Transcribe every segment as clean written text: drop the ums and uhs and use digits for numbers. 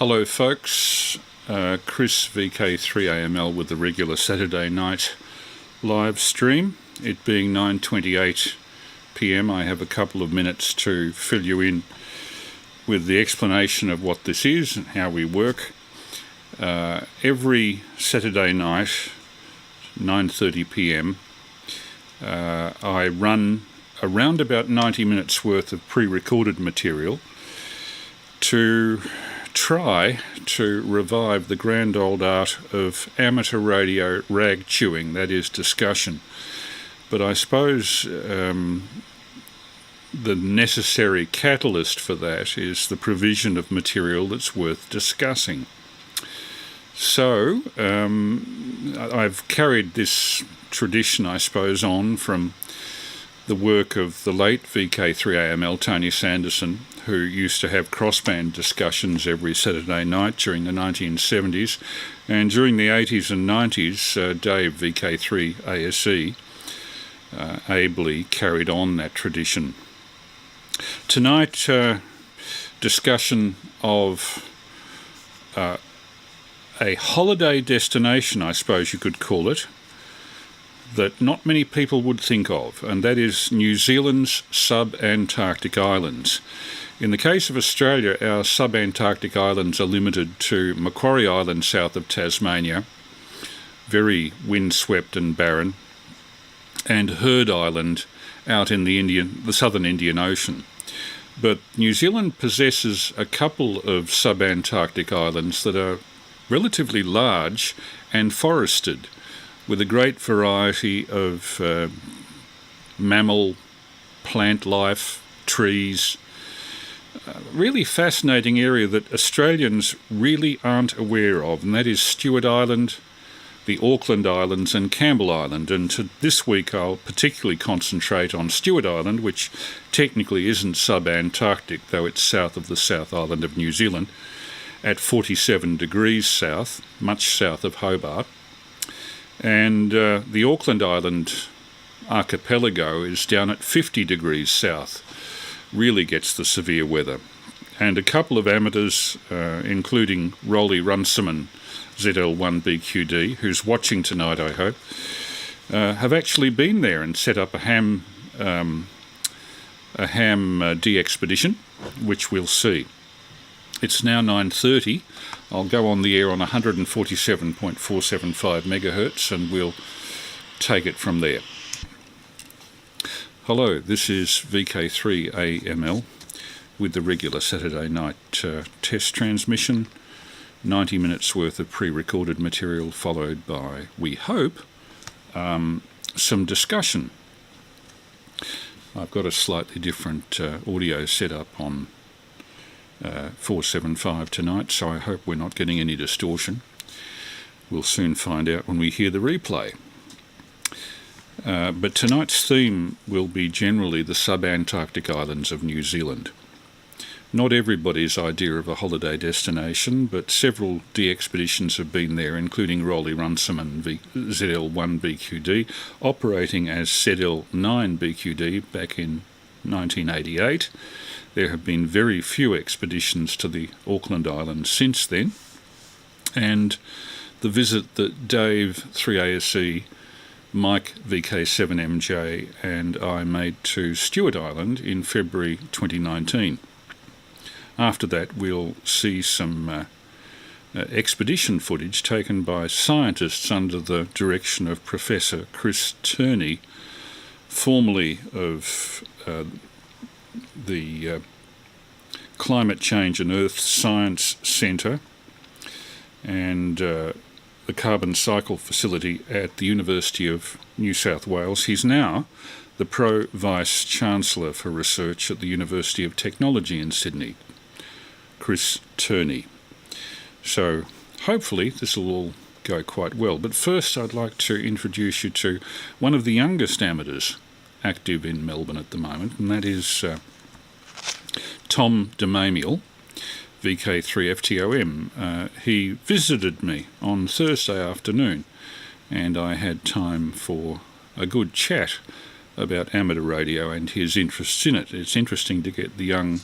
Hello folks, Chris VK3AML with the regular Saturday night live stream. It being 9:28 p.m, I have a couple of minutes to fill you in with the explanation of what this is and how we work. Every Saturday night, 9:30 p.m, I run around about 90 minutes worth of pre-recorded material to try to revive the grand old art of amateur radio rag chewing, that is discussion. But I suppose the necessary catalyst for that is the provision of material that's worth discussing. So I've carried this tradition, I suppose, on from the work of the late VK3AML, Tony Sanderson, who used to have crossband discussions every Saturday night during the 1970s. And during the 80s and 90s, Dave VK3ASE ably carried on that tradition. Tonight, discussion of a holiday destination, I suppose you could call it, that not many people would think of, and that is New Zealand's SUB-ANTARCTIC islands. In the case of Australia, our SUB-ANTARCTIC islands are limited to Macquarie Island south of Tasmania, very windswept and barren, and Heard Island out in the southern Indian Ocean. But New Zealand possesses a couple of SUB-ANTARCTIC islands that are relatively large and forested, with a great variety of mammal, plant life, trees. Really fascinating area that Australians really aren't aware of, and that is Stewart Island, the Auckland Islands and Campbell Island. And this week I'll particularly concentrate on Stewart Island, which technically isn't sub-Antarctic, though it's south of the South Island of New Zealand, at 47 degrees south, much south of Hobart. And the Auckland Island archipelago is down at 50 degrees south, really gets the severe weather. And a couple of amateurs, including Roly Runciman, ZL1BQD, who's watching tonight, I hope, have actually been there and set up a ham DXpedition, which we'll see. It's now 9:30. I'll go on the air on 147.475 megahertz and we'll take it from there. Hello, this is VK3AML with the regular Saturday night test transmission. 90 minutes worth of pre-recorded material followed by, we hope, some discussion. I've got a slightly different audio setup on 475 tonight, so I hope we're not getting any distortion. We'll soon find out when we hear the replay. But tonight's theme will be generally the sub-Antarctic islands of New Zealand. Not everybody's idea of a holiday destination, but several DXpeditions have been there, including Roly Runciman ZL1BQD, operating as ZL9BQD back in 1988. There have been very few expeditions to the Auckland Islands since then, and the visit that Dave 3ASE, Mike VK7MJ and I made to Stewart Island in February 2019. After that, we'll see some expedition footage taken by scientists under the direction of Professor Chris Turney, formerly of the Climate Change and Earth Science Centre and the Carbon Cycle Facility at the University of New South Wales. He's now the Pro-Vice Chancellor for Research at the University of Technology in Sydney, Chris Turney. So hopefully this will all go quite well. But first I'd like to introduce you to one of the youngest amateurs active in Melbourne at the moment, and that is Tom VK3FTOM. He visited me on Thursday afternoon, and I had time for a good chat about amateur radio and his interests in it. It's interesting to get the young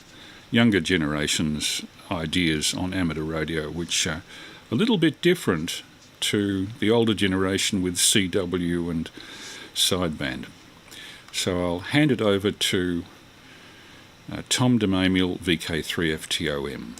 younger generation's ideas on amateur radio, which are a little bit different to the older generation with CW and sideband. So I'll hand it over to Tom VK3FTOM.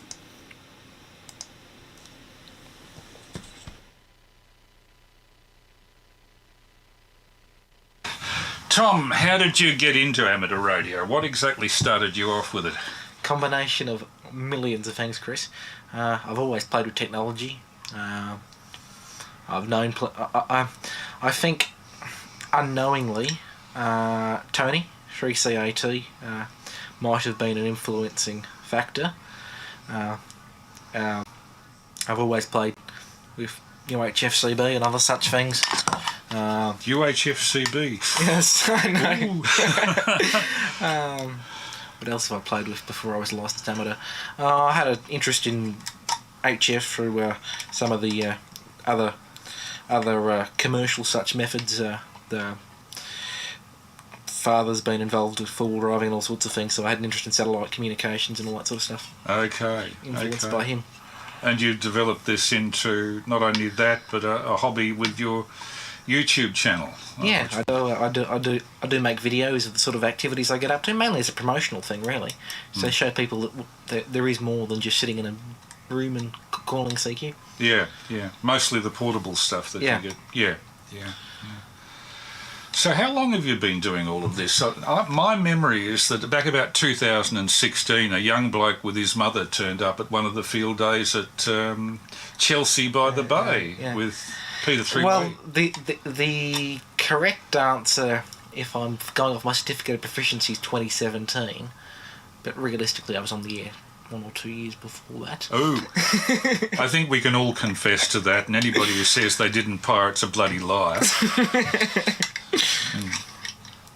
Tom, how did you get into amateur radio? What exactly started you off with it? Combination of millions of things, Chris. I've always played with technology. I've known... I think unknowingly, Tony, 3CAT, might have been an influencing factor. I've always played with UHFCB and other such things. UHFCB? Yes, I know. What else have I played with before I was a licensed amateur? I had an interest in HF through some of the other commercial such methods. The father's been involved with four-wheel driving and all sorts of things, so I had an interest in satellite communications and all that sort of stuff. Okay. Influenced by him. And you developed this into not only that, but a hobby with your YouTube channel. Yeah, I do make videos of the sort of activities I get up to, mainly as a promotional thing, really. So show people that there is more than just sitting in a room and calling CQ. Yeah. Mostly the portable stuff that you get. Yeah. So how long have you been doing all of this? So, my memory is that back about 2016, a young bloke with his mother turned up at one of the field days at Chelsea by the Bay with Peter 3. Well, the correct answer, if I'm going off my certificate of proficiency, is 2017. But realistically, I was on the air 1 or 2 years before that. Oh, I think we can all confess to that, and anybody who says they didn't pirate's a bloody liar.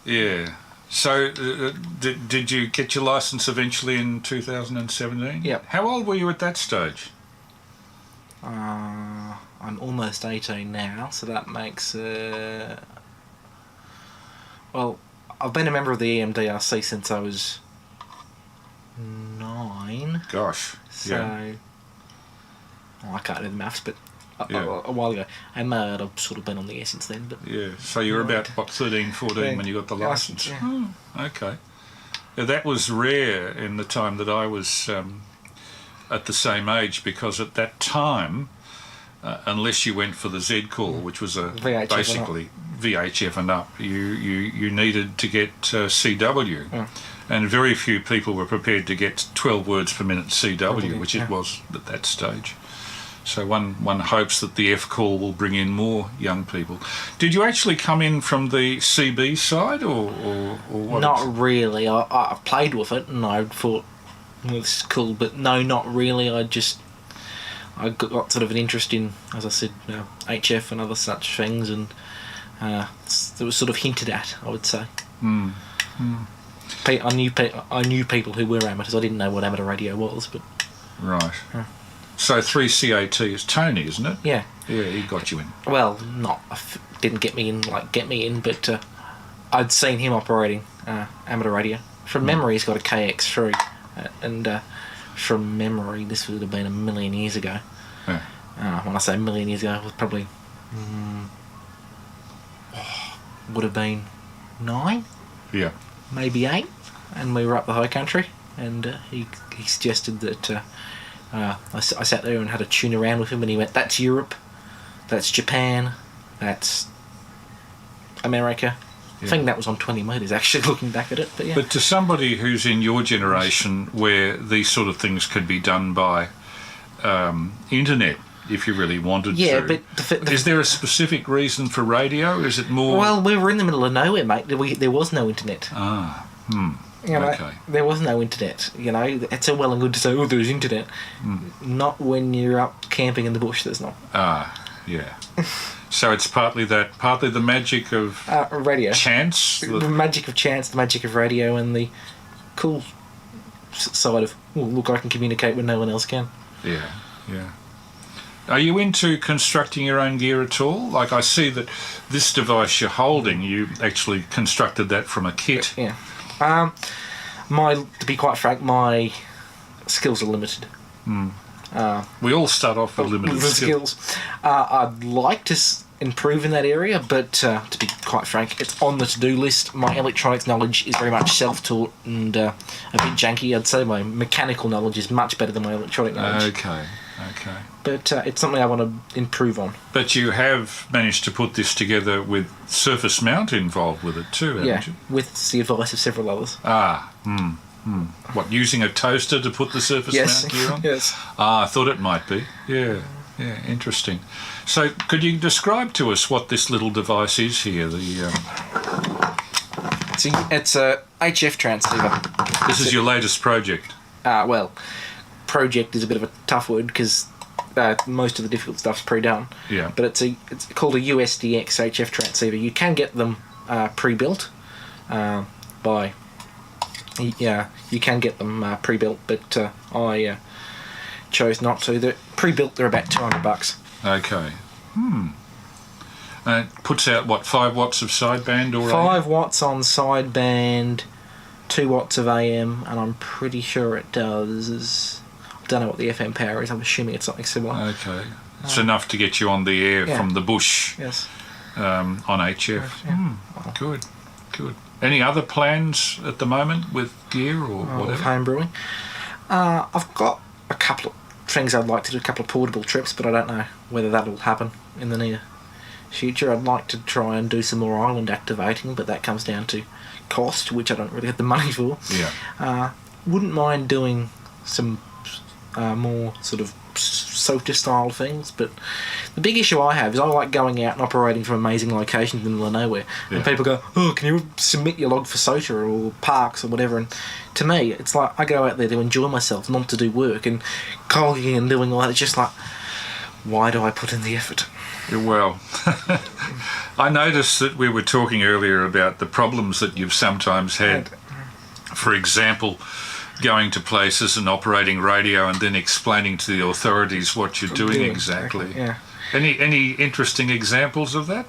Yeah. So, did you get your licence eventually in 2017? Yeah. How old were you at that stage? I'm almost 18 now, so that makes... well, I've been a member of the EMDRC since I was 9. Gosh, so, yeah. Well, I can't do the maths, but a while ago. And I've sort of been on the air since then. But yeah, so you were about, 13, 14 when you got the licence? Yeah. Oh, okay. Yeah, that was rare in the time that I was at the same age, because at that time, unless you went for the Z call, which was basically VHF and up, you needed to get CW. Yeah. And very few people were prepared to get 12 words per minute CW, which it was at that stage. So one hopes that the F call will bring in more young people. Did you actually come in from the CB side, or what? Not really. I played with it and I thought, well, this is cool, but no, not really. I got sort of an interest in, as I said, HF and other such things, and it was sort of hinted at, I would say. I knew people who were amateurs. I didn't know what amateur radio was, but right. So 3CAT is Tony, isn't it? Yeah. Yeah, he got you in. Well, didn't get me in, but I'd seen him operating amateur radio. From memory, he's got a KX3, and from memory, this would have been a million years ago. Yeah. When I say a million years ago, it was probably would have been 9. Yeah. Maybe 8, and we were up the high country, and he suggested that I sat there and had a tune around with him, and he went, "That's Europe, that's Japan, that's America." Yeah. I think that was on 20 metres, actually, looking back at it. But yeah. But to somebody who's in your generation, where these sort of things could be done by internet, if you really wanted to. Yeah, but is there a specific reason for radio? Is it more... Well, we were in the middle of nowhere, mate. There was no internet. Okay. There was no internet. It's all well and good to say, "Oh, there's internet." Not when you're up camping in the bush. There's not. Yeah. So it's partly the magic of radio, chance, the magic of chance, the magic of radio, and the cool side of, "Oh, look, I can communicate when no one else can." Yeah. Are you into constructing your own gear at all? Like, I see that this device you're holding, you actually constructed that from a kit. Yeah. To be quite frank, my skills are limited. We all start off with limited skills. I'd like to improve in that area, but to be quite frank, it's on the to-do list. My electronics knowledge is very much self-taught and a bit janky. I'd say my mechanical knowledge is much better than my electronic knowledge. Okay. But it's something I want to improve on. But you have managed to put this together with surface mount involved with it too, haven't you? With the advice of several others. What, using a toaster to put the surface mount gear on? Yes. I thought it might be. Yeah, interesting. So could you describe to us what this little device is here? It's a HF transceiver. This is your latest project? Well, project is a bit of a tough word because most of the difficult stuff's pre-done. Yeah. But it's called a USDX HF transceiver. You can get them pre-built by... Yeah, you can get them pre-built, but I chose not to. They're pre-built, they're about $200. Okay. It puts out, what, 5 watts of sideband or 5 watts on sideband, 2 watts of AM, and I'm pretty sure it does... I don't know what the FM power is, I'm assuming it's something similar. Okay. It's enough to get you on the air from the bush on HF. Yeah. Good. Any other plans at the moment with gear or whatever? With home brewing? I've got a couple of things I'd like to do, a couple of portable trips, but I don't know whether that'll happen in the near future. I'd like to try and do some more island activating, but that comes down to cost, which I don't really have the money for. Yeah. Wouldn't mind doing some more sort of SOTA style things, but the big issue I have is I like going out and operating from amazing locations in the middle of nowhere, and people go, oh, can you submit your log for SOTA or parks or whatever, and to me it's like I go out there to enjoy myself, not to do work, and cogging and doing all that. It's just like, why do I put in the effort? Well, I noticed that we were talking earlier about the problems that you've sometimes had. For example, going to places and operating radio and then explaining to the authorities what you're doing exactly. Yeah. Any interesting examples of that?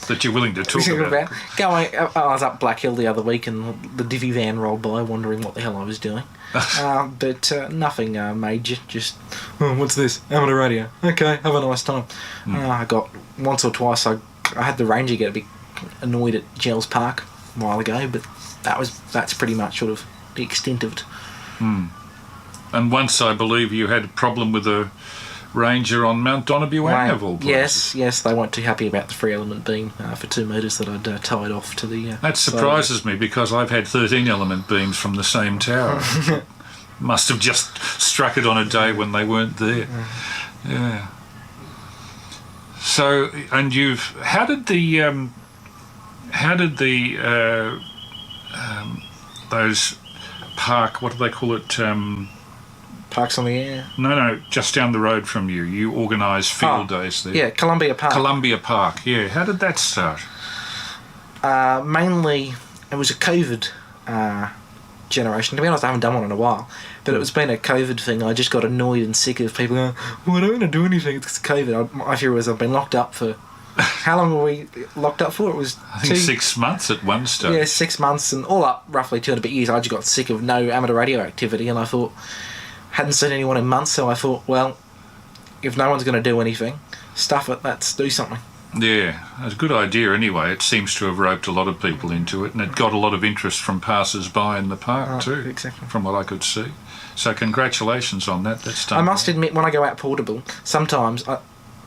That you're willing to talk about? I was up Black Hill the other week and the divvy van rolled by, wondering what the hell I was doing. But nothing major. Just, what's this? Amateur radio. Okay, have a nice time. I got once or twice. I had the ranger get a bit annoyed at Gels Park a while ago, but that's pretty much sort of the extent of it. And once I believe you had a problem with a ranger on Mount Donabew of all places. Yes, they weren't too happy about the free element beam for 2 metres that I'd tied off to the... that surprises me, because I've had 13 element beams from the same tower. Must have just struck it on a day when they weren't there. Yeah. So, and how did those park, what do they call it? Parks on the Air? No, just down the road from you. You organise field days there. Yeah, Columbia Park. Columbia Park, yeah. How did that start? Mainly, it was a COVID generation. To be honest, I haven't done one in a while. But it's been a COVID thing. I just got annoyed and sick of people going, well, I don't want to do anything. It's COVID. My fear was I've been locked up for... How long were we locked up for? It was I think 6 months at one stage. Yeah, 6 months, and all up roughly 2 and a bit years. I just got sick of no amateur radio activity, and I thought, hadn't seen anyone in months, so I thought, well, if no one's going to do anything, stuff it, let's do something. Yeah, it's a good idea anyway. It seems to have roped a lot of people into it, and it got a lot of interest from passers-by in the park too, exactly. From what I could see. So congratulations on that. That's done. I must admit, when I go out portable, sometimes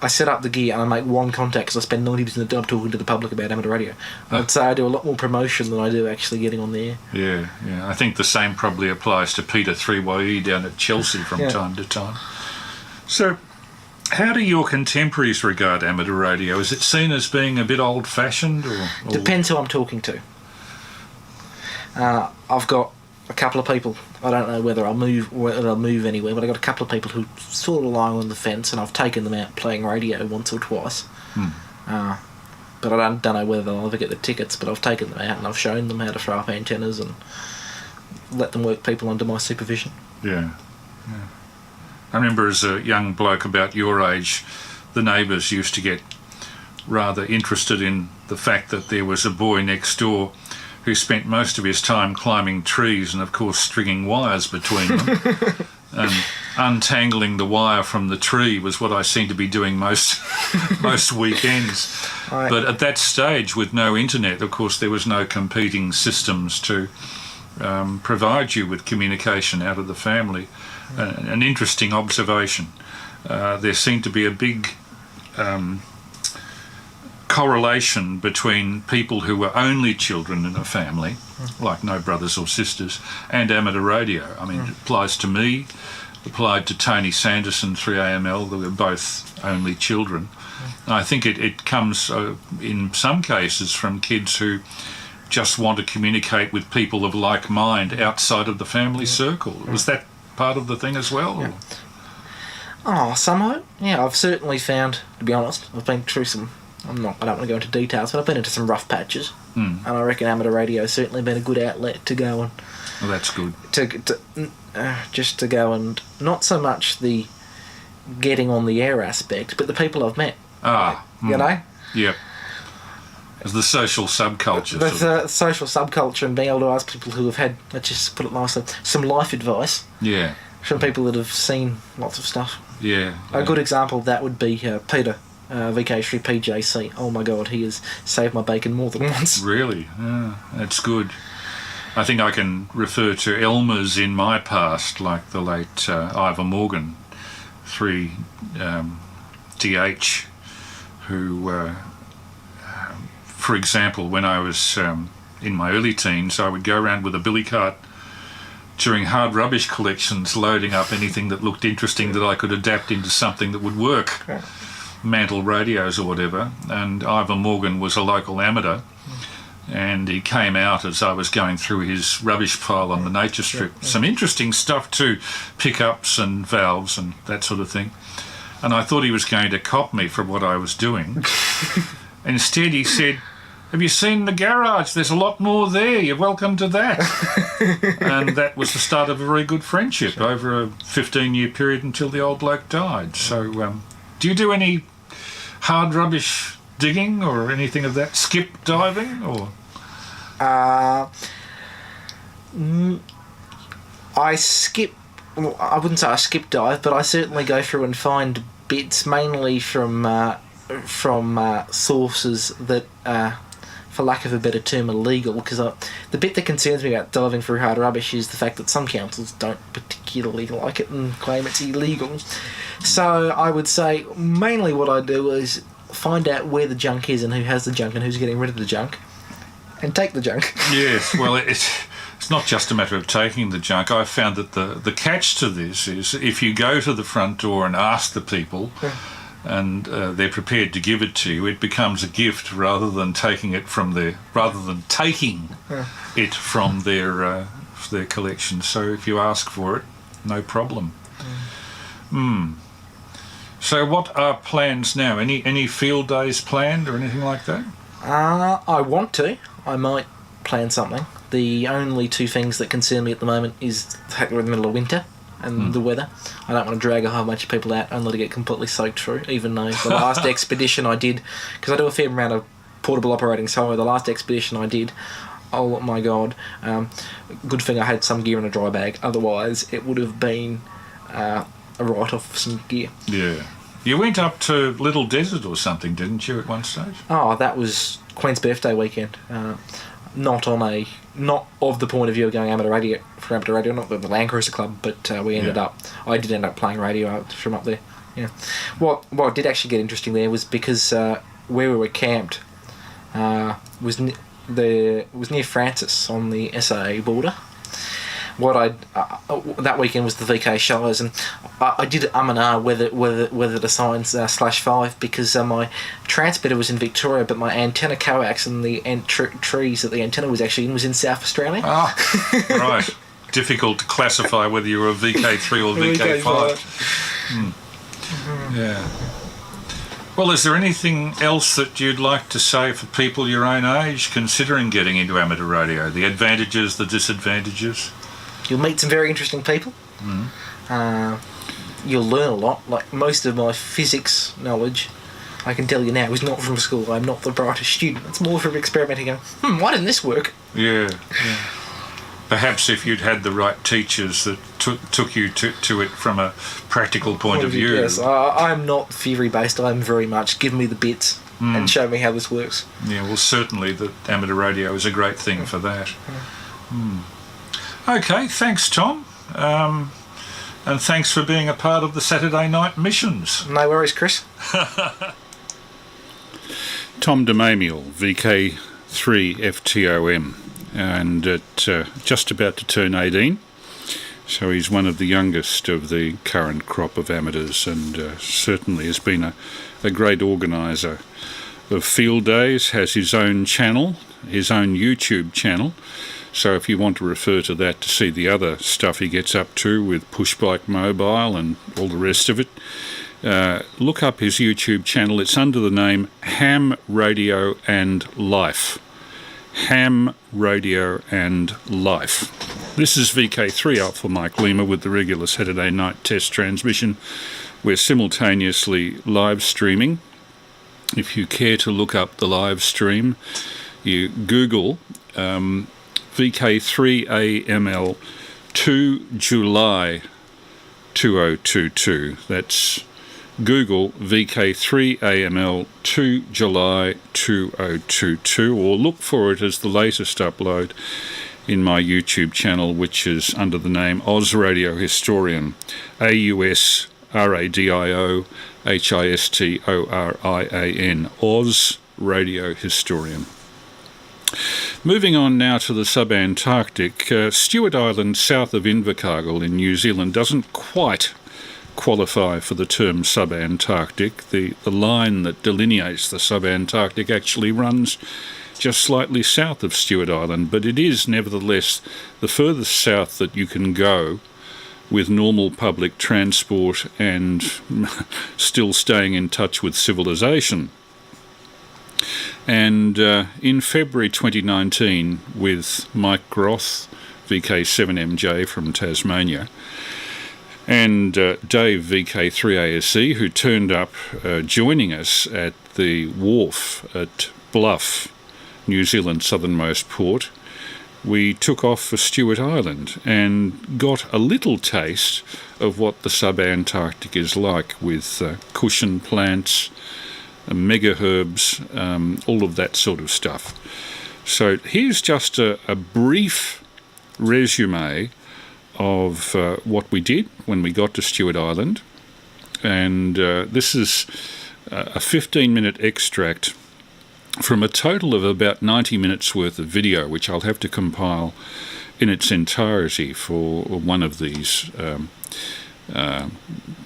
I set up the gear and I make one contact because I spend 90% of the time talking to the public about amateur radio. I'd say I do a lot more promotion than I do actually getting on the air. Yeah. I think the same probably applies to Peter 3YE down at Chelsea from time to time. So, how do your contemporaries regard amateur radio? Is it seen as being a bit old-fashioned? Or? Depends who I'm talking to. I've got a couple of people. I don't know whether I'll move anywhere, but I've got a couple of people who sort of lie on the fence, and I've taken them out playing radio once or twice. But I don't know whether they'll ever get the tickets, but I've taken them out and I've shown them how to throw up antennas and let them work people under my supervision. Yeah. I remember as a young bloke about your age, the neighbours used to get rather interested in the fact that there was a boy next door who spent most of his time climbing trees and, of course, stringing wires between them. And untangling the wire from the tree was what I seemed to be doing most weekends. Right. But at that stage, with no internet, of course, there was no competing systems to provide you with communication out of the family. An interesting observation. There seemed to be a big correlation between people who were only children in a family, like no brothers or sisters, and amateur radio. I mean, it applies to me, applied to Tony Sanderson, 3AML, they were both only children. And I think it comes, in some cases, from kids who just want to communicate with people of like mind outside of the family circle. Was that part of the thing as well? Yeah. Oh, somewhat. Yeah, I've certainly found, to be honest, I've been through some, I don't want to go into details, but I've been into some rough patches. And I reckon amateur radio has certainly been a good outlet to go and... Well, that's good. Just to go and, not so much the getting on the air aspect, but the people I've met. You know? Yep. As the social subculture. The social subculture, and being able to ask people who have had, let's just put it nicely, some life advice. Yeah. From people that have seen lots of stuff. Yeah. A good example of that would be Peter, VK3PJC. Oh my God, he has saved my bacon more than once. Really? That's good. I think I can refer to Elmers in my past, like the late Ivor Morgan, 3DH, who, for example, when I was in my early teens, I would go around with a billy cart during hard rubbish collections, loading up anything that looked interesting that I could adapt into something that would work, mantle radios or whatever. And Ivor Morgan was a local amateur, and he came out as I was going through his rubbish pile on the nature strip. Some interesting stuff too, pickups and valves and that sort of thing. And I thought he was going to cop me for what I was doing. Instead he said, "Have you seen the garage? There's a lot more there. You're welcome to that." And that was the start of a very good friendship over a 15-year period until the old bloke died. So do you do any hard rubbish digging or anything of that? Skip diving or? I skip... Well, I wouldn't say I skip dive, but I certainly go through and find bits, mainly from sources that... for lack of a better term, illegal, because the bit that concerns me about diving through hard rubbish is the fact that some councils don't particularly like it and claim it's illegal. So I would say mainly what I do is find out where the junk is and who has the junk and who's getting rid of the junk, and take the junk. Yes, well, it's not just a matter of taking the junk. I've found that the catch to this is if you go to the front door and ask the people... and they're prepared to give it to you, it becomes a gift rather than taking it from their collection. So if you ask for it, no problem. So what are plans now? Any field days planned or anything like that? I want to. I might plan something. The only two things that concern me at the moment is the fact we're in the middle of winter and the weather. I don't want to drag a whole bunch of people out only to get completely soaked through, even though the last expedition I did, because I do a fair amount of portable operating solo, the last expedition I did, oh my God, good thing I had some gear in a dry bag, otherwise it would have been a write-off of some gear. Yeah. You went up to Little Desert or something, didn't you, at one stage? Oh, that was Queen's birthday weekend. Not of the point of view of going amateur radio, not the Land Cruiser Club, but I did end up playing radio from up there. Yeah. What did actually get interesting there was because where we were camped was near Francis on the SAA border. That weekend was the VK shows, and I did and ah whether to sign /5 because my transmitter was in Victoria, but my antenna coax and the trees that the antenna was actually in was in South Australia. Ah, right. Difficult to classify whether you were a VK3 or VK5. Yeah. Well, is there anything else that you'd like to say for people your own age considering getting into amateur radio? The advantages, the disadvantages? You'll meet some very interesting people. You'll learn a lot. Like most of my physics knowledge, I can tell you now, is not from school. I'm not the brightest student. It's more from experimenting going, why didn't this work? Yeah. Perhaps if you'd had the right teachers that took you to it from a practical point of view. Yes, I'm not theory-based. I'm very much, give me the bits and show me how this works. Yeah, well, certainly the amateur radio is a great thing for that. Okay, thanks, Tom. And thanks for being a part of the Saturday night missions. No worries, Chris. Tom VK3FTOM, and just about to turn 18, so he's one of the youngest of the current crop of amateurs, and certainly has been a great organiser of field days, has his own channel, his own YouTube channel. So if you want to refer to that to see the other stuff he gets up to with Pushbike Mobile and all the rest of it, look up his YouTube channel. It's under the name Ham Radio and Life. Ham Radio and Life. This is VK3 Alpha Mike Lima with the regular Saturday night test transmission. We're simultaneously live streaming. If you care to look up the live stream, you Google VK3AML 2 July 2022. That's Google VK3AML 2 July 2022, or look for it as the latest upload in my YouTube channel, which is under the name Oz Radio Historian, AUSRADIOHISTORIAN, Oz Radio Historian. Moving on now to the SUB-ANTARCTIC, Stewart Island south of Invercargill in New Zealand doesn't quite qualify for the term SUB-ANTARCTIC. The line that delineates the SUB-ANTARCTIC actually runs just slightly south of Stewart Island, but it is nevertheless the furthest south that you can go with normal public transport and still staying in touch with civilization. And in February 2019, with Mike Groth, VK7MJ from Tasmania, and Dave VK3ASE, who turned up joining us at the wharf at Bluff, New Zealand's southernmost port, we took off for Stewart Island and got a little taste of what the SUB-ANTARCTIC is like, with cushion plants, megaherbs, all of that sort of stuff. So here's just a brief resume of what we did when we got to Stewart Island, and this is a 15-minute extract from a total of about 90 minutes worth of video, which I'll have to compile in its entirety for one of these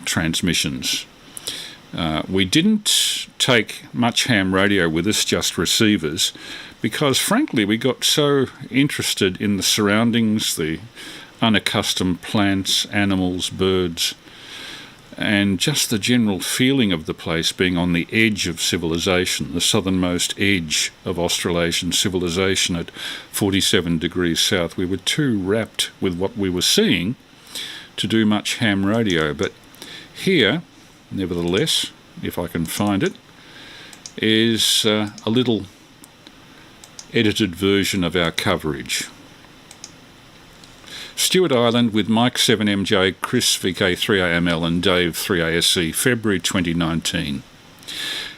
transmissions. We didn't take much ham radio with us, just receivers, because frankly we got so interested in the surroundings, the unaccustomed plants, animals, birds, and just the general feeling of the place being on the edge of civilization, the southernmost edge of Australasian civilization at 47 degrees south. We were too rapt with what we were seeing to do much ham radio, but here, nevertheless, if I can find it, is a little edited version of our coverage. Stewart Island with Mike 7MJ, Chris VK3AML and Dave 3ASC, February 2019.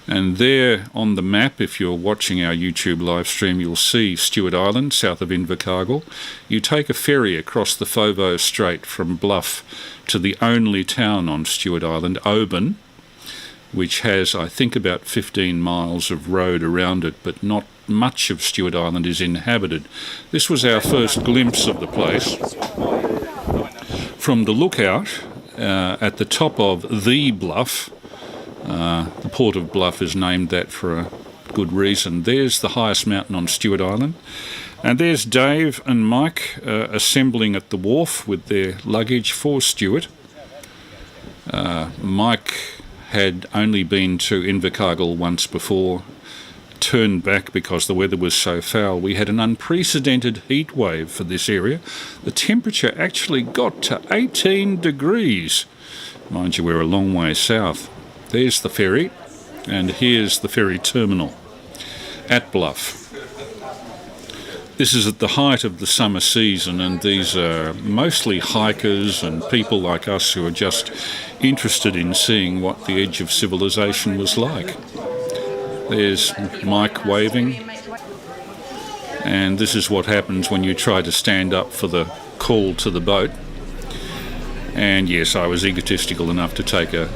And there on the map, if you're watching our YouTube live stream, you'll see Stewart Island, south of Invercargill. You take a ferry across the Foveaux Strait from Bluff to the only town on Stewart Island, Oban, which has, I think, about 15 miles of road around it, but not much of Stewart Island is inhabited. This was our first glimpse of the place. From the lookout at the top of the Bluff, the port of Bluff is named that for a good reason. There's the highest mountain on Stewart Island. And there's Dave and Mike assembling at the wharf with their luggage for Stewart. Mike had only been to Invercargill once before, turned back because the weather was so foul. We had an unprecedented heat wave for this area. The temperature actually got to 18 degrees. Mind you, we're a long way south. There's the ferry. And here's the ferry terminal at Bluff. This is at the height of the summer season, and these are mostly hikers and people like us who are just interested in seeing what the edge of civilization was like. There's Mike waving, and this is what happens when you try to stand up for the call to the boat. And yes, I was egotistical enough to take a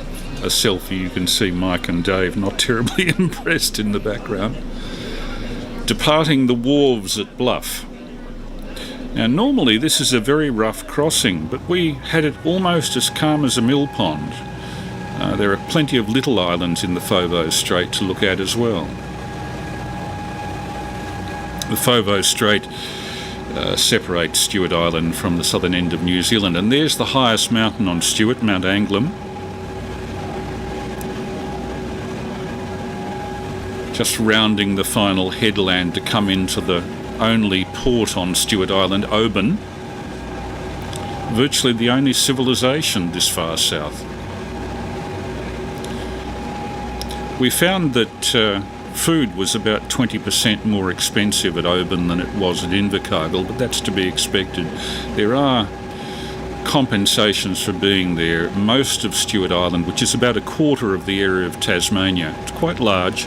selfie. You can see Mike and Dave not terribly impressed in the background. Departing the wharves at Bluff. Now normally this is a very rough crossing, but we had it almost as calm as a mill pond. There are plenty of little islands in the Foveaux Strait to look at as well. The Foveaux Strait separates Stewart Island from the southern end of New Zealand, and there's the highest mountain on Stewart, Mount Anglem. Just rounding the final headland to come into the only port on Stewart Island, Oban. Virtually the only civilization this far south. We found that food was about 20% more expensive at Oban than it was at Invercargill, but that's to be expected. There are compensations for being there. Most of Stewart Island, which is about a quarter of the area of Tasmania, it's quite large,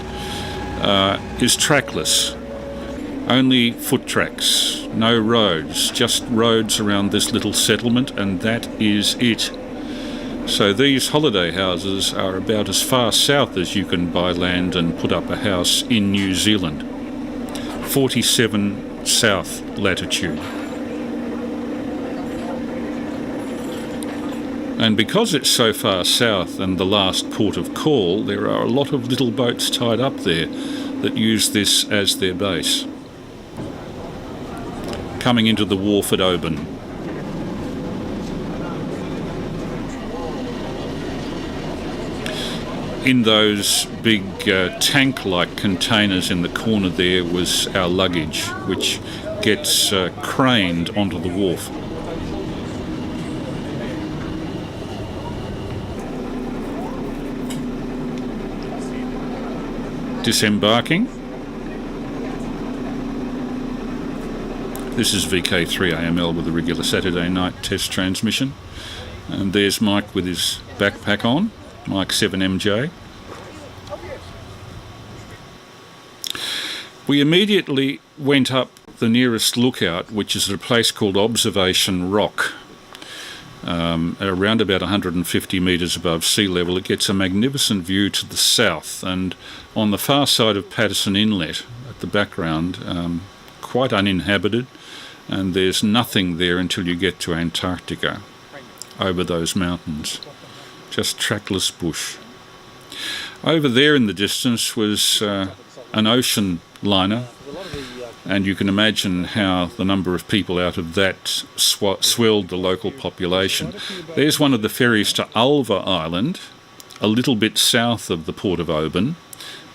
is trackless. Only foot tracks, no roads, just roads around this little settlement, and that is it. So these holiday houses are about as far south as you can buy land and put up a house in New Zealand. 47 south latitude. And because it's so far south and the last port of call, there are a lot of little boats tied up there that use this as their base. Coming into the wharf at Oban. In those big tank-like containers in the corner there was our luggage, which gets craned onto the wharf. Disembarking. This is VK3AML with a regular Saturday night test transmission. And there's Mike with his backpack on, Mike 7MJ. We immediately went up the nearest lookout, which is at a place called Observation Rock. Around about 150 metres above sea level. It gets a magnificent view to the south, and on the far side of Patterson Inlet at the background, quite uninhabited, and there's nothing there until you get to Antarctica over those mountains. Just trackless bush. Over there in the distance was an ocean liner, and you can imagine how the number of people out of that swelled the local population. There's one of the ferries to Ulva Island, a little bit south of the port of Oban,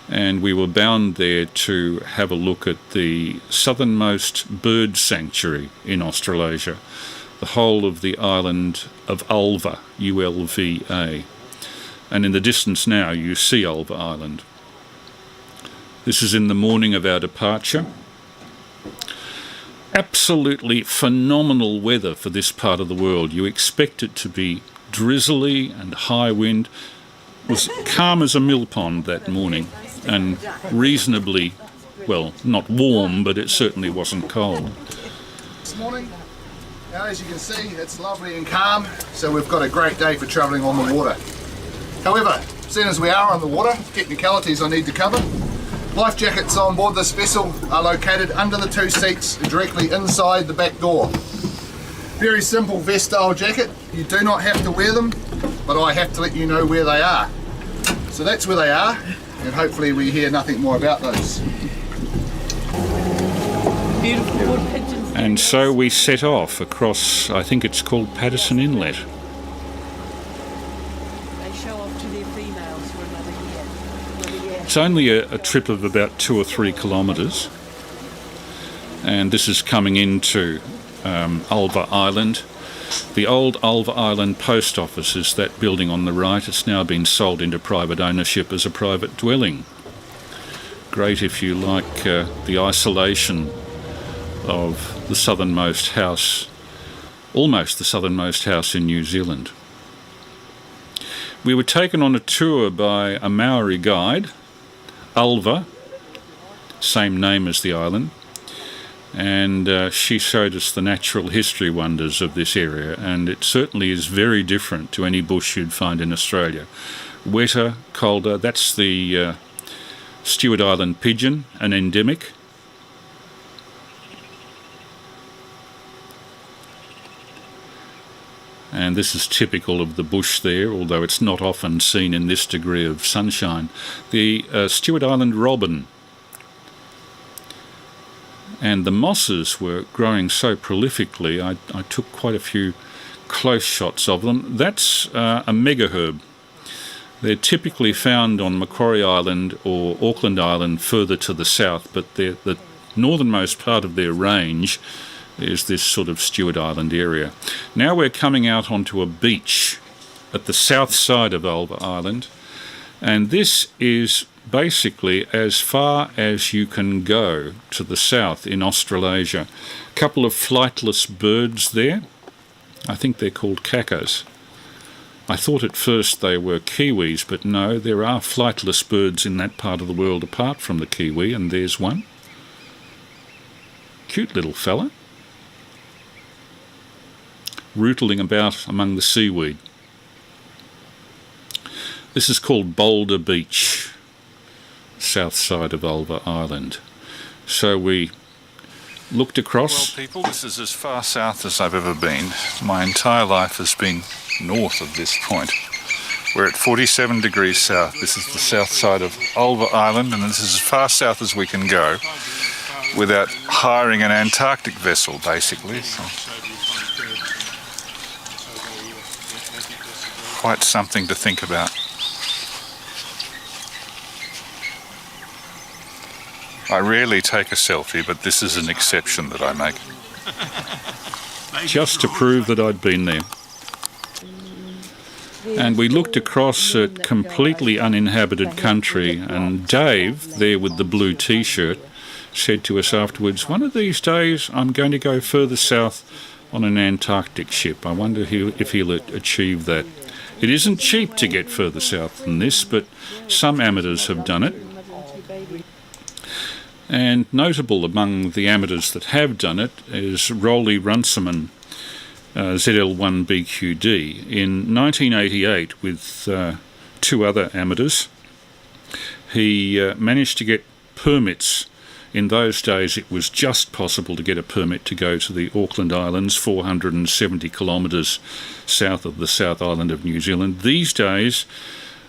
and we were bound there to have a look at the southernmost bird sanctuary in Australasia, the whole of the island of Ulva, U-L-V-A. And in the distance now you see Ulva Island. This is in the morning of our departure. Absolutely phenomenal weather for this part of the world. You expect it to be drizzly and high wind. It was calm as a mill pond that morning and reasonably, well, not warm, but it certainly wasn't cold. This morning, now as you can see, it's lovely and calm, so we've got a great day for travelling on the water. However, seeing as we are on the water, technicalities I need to cover. Life jackets on board this vessel are located under the two seats directly inside the back door. Very simple vest style jacket. You do not have to wear them, but I have to let you know where they are. So that's where they are, and hopefully we hear nothing more about those. Beautiful wood pigeons. And so we set off across, I think it's called Patterson Inlet. It's only a trip of about 2 or 3 kilometres, and this is coming into Ulva Island. The old Ulva Island post office is that building on the right. It's now been sold into private ownership as a private dwelling. Great if you like the isolation of the southernmost house, almost the southernmost house in New Zealand. We were taken on a tour by a Maori guide, Ulva, same name as the island, and she showed us the natural history wonders of this area, and it certainly is very different to any bush you'd find in Australia. Wetter, colder. That's the Stewart Island pigeon, an endemic. And this is typical of the bush there, although it's not often seen in this degree of sunshine. The Stewart Island robin. And the mosses were growing so prolifically, I took quite a few close shots of them. That's a megaherb. They're typically found on Macquarie Island or Auckland Island further to the south, but the northernmost part of their range is this sort of Stewart Island area. Now we're coming out onto a beach at the south side of Ulva Island, and this is basically as far as you can go to the south in Australasia. A couple of flightless birds there. I think they're called kakas. I thought at first they were kiwis, but no, there are flightless birds in that part of the world apart from the kiwi, and there's one. Cute little fella. Rootling about among the seaweed. This is called Boulder Beach, south side of Ulva Island. So we looked across. Well, people, this is as far south as I've ever been. My entire life has been north of this point. We're at 47 degrees south. This is the south side of Ulva Island, and this is as far south as we can go without hiring an Antarctic vessel, basically. So quite something to think about. I rarely take a selfie, but this is an exception that I make. Just to prove that I'd been there. And we looked across at completely uninhabited country, and Dave, there with the blue t-shirt, said to us afterwards, one of these days I'm going to go further south on an Antarctic ship. I wonder if he'll achieve that. It isn't cheap to get further south than this, but some amateurs have done it. And notable among the amateurs that have done it is Roly ZL1BQD. In 1988, with two other amateurs, he managed to get permits. In those days, it was just possible to get a permit to go to the Auckland Islands, 470 kilometres south of the South Island of New Zealand. These days,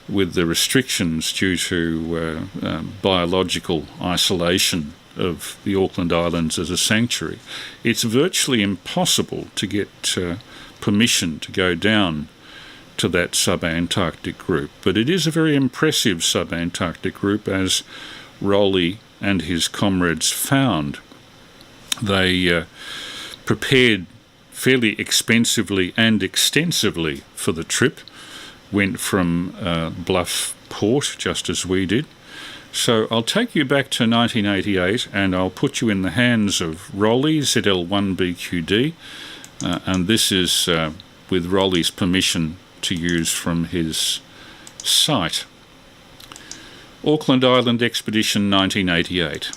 with the restrictions due to biological isolation of the Auckland Islands as a sanctuary, it's virtually impossible to get permission to go down to that SUB-ANTARCTIC group. But it is a very impressive SUB-ANTARCTIC group, as Roly and his comrades found. They prepared fairly expensively and extensively for the trip, went from Bluff Port, just as we did. So I'll take you back to 1988, and I'll put you in the hands of Roly, ZL1BQD, and this is with Roly's permission to use from his site. Auckland Island Expedition 1988.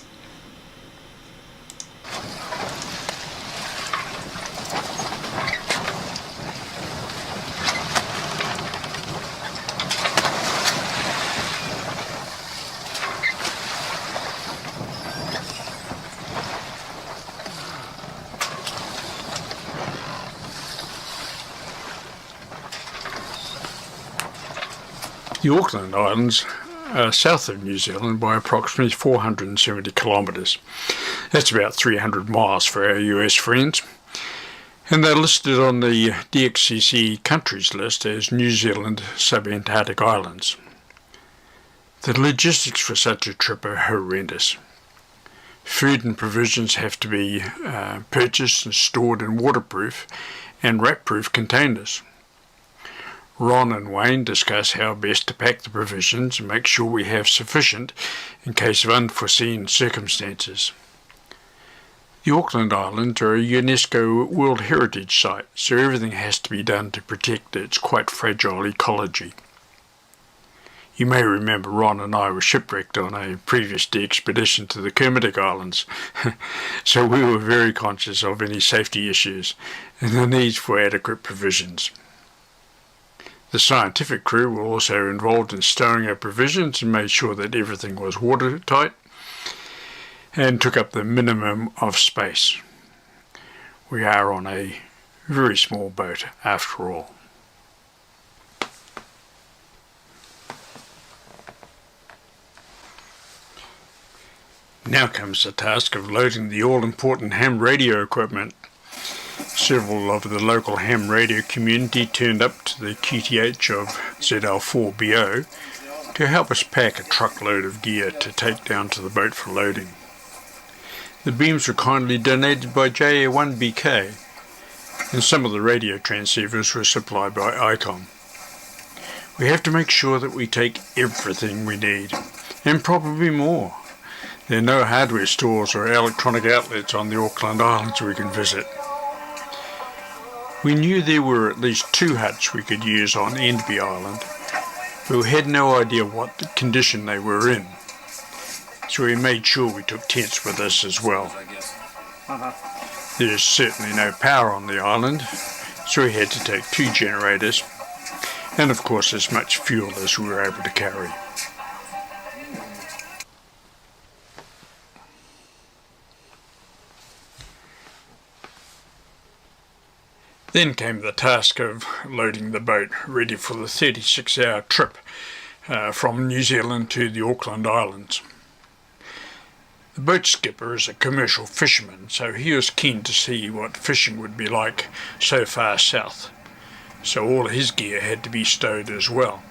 The Auckland Islands are south of New Zealand by approximately 470 kilometres. That's about 300 miles for our US friends. And they're listed on the DXCC countries list as New Zealand sub-Antarctic islands. The logistics for such a trip are horrendous. Food and provisions have to be purchased and stored and waterproof, and rat-proof containers. Ron and Wayne discuss how best to pack the provisions and make sure we have sufficient in case of unforeseen circumstances. The Auckland Islands are a UNESCO World Heritage Site, so everything has to be done to protect its quite fragile ecology. You may remember Ron and I were shipwrecked on a previous DXpedition to the Kerry-Jayne Islands, so we were very conscious of any safety issues and the need for adequate provisions. The scientific crew were also involved in stowing our provisions and made sure that everything was watertight and took up the minimum of space. We are on a very small boat after all. Now comes the task of loading the all-important ham radio equipment. Several of the local ham radio community turned up to the QTH of ZL4BO to help us pack a truckload of gear to take down to the boat for loading. The beams were kindly donated by JA1BK, and some of the radio transceivers were supplied by ICOM. We have to make sure that we take everything we need, and probably more. There are no hardware stores or electronic outlets on the Auckland Islands we can visit. We knew there were at least 2 huts we could use on Enderby Island, but we had no idea what condition they were in, so we made sure we took tents with us as well. There's certainly no power on the island, so we had to take 2 generators, and of course as much fuel as we were able to carry. Then came the task of loading the boat ready for the 36-hour trip from New Zealand to the Auckland Islands. The boat skipper is a commercial fisherman, so he was keen to see what fishing would be like so far south, so all his gear had to be stowed as well.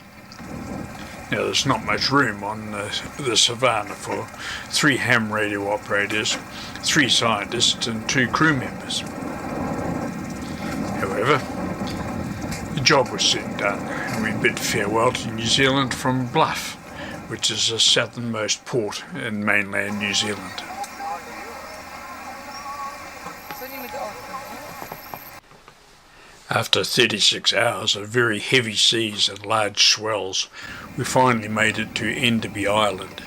Now there's not much room on the Savannah for 3 ham radio operators, 3 scientists and 2 crew members. However, the job was soon done, and we bid farewell to New Zealand from Bluff, which is the southernmost port in mainland New Zealand. After 36 hours of very heavy seas and large swells, we finally made it to Enderby Island,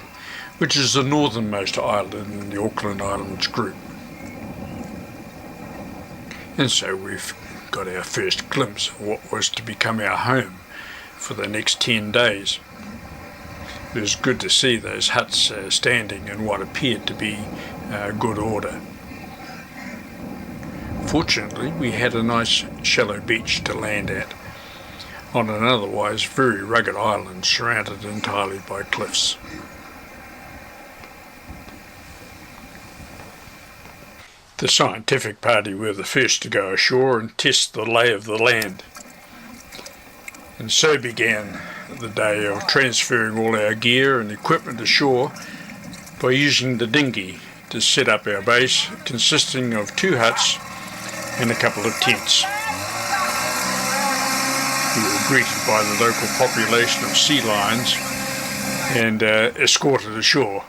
which is the northernmost island in the Auckland Islands group. And so we've got our first glimpse of what was to become our home for the next 10 days. It was good to see those huts standing in what appeared to be good order. Fortunately, we had a nice shallow beach to land at, on an otherwise very rugged island surrounded entirely by cliffs. The scientific party were the first to go ashore and test the lay of the land. And so began the day of transferring all our gear and equipment ashore by using the dinghy to set up our base, consisting of 2 huts and a couple of tents. We were greeted by the local population of sea lions and escorted ashore.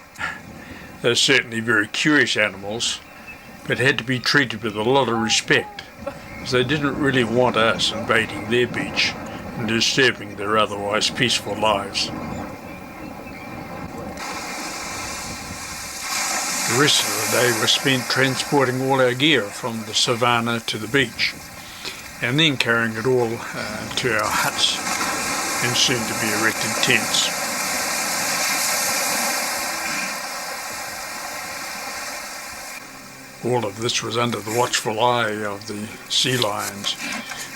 They're certainly very curious animals, but had to be treated with a lot of respect, as they didn't really want us invading their beach and disturbing their otherwise peaceful lives. The rest of the day was spent transporting all our gear from the savannah to the beach, and then carrying it all to our huts and soon to be erected tents. All of this was under the watchful eye of the sea lions,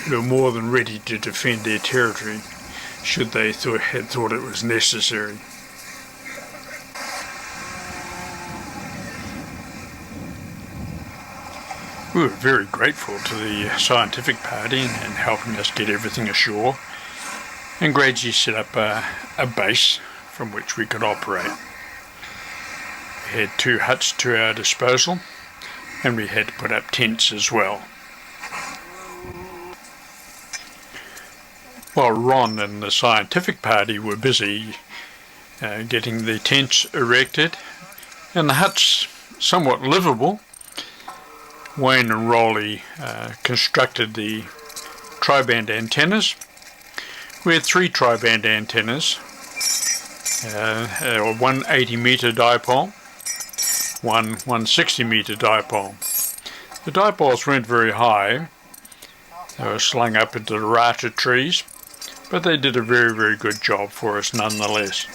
who were more than ready to defend their territory should they had thought it was necessary. We were very grateful to the scientific party in helping us get everything ashore and gradually set up a base from which we could operate. We had 2 huts to our disposal, and we had to put up tents as well. While Ron and the scientific party were busy getting the tents erected and the huts somewhat livable, Wayne and Roly constructed the tri-band antennas. We had 3 tri-band antennas, one 80-metre dipole, one 160-metre dipole. The dipoles weren't very high. They were slung up into the rata trees, but they did a very, very good job for us nonetheless.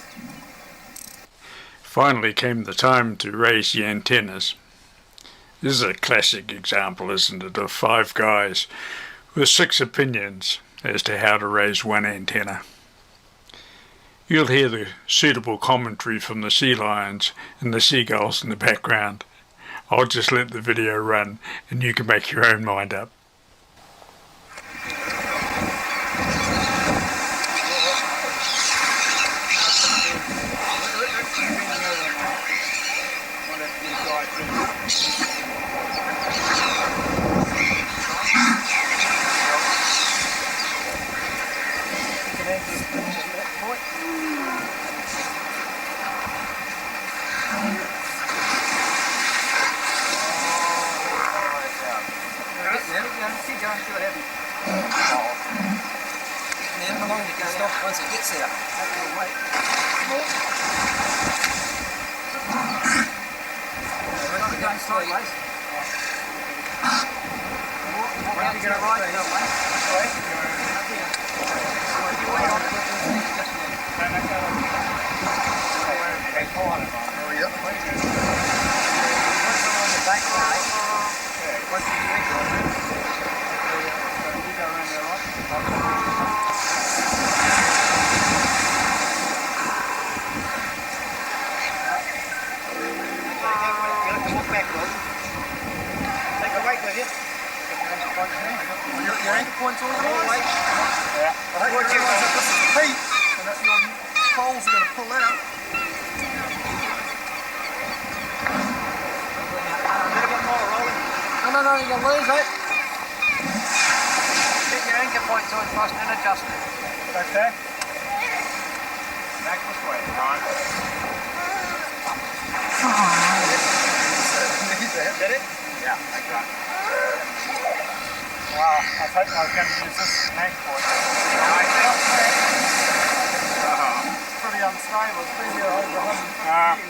Finally came the time to raise the antennas. This is a classic example, isn't it, of 5 guys with 6 opinions as to how to raise one antenna. You'll hear the suitable commentary from the sea lions and the seagulls in the background. I'll just let the video run and you can make your own mind up. Once it gets there. Okay, wait. We're going slowly. How do you get it right? Sorry? You wait on it. Oh, yep. Once I'm on the back side, once you get it, you go around there, right? Your anchor point's all the way. Yeah. What you want is this is the peak, and that your poles are going to pull out. A little bit more rolling. No, you're going to lose it. Get your anchor point to it first and adjust it. Okay. Back this way, right. Did it? Yeah, that's right. Wow, I thought I was going to use this anchor point. It's pretty unstable. It's been here over 150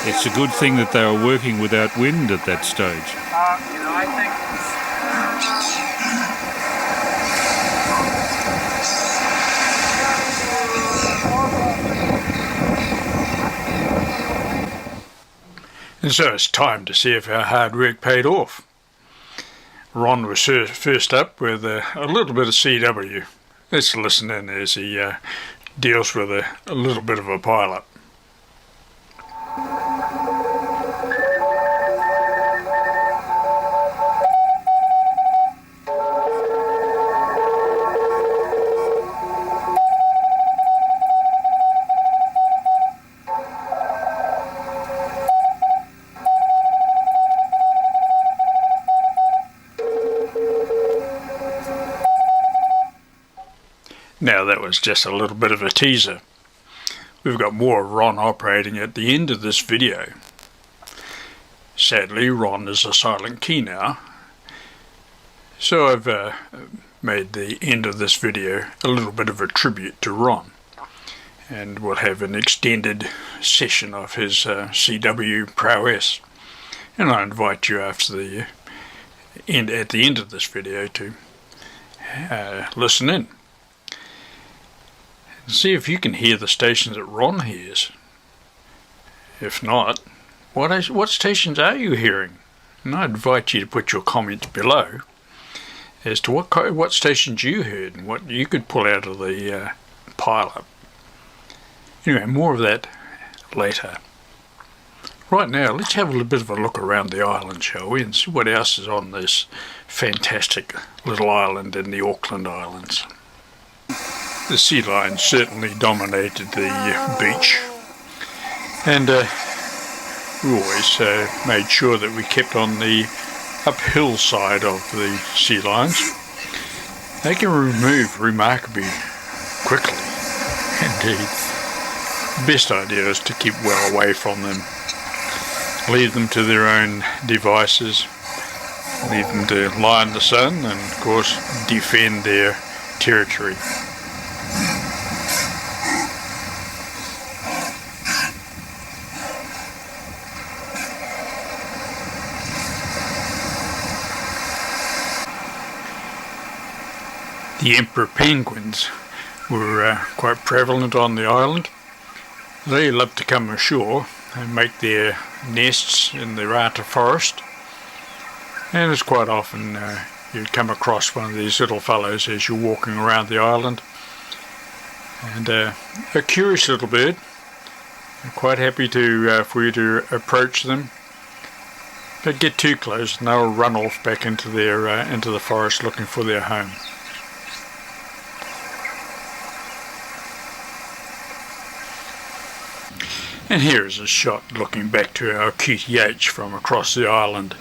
years. It's a good thing that they were working without wind at that stage. I think... And so it's time to see if our hard work paid off. Ron was first up with a little bit of CW. Let's listen in as he deals with a little bit of a pileup. Now that was just a little bit of a teaser. We've got more Ron operating at the end of this video. Sadly, Ron is a silent key now, so I've made the end of this video a little bit of a tribute to Ron, and we'll have an extended session of his CW prowess, and I invite you after the at the end of this video to listen in. See if you can hear the stations that Ron hears. If not, what stations are you hearing? And I invite you to put your comments below as to what stations you heard and what you could pull out of the pileup. Anyway, more of that later. Right now, let's have a little bit of a look around the island, shall we, and see what else is on this fantastic little island in the Auckland Islands. The sea lion certainly dominated the beach, and we always made sure that we kept on the uphill side of the sea lions. They can remove remarkably quickly indeed. The best idea is to keep well away from them. Leave them to their own devices. Leave them to lie in the sun and of course defend their territory. The emperor penguins were quite prevalent on the island. They love to come ashore and make their nests in the rata forest, and it's quite often you come across one of these little fellows as you're walking around the island, and a curious little bird. I'm quite happy for you to approach them, but get too close and they'll run off back into the forest looking for their home. And here is a shot looking back to our QTH from across the island.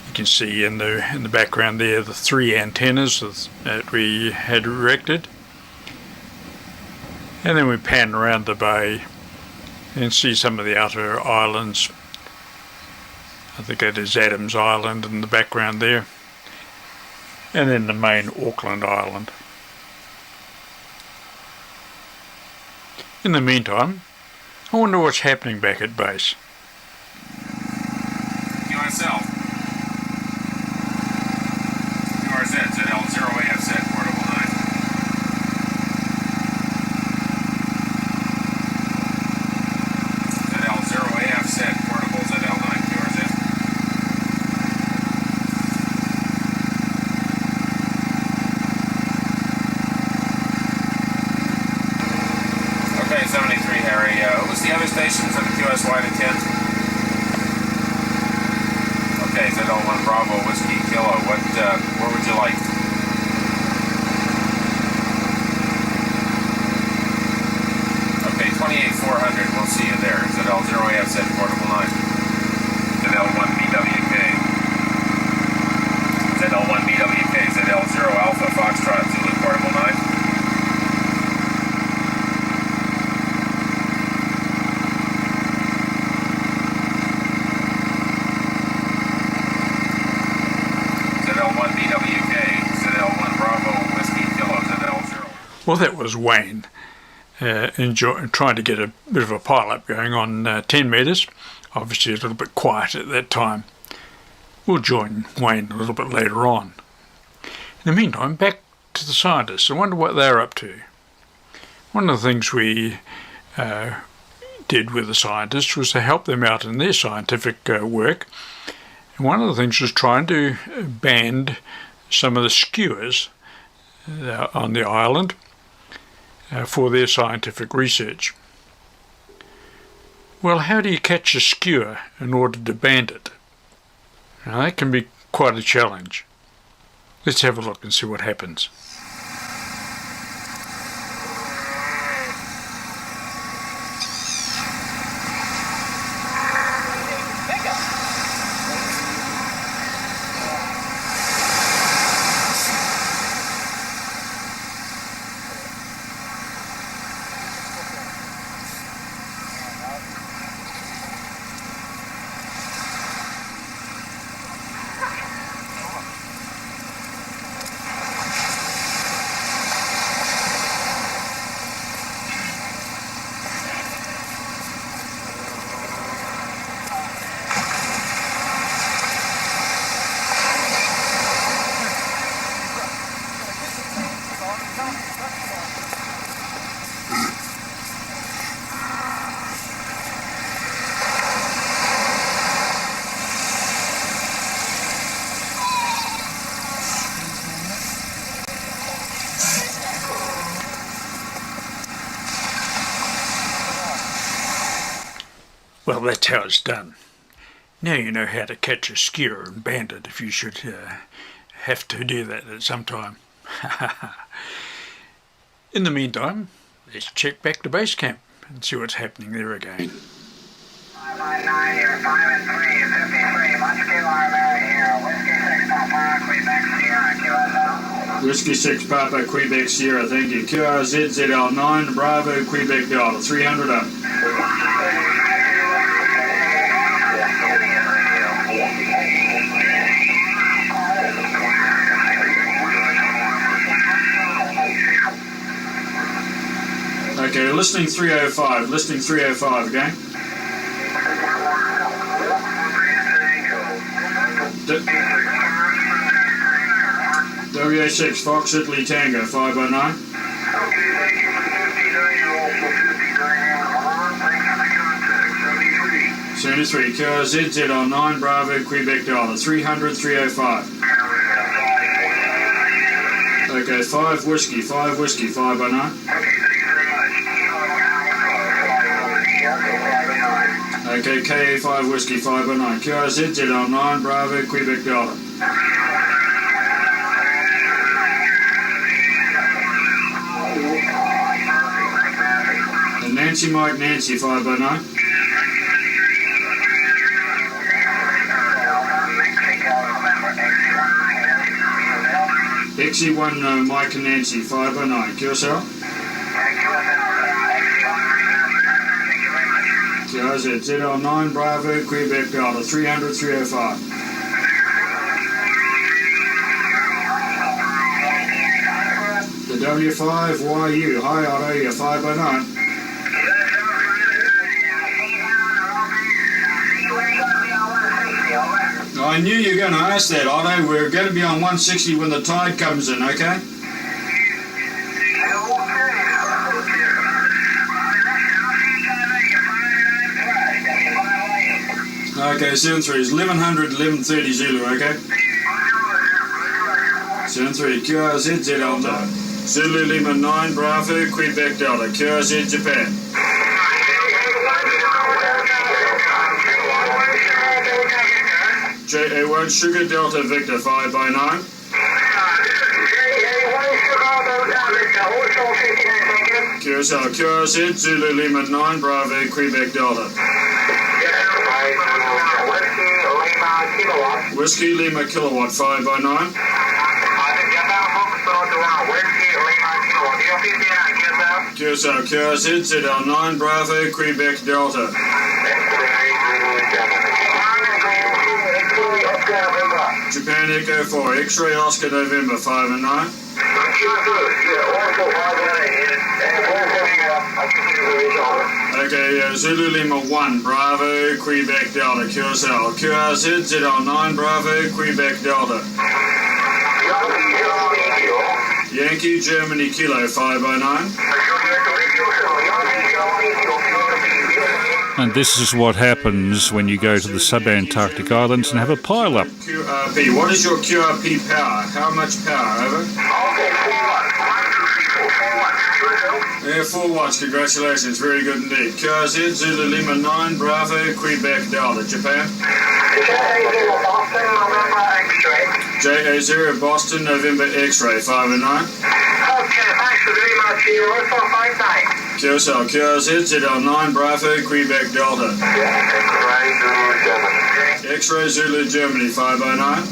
You can see in the background there the 3 antennas that we had erected. And then we pan around the bay and see some of the outer islands. I think that is Adams Island in the background there. And then the main Auckland Island. In the meantime, I wonder what's happening back at base. QSL. URZ, ZL0AF set, portable 9. ZL0AF set, portable ZL9, QRZ. Okay, 73 Harry. What was the other station for the QSY to 10? Okay, ZL1 Bravo, Whiskey Kilo. Where would you like? Okay, 28-400. We'll see you there. ZL0AF set, portable 9. ZL1 BWK. ZL1 BWK. ZL0 Alpha Foxtrot Zulu, portable 9. Well, that was Wayne trying to get a bit of a pile-up going on 10 metres. Obviously a little bit quiet at that time. We'll join Wayne a little bit later on. In the meantime, back to the scientists. I wonder what they're up to. One of the things we did with the scientists was to help them out in their scientific work. And one of the things was trying to band some of the skewers on the island for their scientific research. Well, how do you catch a skewer in order to band it? Now, that can be quite a challenge. Let's have a look and see what happens. Well, that's how it's done. Now you know how to catch a skewer and band it if you should have to do that at some time. In the meantime, let's check back to base camp and see what's happening there again. 59, you're 5 and 3, 53. Much alarm area here. Whiskey 6 Papa, Quebec Sierra, QSL. Whiskey 6 Papa, Quebec Sierra, thank you. QRZZL9, Bravo, Quebec Delta, 300 up. Okay, listening 305, listening 305 again. WA6, Fox Italy Tango, 509. 73, QRZZL9, Bravo, Quebec Delta, 300, 305. Okay, 5 whiskey, 509. Okay, KA5 whiskey, 509. QRZZL9, Bravo, Quebec Delta. And Nancy Mike Nancy, 509. XE1 Mike and Nancy, 509. QSL? QRZZL9, Bravo, Quebec Delta, 300, 305. The W5YU, hi Otto, you're 509. I knew you were going to ask that, Otto. We're going to be on 160 when the tide comes in, okay? Okay, 73 is 1100, 1130 Zulu, okay? 73, QRZ Delta. Zulu Lima 9, Bravo, Quebec Delta, QRZ Japan. JA1 Sugar Delta Victor 5x9. QSL QRZ Zulu Lima 9, Bravo, Quebec Delta. Whiskey Lima Kilowatt 5x9. QSL QRZ ZL9, Bravo, Quebec Delta. Japan Echo 4, X-Ray Oscar November 5 and 9. Okay, Zulu Lima 1, Bravo, Quebec Delta, QSL. QRZ ZL9, Bravo, Quebec Delta. Yankee Germany Kilo 5x9. And this is what happens when you go to the SUB-ANTARCTIC Islands and have a pile-up. QRP, what is your QRP power? How much power, over? Yeah, 4 watts, congratulations, very good indeed. QRZ, Zulu Lima 9, Bravo, Quebec Delta, Japan. JA0, Boston, November X-Ray, 5 and 9. Okay, thanks very much. You're also fine, thanks. QSL, QRZ, ZL9, Bravo, Quebec Delta. X-Ray Zulu Germany, 5 by 9.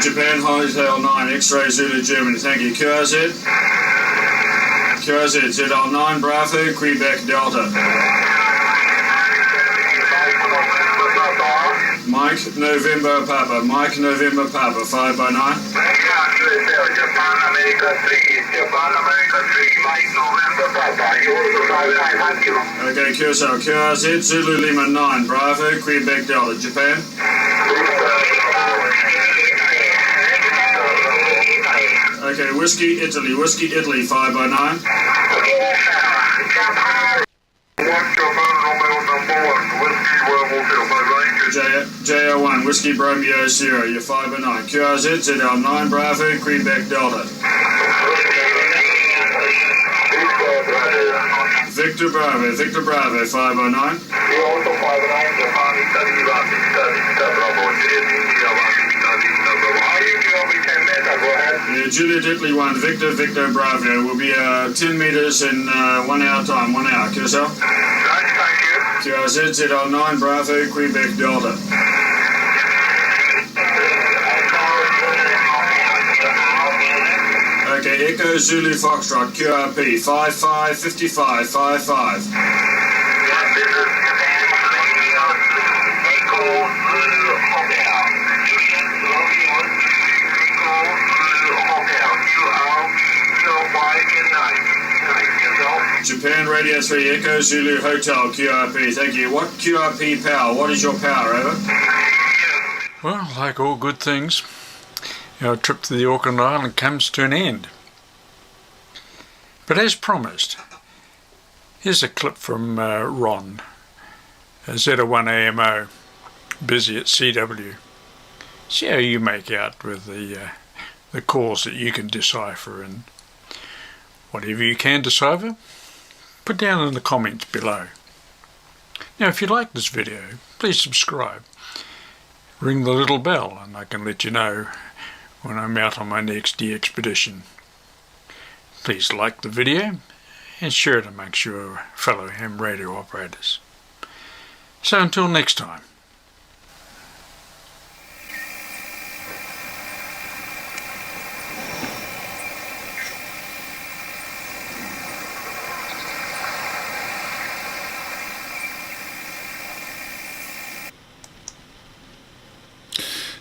Japan Hotel 9, X-Ray Zulu Germany, thank you. QRZ. QRZ, ZL9, Bravo, Quebec Delta. Mike November Papa, Mike November Papa, 5 by 9. Japan America 3, Japan America 3, Mike November Papa. You also 5 thank you. Okay, QSL, QRZ, Zulu Lima 9, Bravo, Quebec Delta, Japan. Okay, Whiskey Italy, 5 by 9. JR1, Whiskey Bromeo Sierra, you're 5 by 9. QRZ, ZL9, Bravo, Quebec Delta. Victor Bravo 5 by 9. You also 5-9, Japan, Italy, Bravo, are you going 10 meters? Go ahead. Juliet Italy 1, Victor Bravo will be 10 meters in 1 hour time, 1 hour. QSL? Right, thank you. QRZ ZL9 Bravo, Quebec Delta. Okay, Echo Zulu Foxtrot, QRP, 5555, 55. Yeah, this is Echo Zulu Hotel. Juliet Romeo, Echo Zulu Hotel. QR 05 9. Japan Radio 3, Echo Zulu Hotel, QRP. Thank you. What QRP power? What is your power, over? Well, like all good things, our trip to the Auckland Island comes to an end. But as promised, here's a clip from Ron, Z01AMO, busy at CW. See how you make out with the calls that you can decipher, and whatever you can decipher, put down in the comments below. Now, if you like this video, please subscribe. Ring the little bell and I can let you know when I'm out on my next DXpedition. Please like the video and share it amongst your fellow ham radio operators. So until next time.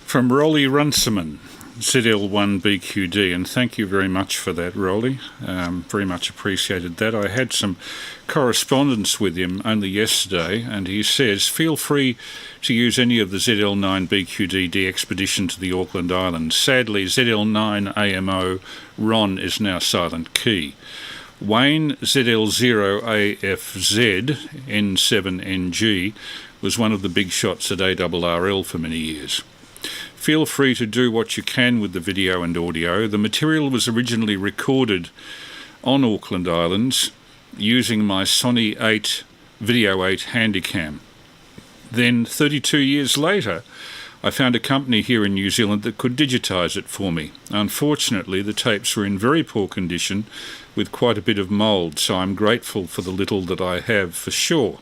From Roly Runciman, ZL1BQD, and thank you very much for that, Roly. Very much appreciated that. I had some correspondence with him only yesterday, and he says, feel free to use any of the ZL9BQD DXpedition to the Auckland Islands. Sadly, ZL9AMO Ron is now silent key. Wayne ZL0AFZ N7NG was one of the big shots at ARRL for many years. Feel free to do what you can with the video and audio. The material was originally recorded on Auckland Islands using my Sony 8 Video 8 Handycam. Then 32 years later, I found a company here in New Zealand that could digitise it for me. Unfortunately, the tapes were in very poor condition with quite a bit of mould, so I'm grateful for the little that I have for sure.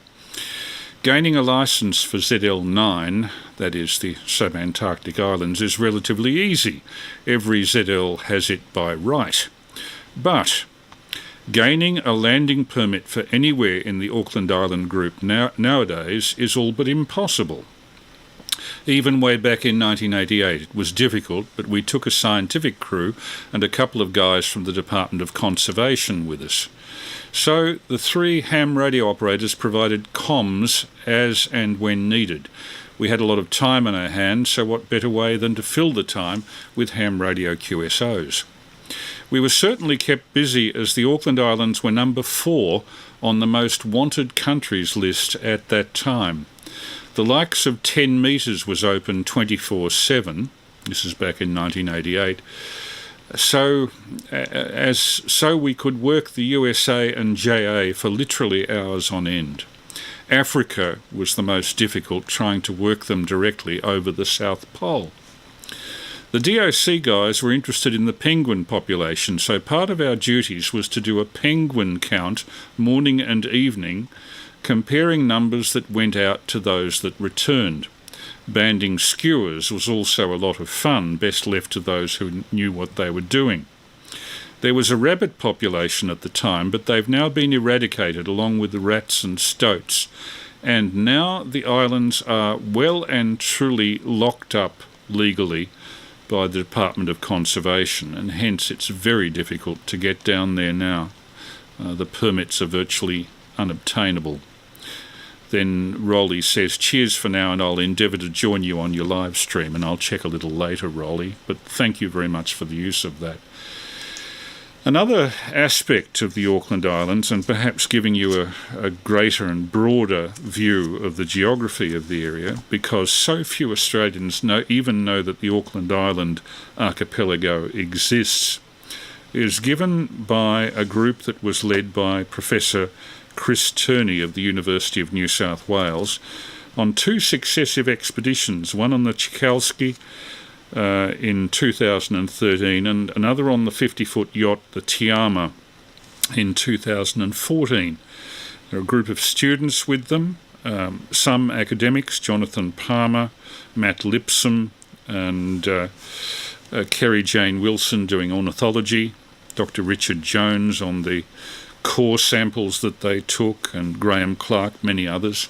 Gaining a licence for ZL9, that is the SUB-ANTARCTIC Islands, is relatively easy. Every ZL has it by right. But gaining a landing permit for anywhere in the Auckland Island group nowadays is all but impossible. Even way back in 1988 it was difficult, but we took a scientific crew and a couple of guys from the Department of Conservation with us. So the three ham radio operators provided comms as and when needed. We had a lot of time on our hands, so what better way than to fill the time with ham radio QSOs. We were certainly kept busy as the Auckland Islands were number 4 on the most wanted countries list at that time. The likes of 10 metres was open 24/7. This is back in 1988. So we could work the USA and JA for literally hours on end. Africa was the most difficult, trying to work them directly over the South Pole. The DOC guys were interested in the penguin population, so part of our duties was to do a penguin count morning and evening, comparing numbers that went out to those that returned. Banding skewers was also a lot of fun, best left to those who knew what they were doing. There was a rabbit population at the time, but they've now been eradicated along with the rats and stoats, and now the islands are well and truly locked up legally by the Department of Conservation, and hence it's very difficult to get down there now. The permits are virtually unobtainable. Then Roly says, cheers for now, and I'll endeavour to join you on your live stream, and I'll check a little later, Roly, but thank you very much for the use of that. Another aspect of the Auckland Islands, and perhaps giving you a greater and broader view of the geography of the area, because so few Australians even know that the Auckland Island archipelago exists, is given by a group that was led by Professor Chris Turney of the University of New South Wales on 2 successive expeditions, one on the Tchaikovsky in 2013 and another on the 50-foot yacht, the Tiama, in 2014. There are a group of students with them, some academics, Jonathan Palmer, Matt Lipsome, and Kerry-Jayne Wilson doing ornithology, Dr. Richard Jones on the core samples that they took, and Graham Clark, many others.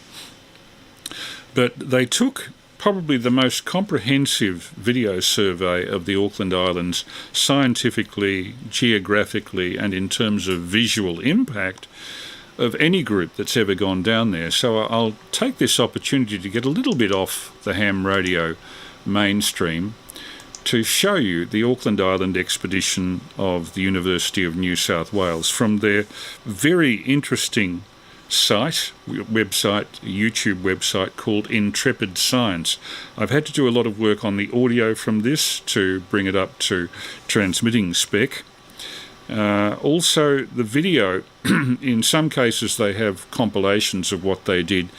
But they took probably the most comprehensive video survey of the Auckland Islands scientifically, geographically, and in terms of visual impact of any group that's ever gone down there. So I'll take this opportunity to get a little bit off the ham radio mainstream to show you the Auckland Island expedition of the University of New South Wales from their very interesting YouTube website called Intrepid Science. I've had to do a lot of work on the audio from this to bring it up to transmitting spec. Also, the video, in some cases they have compilations of what they did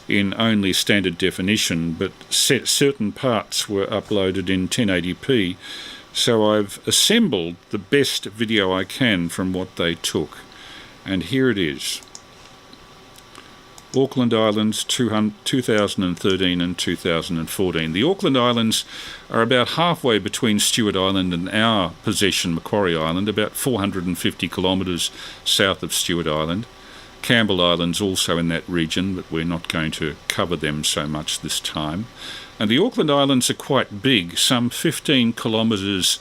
in only standard definition, but certain parts were uploaded in 1080p. So I've assembled the best video I can from what they took. And here it is. Auckland Islands 2013 and 2014. The Auckland Islands are about halfway between Stewart Island and our possession, Macquarie Island, about 450 kilometres south of Stewart Island. Campbell Island's also in that region, but we're not going to cover them so much this time. And the Auckland Islands are quite big, some 15 kilometres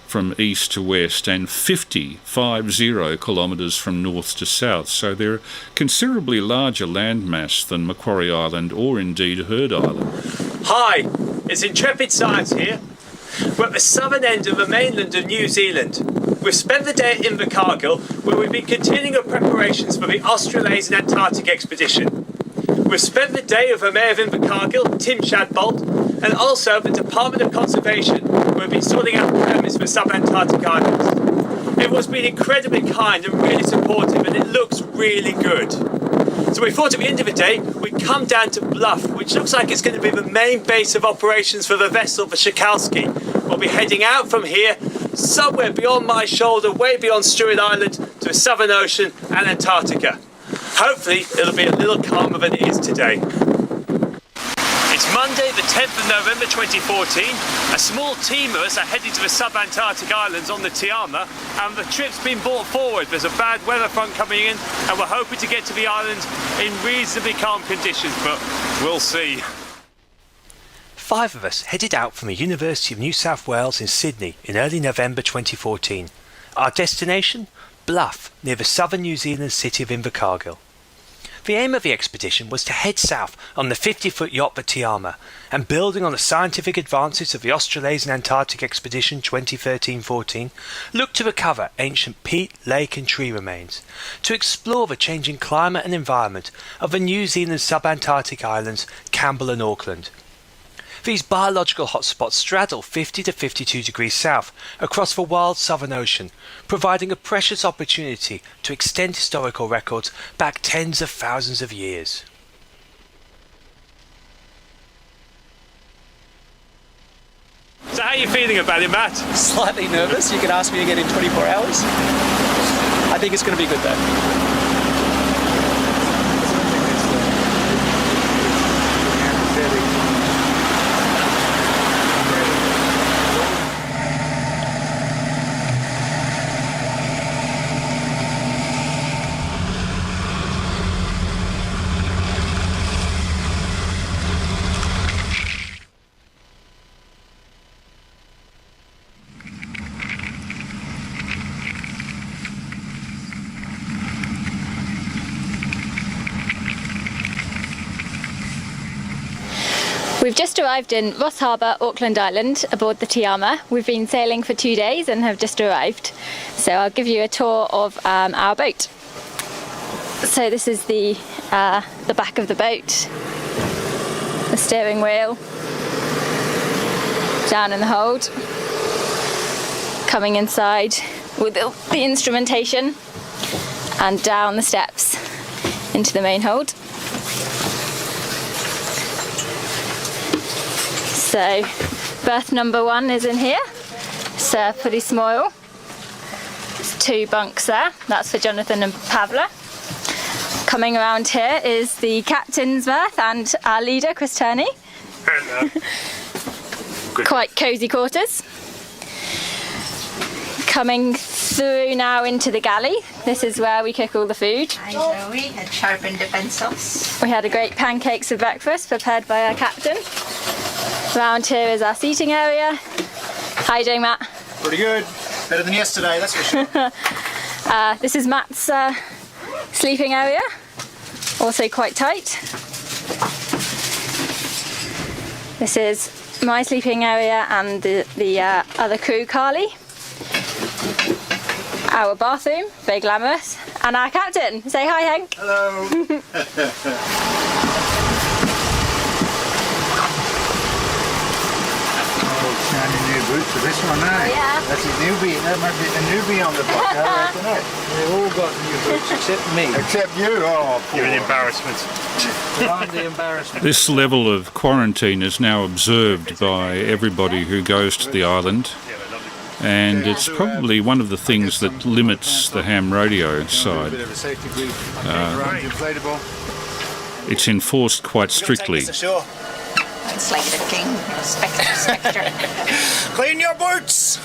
from east to west and 50 kilometres from north to south. So they're a considerably larger landmass than Macquarie Island or indeed Heard Island. Hi, it's Intrepid Science here. We're at the southern end of the mainland of New Zealand. We've spent the day at Invercargill, where we've been continuing our preparations for the Australasian Antarctic expedition. We've spent the day with the Mayor of Invercargill, Tim Shadbolt, and also the Department of Conservation, where we've been sorting out permits for sub-Antarctic islands. Everyone's been incredibly kind and really supportive, and it looks really good. So we thought at the end of the day, we'd come down to Bluff, which looks like it's going to be the main base of operations for the vessel, the Tchaikovsky. We'll be heading out from here, somewhere beyond my shoulder, way beyond Stewart Island, to the Southern Ocean and Antarctica. Hopefully, it'll be a little calmer than it is today. It's Monday, the 10th of November 2014. A small team of us are headed to the sub-Antarctic islands on the Tiama, and the trip's been brought forward. There's a bad weather front coming in, and we're hoping to get to the island in reasonably calm conditions, but we'll see. 5 of us headed out from the University of New South Wales in Sydney in early November 2014. Our destination? Bluff, near the southern New Zealand city of Invercargill. The aim of the expedition was to head south on the 50-foot yacht the Tiama, and building on the scientific advances of the Australasian Antarctic Expedition 2013-14, look to recover ancient peat, lake and tree remains, to explore the changing climate and environment of the New Zealand sub-Antarctic islands Campbell and Auckland. These biological hotspots straddle 50 to 52 degrees south across the wild Southern Ocean, providing a precious opportunity to extend historical records back tens of thousands of years. So how are you feeling about it, Matt? Slightly nervous. You can ask me again in 24 hours. I think it's going to be good though. We've just arrived in Ross Harbour, Auckland Island, aboard the Tiama. We've been sailing for 2 days and have just arrived. So I'll give you a tour of our boat. So this is the back of the boat, the steering wheel, down in the hold, coming inside with the instrumentation, and down the steps into the main hold. So berth number 1 is in here. It's pretty small. There's 2 bunks there. That's for Jonathan and Pavla. Coming around here is the captain's berth and our leader, Chris Turney. Hello. Quite cosy quarters. Coming through now into the galley. This is where we cook all the food. Hi Zoe, had sharpened the pencils. We had a great pancakes for breakfast prepared by our captain. Around here is our seating area. How are you doing, Matt? Pretty good. Better than yesterday, that's for sure. This is Matt's sleeping area. Also quite tight. This is my sleeping area and the other crew, Carly. Our bathroom, very glamorous. And our captain. Say hi, Hank. Hello. Shiny new boots for this one, eh? Yeah. That's a newbie. That might be a newbie on the block. I reckon, eh? They've all got new boots except me. Except you. Oh, You're an embarrassment. I'm the embarrassment. This level of quarantine is now observed by everybody who goes to the island, and it's probably one of the things that limits the ham radio side. It's enforced quite strictly. It's like the king, Spectre. Clean your boots!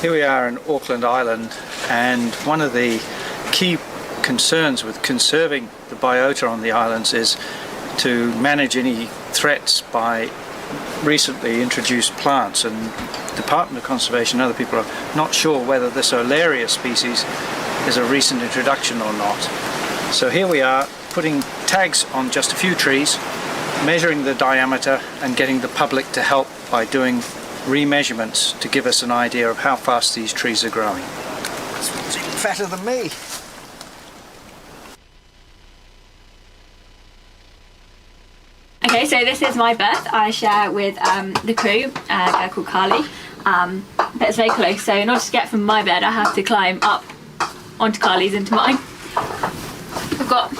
Here we are in Auckland Island, and one of the key concerns with conserving the biota on the islands is to manage any threats by recently introduced plants, and Department of Conservation and other people are not sure whether this Olaria species is a recent introduction or not. So here we are putting tags on just a few trees, measuring the diameter and getting the public to help by doing remeasurements to give us an idea of how fast these trees are growing. This one's even fatter than me. Okay, so this is my berth. I share with the crew, a girl called Carly, but it's very close, so in order to get from my bed I have to climb up onto Carly's into mine. We've got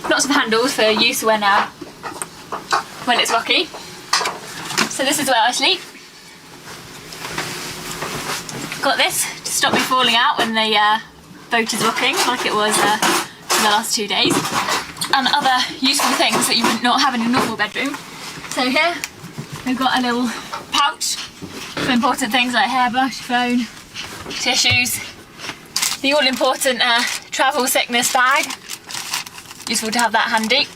lots of handles for use when it's rocky. So this is where I sleep. Got this to stop me falling out when the boat is rocking, like it was for the last 2 days. And other useful things that you would not have in a normal bedroom. So here we've got a little pouch for important things like hairbrush, phone, tissues, the all-important travel sickness bag. Useful to have that handy.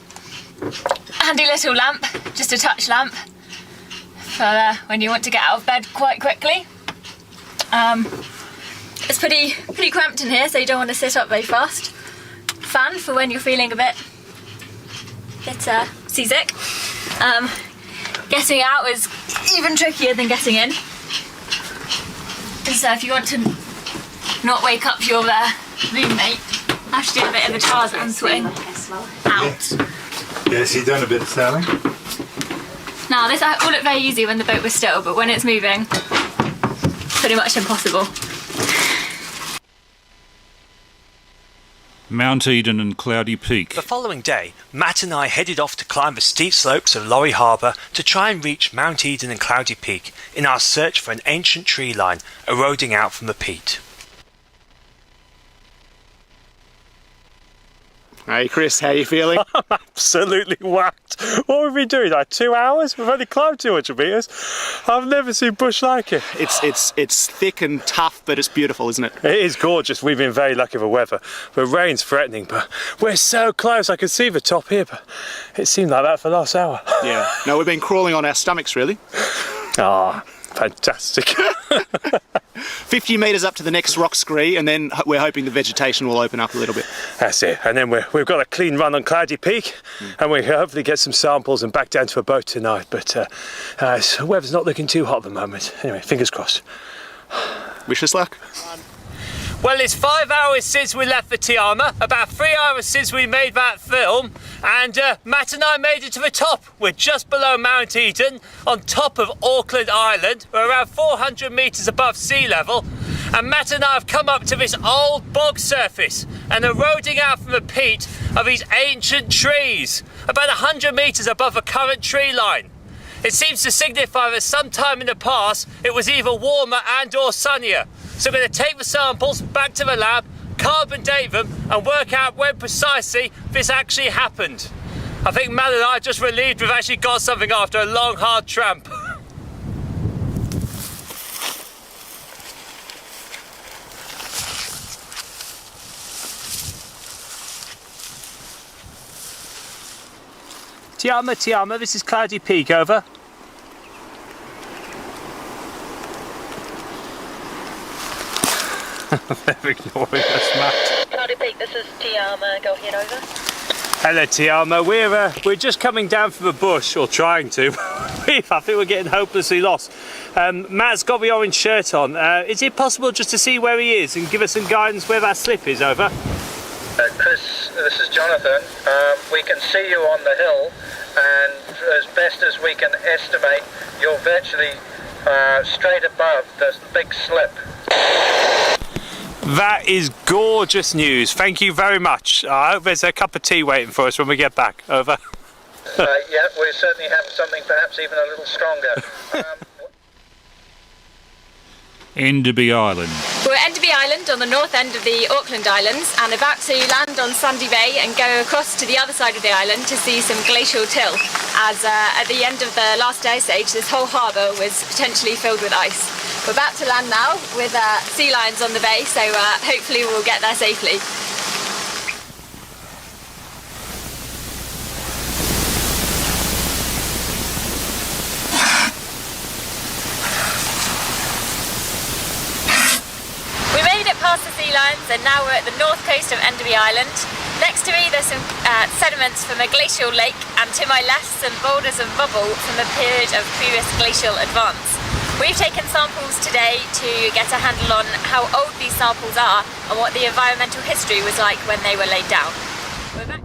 A handy little lamp, just a touch lamp for when you want to get out of bed quite quickly. It's pretty cramped in here, so you don't want to sit up very fast. Fan for when you're feeling a bit seasick. Getting out is even trickier than getting in. So if you want to not wake up your roommate, I have to do a bit of a Tarzan swing out. Yes, you've done a bit of sailing. Now this all looked very easy when the boat was still, but when it's moving, pretty much impossible. Mount Eden and Cloudy Peak. The following day, Matt and I headed off to climb the steep slopes of Lorry Harbour to try and reach Mount Eden and Cloudy Peak in our search for an ancient tree line eroding out from the peat. Hey Chris, how you feeling? I'm absolutely whacked. What have we been doing? Like 2 hours? We've only climbed 200 metres. I've never seen bush like it. It's thick and tough, but it's beautiful, isn't it? It is gorgeous. We've been very lucky with weather. The rain's threatening, but we're so close. I can see the top here, but it seemed like that for the last hour. Yeah. No, we've been crawling on our stomachs, really. Ah, fantastic. 50 metres up to the next rock scree, and then we're hoping the vegetation will open up a little bit. That's it. And then we've got a clean run on Cloudy Peak, and we hopefully get some samples and back down to a boat tonight. But the weather's not looking too hot at the moment. Anyway, fingers crossed. Wish us luck. Well, it's 5 hours since we left the Tiama, about 3 hours since we made that film, and Matt and I made it to the top. We're just below Mount Eden, on top of Auckland Island. We're around 400 metres above sea level, and Matt and I have come up to this old bog surface, and eroding out from the peat are these ancient trees, about 100 metres above the current tree line. It seems to signify that sometime in the past it was either warmer and or sunnier. So we're going to take the samples back to the lab, carbon date them and work out when precisely this actually happened. I think Matt and I are just relieved we've actually got something after a long hard tramp. Tiama, this is Cloudy Peak, over. They're ignoring us, Matt. Cloudy Peak, this is Tiama, go ahead, over. Hello Tiama, we're just coming down from the bush, or trying to. I think we're getting hopelessly lost. Matt's got the orange shirt on. Is it possible just to see where he is and give us some guidance where that slip is, over? Chris, this is Jonathan. We can see you on the hill, and as best as we can estimate, you're virtually straight above the big slip. That is gorgeous news. Thank you very much. I hope there's a cup of tea waiting for us when we get back. Over. Yeah, we certainly have something perhaps even a little stronger. Enderby Island. We're at Enderby Island on the north end of the Auckland Islands and about to land on Sandy Bay and go across to the other side of the island to see some glacial till, as at the end of the last ice age this whole harbour was potentially filled with ice. We're about to land now with sea lions on the bay, so hopefully we'll get there safely. We made it past the sea lions and now we're at the north coast of Enderby Island. Next to me there's some sediments from a glacial lake, and to my left some boulders of rubble from a period of previous glacial advance. We've taken samples today to get a handle on how old these samples are and what the environmental history was like when they were laid down. We're back.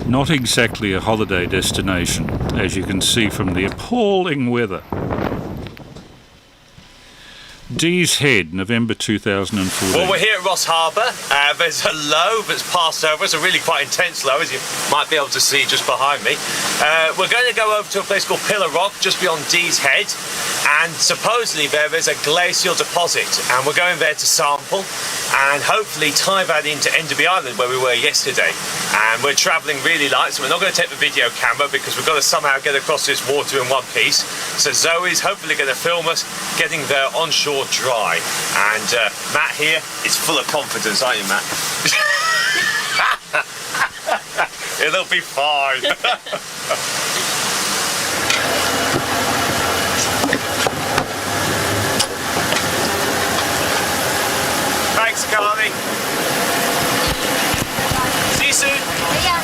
Not exactly a holiday destination, as you can see from the appalling weather. Dee's Head, November 2014. Well, we're here at Ross Harbour. There's a low that's passed over. It's a really quite intense low, as you might be able to see just behind me. We're going to go over to a place called Pillar Rock, just beyond Dee's Head. And supposedly there is a glacial deposit. And we're going there to sample and hopefully tie that into Enderby Island, where we were yesterday. And we're travelling really light, so we're not going to take the video camera because we've got to somehow get across this water in one piece. So Zoe's hopefully going to film us getting there onshore dry. And Matt here is full of confidence, aren't you, Matt? It'll be fine. Thanks, Carly. See you soon. Yeah.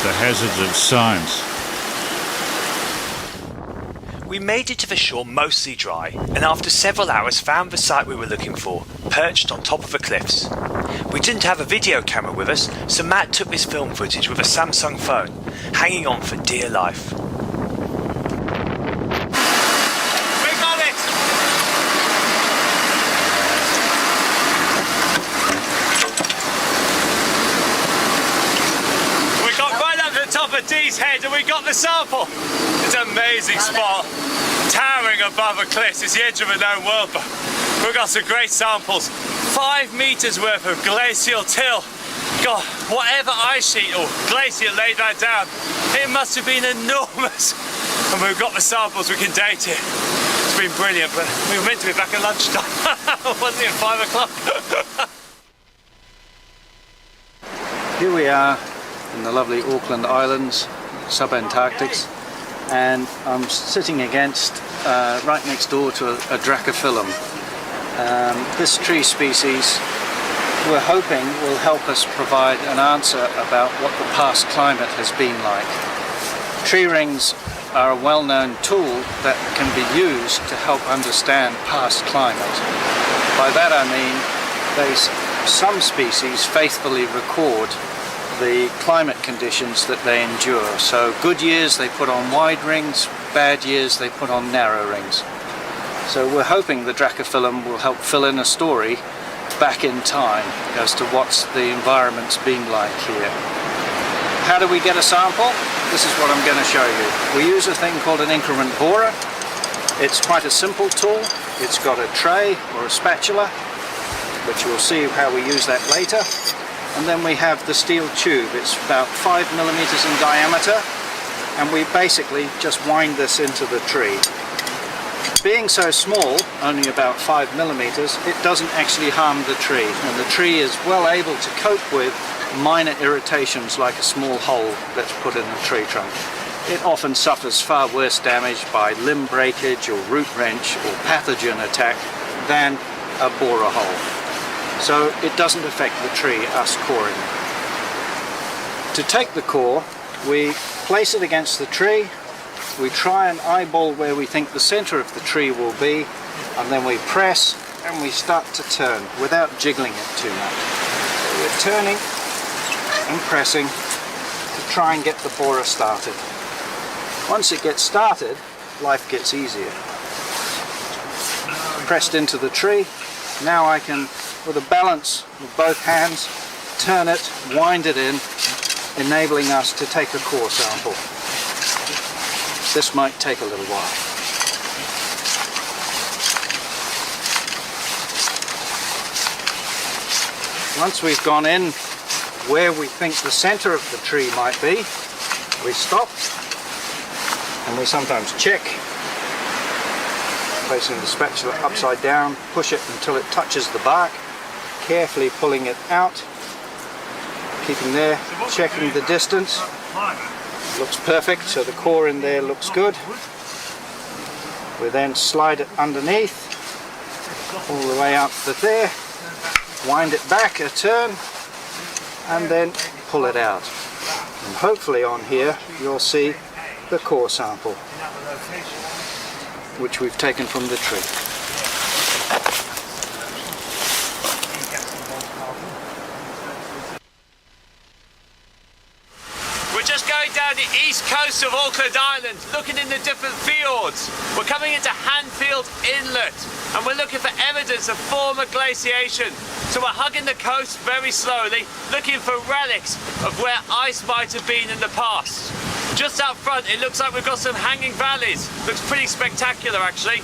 The hazards of science. We made it to the shore mostly dry, and after several hours found the site we were looking for, perched on top of the cliffs. We didn't have a video camera with us, so Matt took this film footage with a Samsung phone, hanging on for dear life. We got it! We got right up to the top of Dee's Head and we got the sample. It's an amazing spot, towering above the cliffs. It's the edge of a known world, but we've got some great samples. 5 metres worth of glacial till. God, whatever ice sheet or glacier laid that down, it must have been enormous. And we've got the samples, we can date it. It's It's been brilliant, but we were meant to be back at lunchtime, wasn't it, 5 o'clock? Here we are in the lovely Auckland Islands, SUB-ANTARCTIC, and I'm sitting against, right next door to a Dracophyllum. This tree species we're hoping will help us provide an answer about what the past climate has been like. Tree rings are a well-known tool that can be used to help understand past climate. By that I mean some species faithfully record the climate conditions that they endure. So good years they put on wide rings, bad years they put on narrow rings. So we're hoping the Dracophyllum will help fill in a story back in time as to what's the environment's been like here. How do we get a sample? This is what I'm going to show you. We use a thing called an increment borer. It's quite a simple tool. It's got a tray or a spatula, which we'll see how we use that later. And then we have the steel tube. It's about 5 millimeters in diameter, and we basically just wind this into the tree. Being so small, only about 5 millimeters, it doesn't actually harm the tree, and the tree is well able to cope with minor irritations like a small hole that's put in the tree trunk. It often suffers far worse damage by limb breakage or root wrench or pathogen attack than a borer hole. So it doesn't affect the tree, us coring. To take the core, we place it against the tree, we try and eyeball where we think the center of the tree will be, and then we press and we start to turn without jiggling it too much. So we're turning and pressing to try and get the borer started. Once it gets started, life gets easier. Pressed into the tree, now I can, with a balance with both hands, turn it, wind it in, enabling us to take a core sample. This might take a little while. Once we've gone in where we think the center of the tree might be, we stop and we sometimes check, placing the spatula upside down, push it until it touches the bark, carefully pulling it out, keeping there, checking the distance. Looks perfect, so the core in there looks good. We then slide it underneath, all the way up to there, wind it back a turn, and then pull it out. And hopefully on here you'll see the core sample, which we've taken from the tree. Just going down the east coast of Auckland Island, looking in the different fjords. We're coming into Hanfield Inlet, and we're looking for evidence of former glaciation. So we're hugging the coast very slowly, looking for relics of where ice might have been in the past. Just out front, it looks like we've got some hanging valleys. Looks pretty spectacular, actually.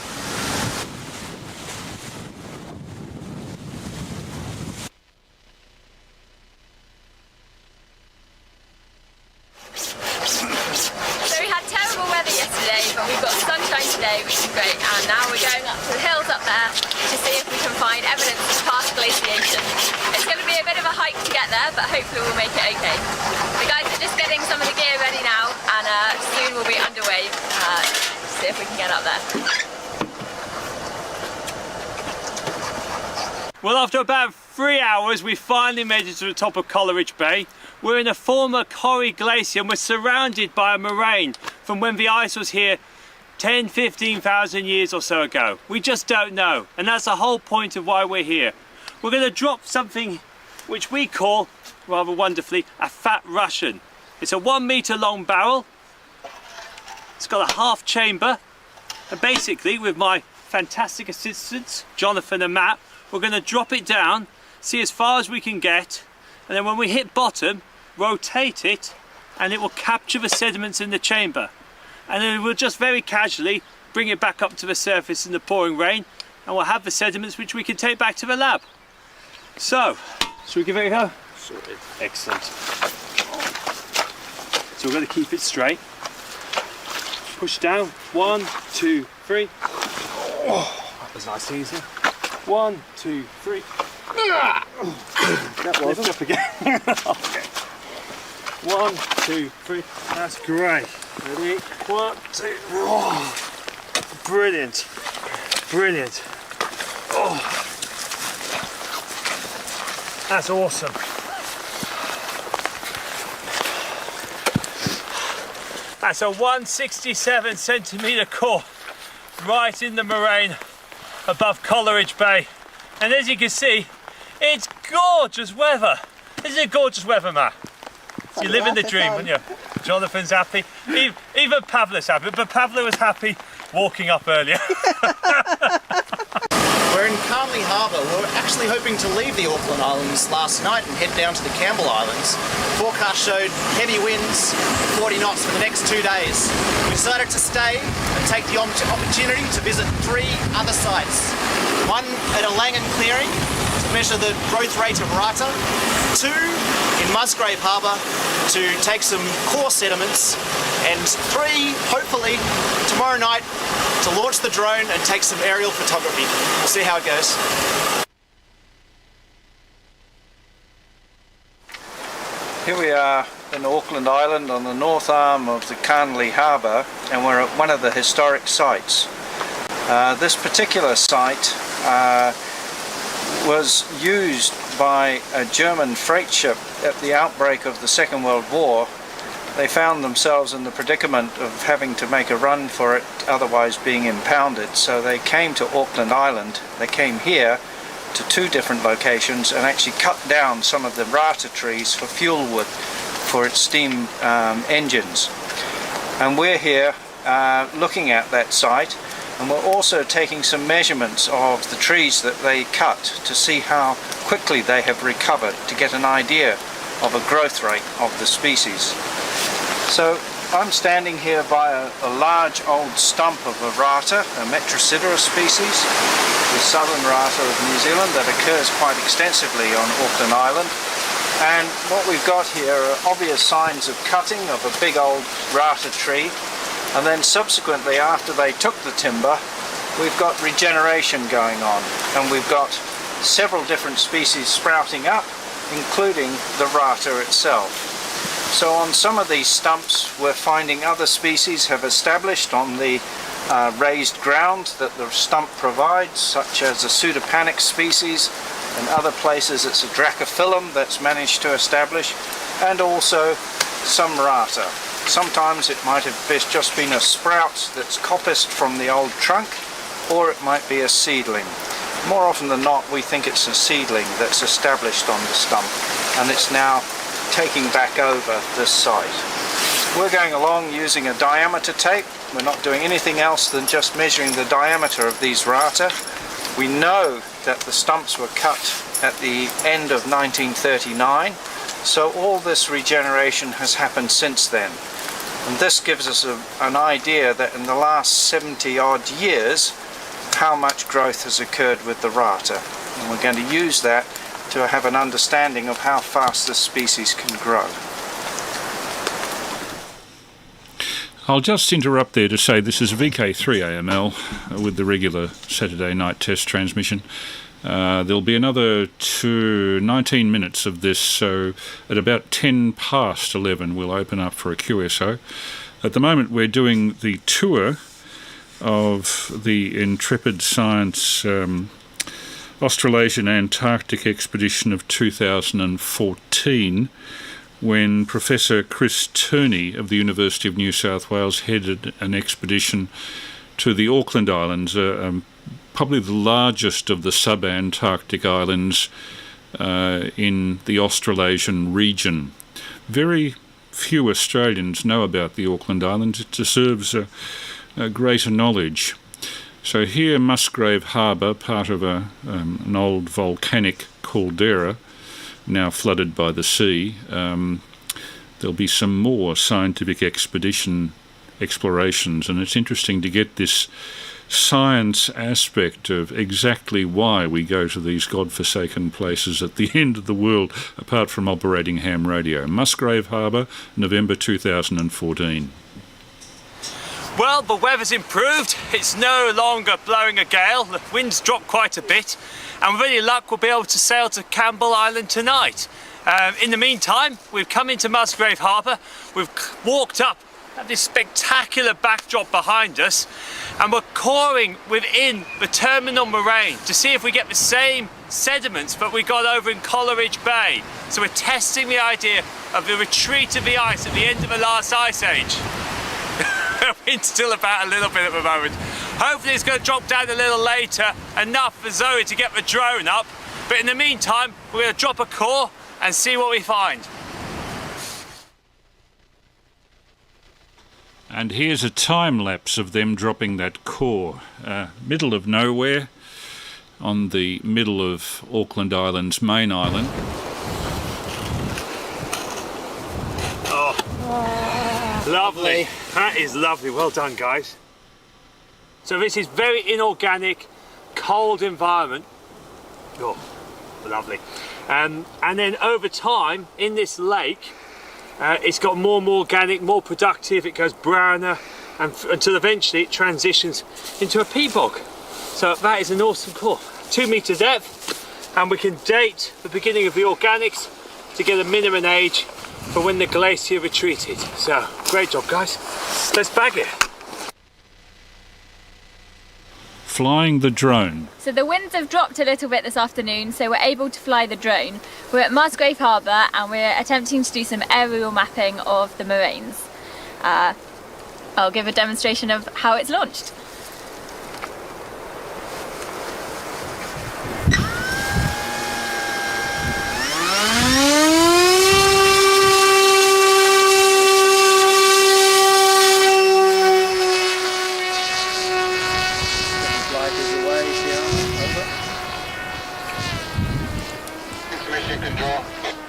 But we've got sunshine today, which is great, and now we're going up to the hills up there to see if we can find evidence of past glaciation. It's going to be a bit of a hike to get there, but hopefully we'll make it okay. The guys are just getting some of the gear ready now, and soon we'll be underway to see if we can get up there. Well, after about 3 hours, we finally made it to the top of Coleridge Bay. We're in a former Corrie Glacier and we're surrounded by a moraine from when the ice was here 10-15,000 years or so ago. We just don't know, and that's the whole point of why we're here. We're going to drop something which we call, rather wonderfully, a fat Russian. It's a 1 meter long barrel. It's got a half chamber, and basically with my fantastic assistants, Jonathan and Matt, we're going to drop it down, see as far as we can get, and then when we hit bottom, rotate it, and it will capture the sediments in the chamber. And then we'll just very casually bring it back up to the surface in the pouring rain, and we'll have the sediments which we can take back to the lab. So, shall we give it a go? Sorted. Excellent. So we're going to keep it straight. Push down. 1, 2, 3. Oh, that was nice and easy. 1, 2, 3. That was up again. Okay. 1, 2, 3. That's great. Ready? 1, 2. Oh, brilliant. Brilliant. Oh, that's awesome. That's a 167 centimetre core right in the moraine above Coleridge Bay. And as you can see, it's gorgeous weather. Isn't it gorgeous weather, Matt? You live in the dream, wouldn't you? Jonathan's happy. Even Pavla's happy, but Pavla was happy walking up earlier. We're in Carnley Harbour. We're actually hoping to leave the Auckland Islands last night and head down to the Campbell Islands. Forecast showed heavy winds, 40 knots for the next 2 days. We decided to stay and take the opportunity to visit 3 other sites. One at a Langan clearing to measure the growth rate of rata. 2 in Musgrave Harbour to take some core sediments. And 3, hopefully, tomorrow night to launch the drone and take some aerial photography. We'll see how it goes. Here we are in Auckland Island on the north arm of the Carnley Harbour, and we're at one of the historic sites. This particular site was used by a German freight ship at the outbreak of the Second World War. They found themselves in the predicament of having to make a run for it, otherwise being impounded. So they came to Auckland Island. They came here to 2 different locations and actually cut down some of the rata trees for fuel wood for its steam engines. And we're here looking at that site, and we're also taking some measurements of the trees that they cut to see how quickly they have recovered, to get an idea of a growth rate of the species. So I'm standing here by a large old stump of a rata, a Metrosideros species, the southern rata of New Zealand that occurs quite extensively on Auckland Island. And what we've got here are obvious signs of cutting of a big old rata tree, and then subsequently, after they took the timber, we've got regeneration going on, and we've got several different species sprouting up, including the rata itself. So on some of these stumps we're finding other species have established on the raised ground that the stump provides, such as a pseudopanic species. In other places it's a dracophyllum that's managed to establish, and also some rata. Sometimes it might have just been a sprout that's coppiced from the old trunk, or it might be a seedling. More often than not we think it's a seedling that's established on the stump, and it's now taking back over this site. We're going along using a diameter tape. We're not doing anything else than just measuring the diameter of these rata. We know that the stumps were cut at the end of 1939, so all this regeneration has happened since then. And this gives us an idea that in the last 70 odd years how much growth has occurred with the rata. And we're going to use that to have an understanding of how fast this species can grow. I'll just interrupt there to say this is VK3AML with the regular Saturday night test transmission. There'll be another 19 minutes of this, so at about 10 past 11 we'll open up for a QSO. At the moment we're doing the tour of the Intrepid Science Australasian Antarctic expedition of 2014, when Professor Chris Turney of the University of New South Wales headed an expedition to the Auckland Islands, probably the largest of the SUB-ANTARCTIC islands in the Australasian region. Very few Australians know about the Auckland Islands. It deserves a greater knowledge. So here, Musgrave Harbour, part of an old volcanic caldera, now flooded by the sea. There'll be some more scientific explorations, and it's interesting to get this science aspect of exactly why we go to these godforsaken places at the end of the world, apart from operating ham radio. Musgrave Harbour, November 2014. Well, the weather's improved. It's no longer blowing a gale. The wind's dropped quite a bit. And with any luck, we'll be able to sail to Campbell Island tonight. In the meantime, we've come into Musgrave Harbour. We've walked up at this spectacular backdrop behind us. And we're coring within the terminal moraine to see if we get the same sediments that we got over in Coleridge Bay. So we're testing the idea of the retreat of the ice at the end of the last ice age. The wind's still about a little bit at the moment. Hopefully it's going to drop down a little later, enough for Zoe to get the drone up. But in the meantime, we're going to drop a core and see what we find. And here's a time lapse of them dropping that core. Middle of nowhere, on the middle of Auckland Island's main island. Oh, lovely. That is lovely. Well done, guys. So this is very inorganic, cold environment. Oh, lovely. And then over time, in this lake, it's got more and more organic, more productive, it goes browner, and until eventually it transitions into a peat bog. So that is an awesome core. 2 metre depth, and we can date the beginning of the organics to get a minimum age for when the glacier retreated. So, great job, guys. Let's bag it. Flying the drone. So the winds have dropped a little bit this afternoon, so we're able to fly the drone. We're at Musgrave Harbour and we're attempting to do some aerial mapping of the moraines. I'll give a demonstration of how it's launched.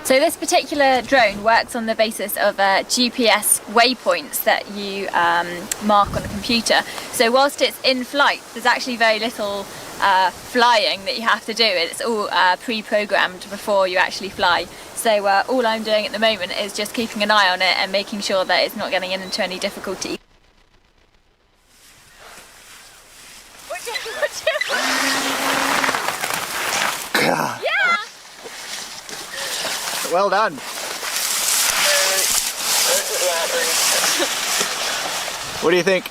So this particular drone works on the basis of GPS waypoints that you mark on the computer. So whilst it's in flight, there's actually very little flying that you have to do. It's all pre-programmed before you actually fly. So all I'm doing at the moment is just keeping an eye on it and making sure that it's not getting into any difficulty. Yeah! Well done. What do you think?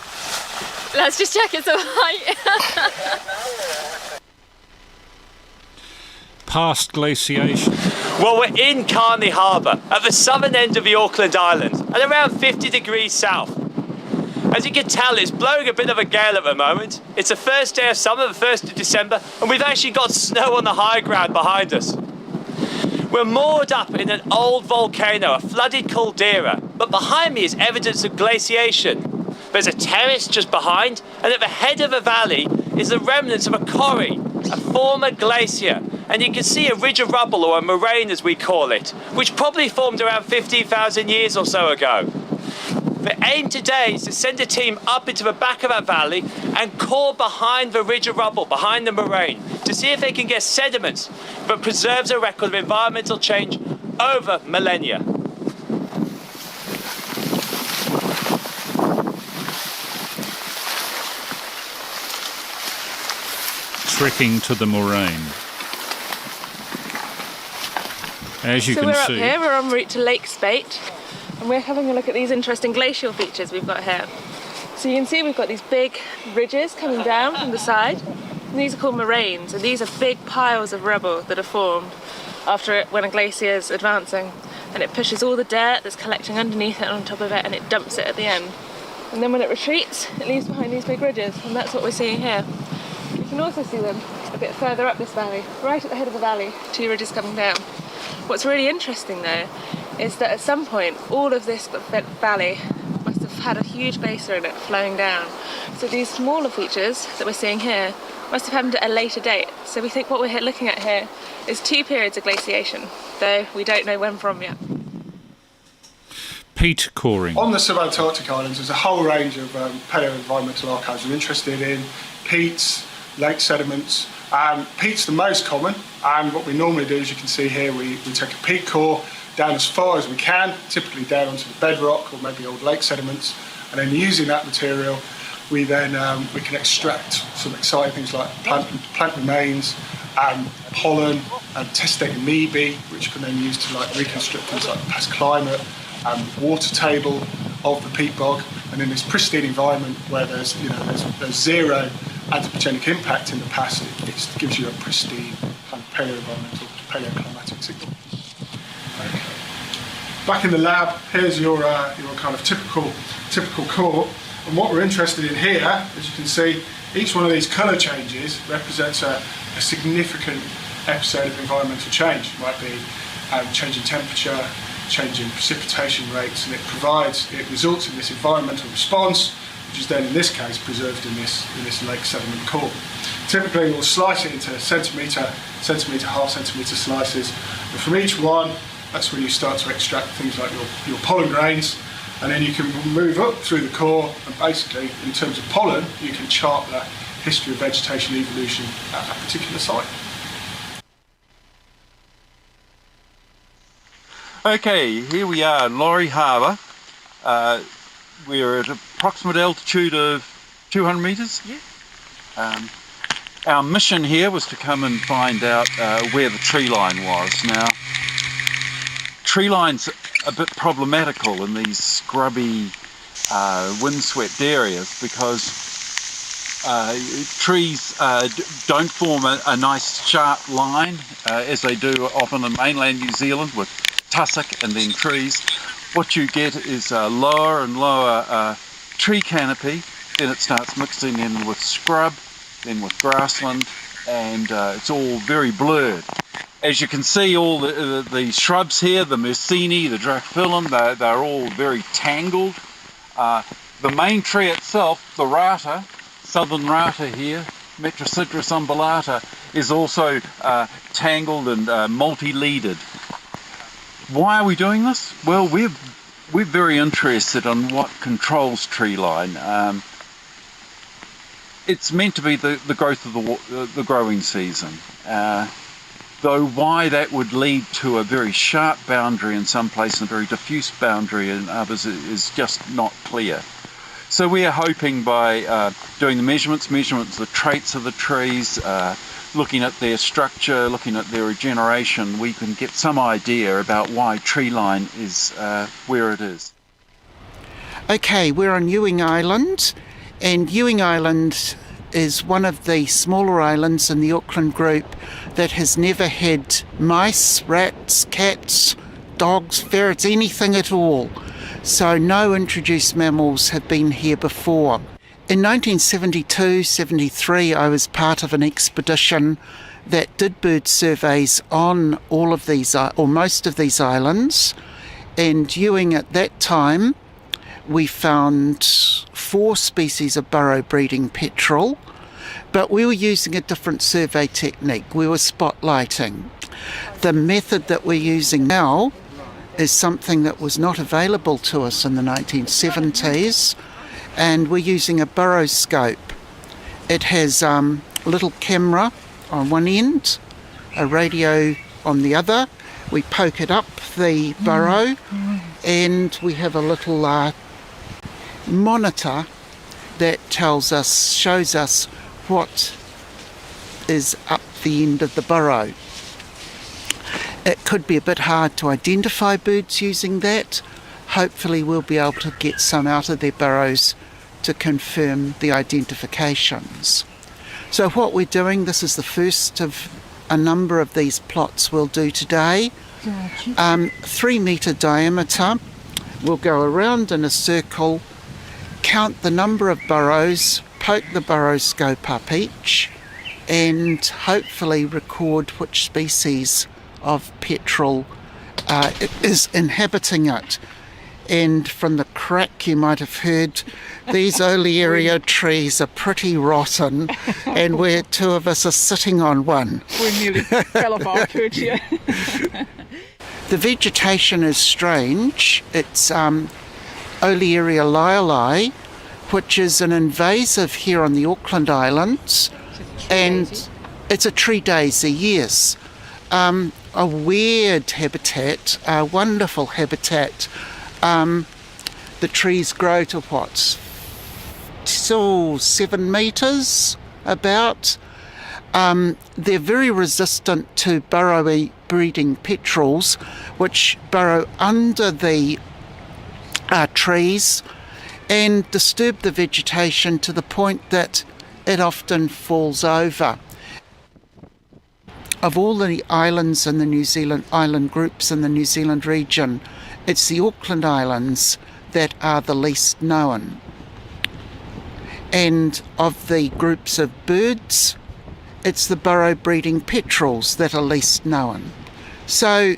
Let's just check it's all right. Past glaciation. Well, we're in Carney Harbour at the southern end of the Auckland Islands at around 50 degrees south. As you can tell, it's blowing a bit of a gale at the moment. It's the first day of summer, the 1st of December, and we've actually got snow on the high ground behind us. We're moored up in an old volcano, a flooded caldera, but behind me is evidence of glaciation. There's a terrace just behind, and at the head of the valley is the remnants of a corrie, a former glacier, and you can see a ridge of rubble, or a moraine as we call it, which probably formed around 15,000 years or so ago. The aim today is to send a team up into the back of that valley and core behind the ridge of rubble, behind the moraine, to see if they can get sediments that preserves a record of environmental change over millennia. Trekking to the moraine. As you so can we're see, up here, we're en route to Lake Spate, and we're having a look at these interesting glacial features we've got here. So you can see we've got these big ridges coming down from the side, and these are called moraines, and these are big piles of rubble that are formed when a glacier is advancing, and it pushes all the dirt that's collecting underneath it and on top of it, and it dumps it at the end. And then when it retreats, it leaves behind these big ridges, and that's what we're seeing here. You can also see them a bit further up this valley, right at the head of the valley, 2 ridges coming down. What's really interesting though is that at some point all of this valley must have had a huge glacier in it flowing down. So these smaller features that we're seeing here must have happened at a later date. So we think what we're looking at here is 2 periods of glaciation, though we don't know when from yet. peat coring. On the SUB-ANTARCTIC islands, there's a whole range of paleo-environmental archives we're interested in: peats, lake sediments. Peat's the most common, and what we normally do, as you can see here, we take a peat core down as far as we can, typically down onto the bedrock or maybe old lake sediments, And then using that material, we can extract some exciting things like plant remains, pollen, testate amoebae, which can then use to reconstruct things like the past climate, water table of the peat bog, and in this pristine environment where there's zero anthropogenic impact in the past, it gives you a pristine kind of paleo-environmental, paleoclimatic signal. Okay. Back in the lab, here's your kind of typical core, and what we're interested in here, as you can see, each one of these colour changes represents a significant episode of environmental change. It might be change in temperature, change in precipitation rates, and it results in this environmental response, which is then in this case preserved in this lake sediment core. Typically we'll slice it into centimetre, half centimetre slices, and from each one, that's when you start to extract things like your pollen grains, and then you can move up through the core, and basically in terms of pollen you can chart the history of vegetation evolution at a particular site. Okay, here we are in Laurie Harbour. We're at approximate altitude of 200 metres. Yeah. Our mission here was to come and find out where the tree line was. Now, tree line's a bit problematical in these scrubby, windswept areas because trees don't form a nice sharp line as they do often in mainland New Zealand with tussock and then trees. What you get is a lower and lower tree canopy, then it starts mixing in with scrub, then with grassland, and it's all very blurred. As you can see, all the shrubs here, the Mycene, the Dracophyllum, they're all very tangled. The main tree itself, the rata, southern rata here, Metrositrus umbellata, is also tangled and multi-leaded. Why are we doing this? Well, we're very interested in what controls tree line. It's meant to be the growth of the growing season. Though why that would lead to a very sharp boundary in some places and a very diffuse boundary in others is just not clear. So we are hoping by doing the measurements of the traits of the trees, looking at their structure, looking at their regeneration, we can get some idea about why tree line is where it is. Okay, we're on Ewing Island, and Ewing Island is one of the smaller islands in the Auckland group that has never had mice, rats, cats, dogs, ferrets, anything at all. So no introduced mammals have been here before. In 1972-73, I was part of an expedition that did bird surveys on all of these, or most of these islands, and Ewing at that time, we found 4 species of burrow breeding petrel, but we were using a different survey technique. We were spotlighting. The method that we're using now is something that was not available to us in the 1970s, and we're using a burrowscope. It has a little camera on one end, a radio on the other. We poke it up the burrow, and we have a little monitor that shows us what is up the end of the burrow. It could be a bit hard to identify birds using that. Hopefully we'll be able to get some out of their burrows to confirm the identifications. So what we're doing, this is the first of a number of these plots we'll do today. 3 metre diameter. We'll go around in a circle, count the number of burrows, poke the burrowscope up each, and hopefully record which species of petrel is inhabiting it. And from the crack you might have heard, these olearia trees are pretty rotten, and 2 of us are sitting on one. We nearly fell off our perch here. The vegetation is strange. It's Olearia lyoli, which is an invasive here on the Auckland Islands, and it's a tree daisy, yes. A weird habitat, a wonderful habitat. the trees grow to what? 7 metres about. They're very resistant to burrowy breeding petrels, which burrow under the trees and disturb the vegetation to the point that it often falls over. Of all the islands in the New Zealand island groups in the New Zealand region, it's the Auckland Islands that are the least known. And of the groups of birds, it's the burrow breeding petrels that are least known. So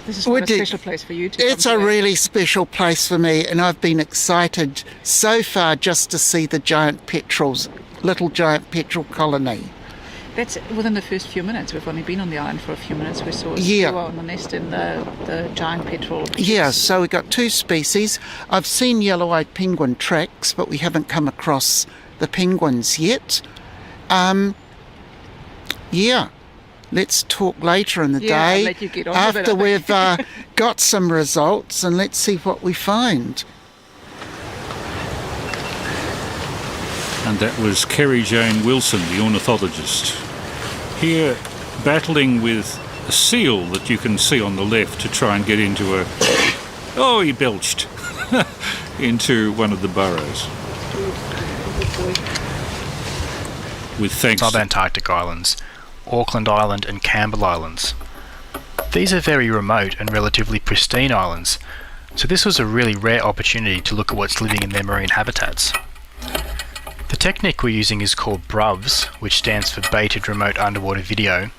this is quite a special place for you to It's a really special place for me, and I've been excited so far just to see the giant petrels, little giant petrel colony. That's within the first few minutes. We've only been on the island for a few minutes. We saw a Yeah. Stewart on the nest and the giant petrel. Yeah, so we've got 2 species. I've seen yellow-eyed penguin tracks, but we haven't come across the penguins yet. Yeah, let's talk later in the day I'll let you get on with it, after I we've think. got some results, and let's see what we find. And that was Kerry-Jayne Wilson, the ornithologist, here battling with a seal that you can see on the left to try and get into a... Oh, he belched into one of the burrows. With thanks SUB-ANTARCTIC Islands, Auckland Island and Campbell Islands. These are very remote and relatively pristine islands, so this was a really rare opportunity to look at what's living in their marine habitats. The technique we're using is called BRUVS, which stands for Baited Remote Underwater Video.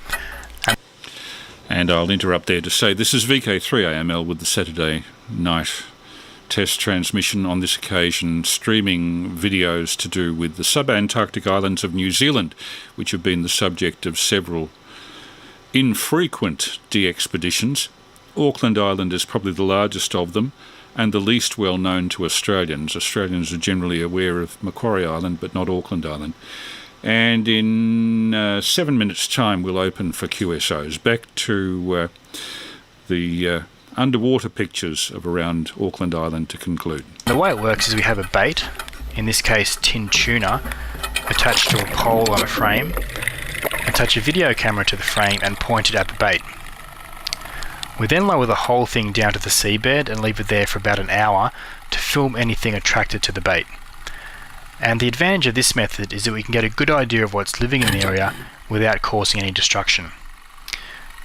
And I'll interrupt there to say this is VK3AML with the Saturday night test transmission, on this occasion streaming videos to do with the SUB-ANTARCTIC Islands of New Zealand, which have been the subject of several infrequent DXpeditions. Auckland Island is probably the largest of them and the least well known to Australians. Australians are generally aware of Macquarie Island but not Auckland Island. And in 7 minutes' time we'll open for QSOs. Back to the underwater pictures of around Auckland Island to conclude. The way it works is we have a bait, in this case tin tuna, attached to a pole on a frame, attach a video camera to the frame and point it at the bait. We then lower the whole thing down to the seabed and leave it there for about an hour to film anything attracted to the bait. And the advantage of this method is that we can get a good idea of what's living in the area without causing any destruction.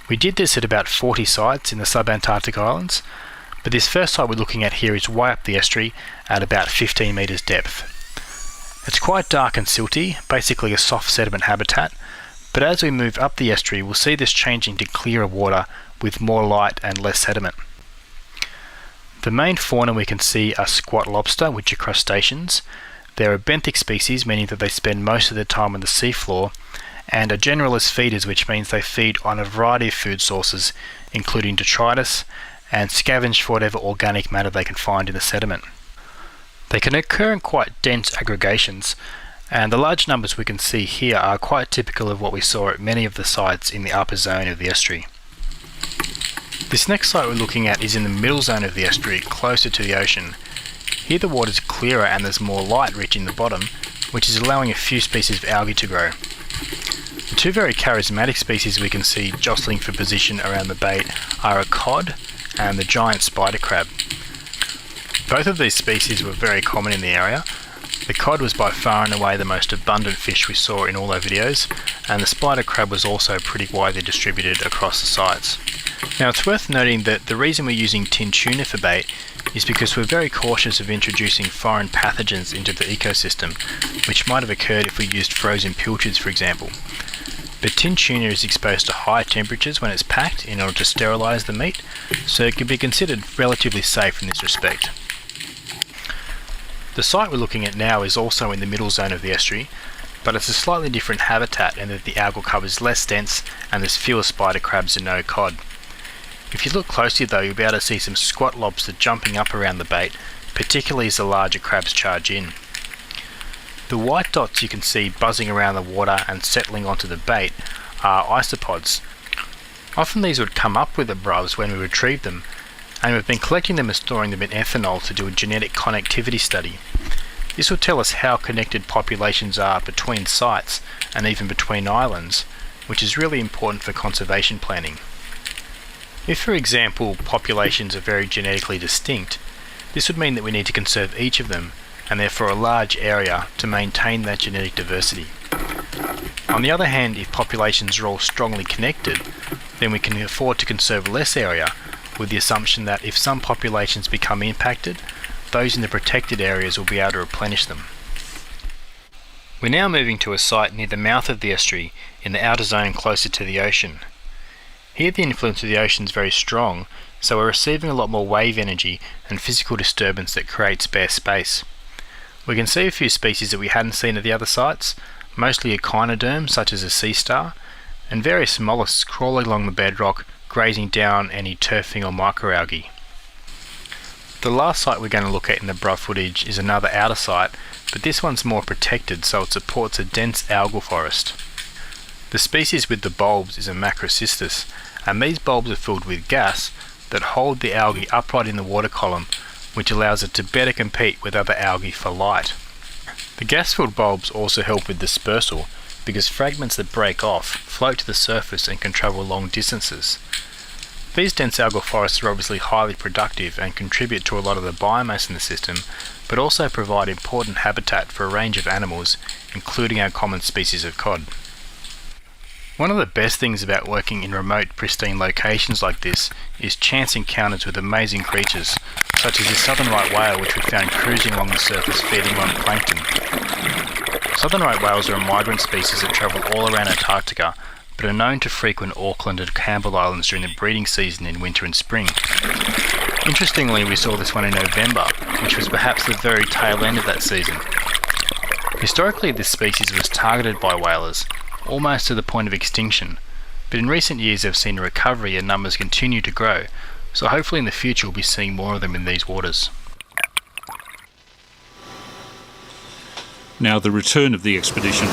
We did this at about 40 sites in the SUB-ANTARCTIC Islands, but this first site we're looking at here is way up the estuary at about 15 metres depth. It's quite dark and silty, basically a soft sediment habitat, but as we move up the estuary we'll see this changing to clearer water with more light and less sediment. The main fauna we can see are squat lobster, which are crustaceans. They're a benthic species, meaning that they spend most of their time on the seafloor, and are generalist feeders, which means they feed on a variety of food sources, including detritus, and scavenge for whatever organic matter they can find in the sediment. They can occur in quite dense aggregations, and the large numbers we can see here are quite typical of what we saw at many of the sites in the upper zone of the estuary. This next site we're looking at is in the middle zone of the estuary, closer to the ocean. Here the water's clearer and there's more light reaching the bottom, which is allowing a few species of algae to grow. The 2 very charismatic species we can see jostling for position around the bait are a cod and the giant spider crab. Both of these species were very common in the area. The cod was by far and away the most abundant fish we saw in all our videos, and the spider crab was also pretty widely distributed across the sites. Now it's worth noting that the reason we're using tin tuna for bait is because we're very cautious of introducing foreign pathogens into the ecosystem, which might have occurred if we used frozen pilchards, for example. But tin tuna is exposed to high temperatures when it's packed in order to sterilise the meat, so it can be considered relatively safe in this respect. The site we're looking at now is also in the middle zone of the estuary, but it's a slightly different habitat in that the algal cover is less dense and there's fewer spider crabs and no cod. If you look closely though, you'll be able to see some squat lobster jumping up around the bait, particularly as the larger crabs charge in. The white dots you can see buzzing around the water and settling onto the bait are isopods. Often these would come up with the bruvs when we retrieve them, and we've been collecting them and storing them in ethanol to do a genetic connectivity study. This will tell us how connected populations are between sites and even between islands, which is really important for conservation planning. If, for example, populations are very genetically distinct, this would mean that we need to conserve each of them, and therefore a large area, to maintain that genetic diversity. On the other hand, if populations are all strongly connected, then we can afford to conserve less area, with the assumption that if some populations become impacted, those in the protected areas will be able to replenish them. We're now moving to a site near the mouth of the estuary in the outer zone closer to the ocean. Here the influence of the ocean is very strong, so we're receiving a lot more wave energy and physical disturbance that creates bare space. We can see a few species that we hadn't seen at the other sites, mostly echinoderms such as a sea star, and various mollusks crawling along the bedrock, grazing down any turfing or microalgae. The last site we're going to look at in the Bruff footage is another outer site, but this one's more protected, so it supports a dense algal forest. The species with the bulbs is a macrocystis, and these bulbs are filled with gas that hold the algae upright in the water column, which allows it to better compete with other algae for light. The gas-filled bulbs also help with dispersal, because fragments that break off float to the surface and can travel long distances. These dense algal forests are obviously highly productive and contribute to a lot of the biomass in the system, but also provide important habitat for a range of animals, including our common species of cod. One of the best things about working in remote, pristine locations like this is chance encounters with amazing creatures, such as the southern right whale, which we found cruising along the surface feeding on plankton. Southern right whales are a migrant species that travel all around Antarctica, but are known to frequent Auckland and Campbell Islands during the breeding season in winter and spring. Interestingly, we saw this one in November, which was perhaps the very tail end of that season. Historically, this species was targeted by whalers, almost to the point of extinction, but in recent years they've seen a recovery and numbers continue to grow, so hopefully in the future we'll be seeing more of them in these waters. Now the return of the expedition.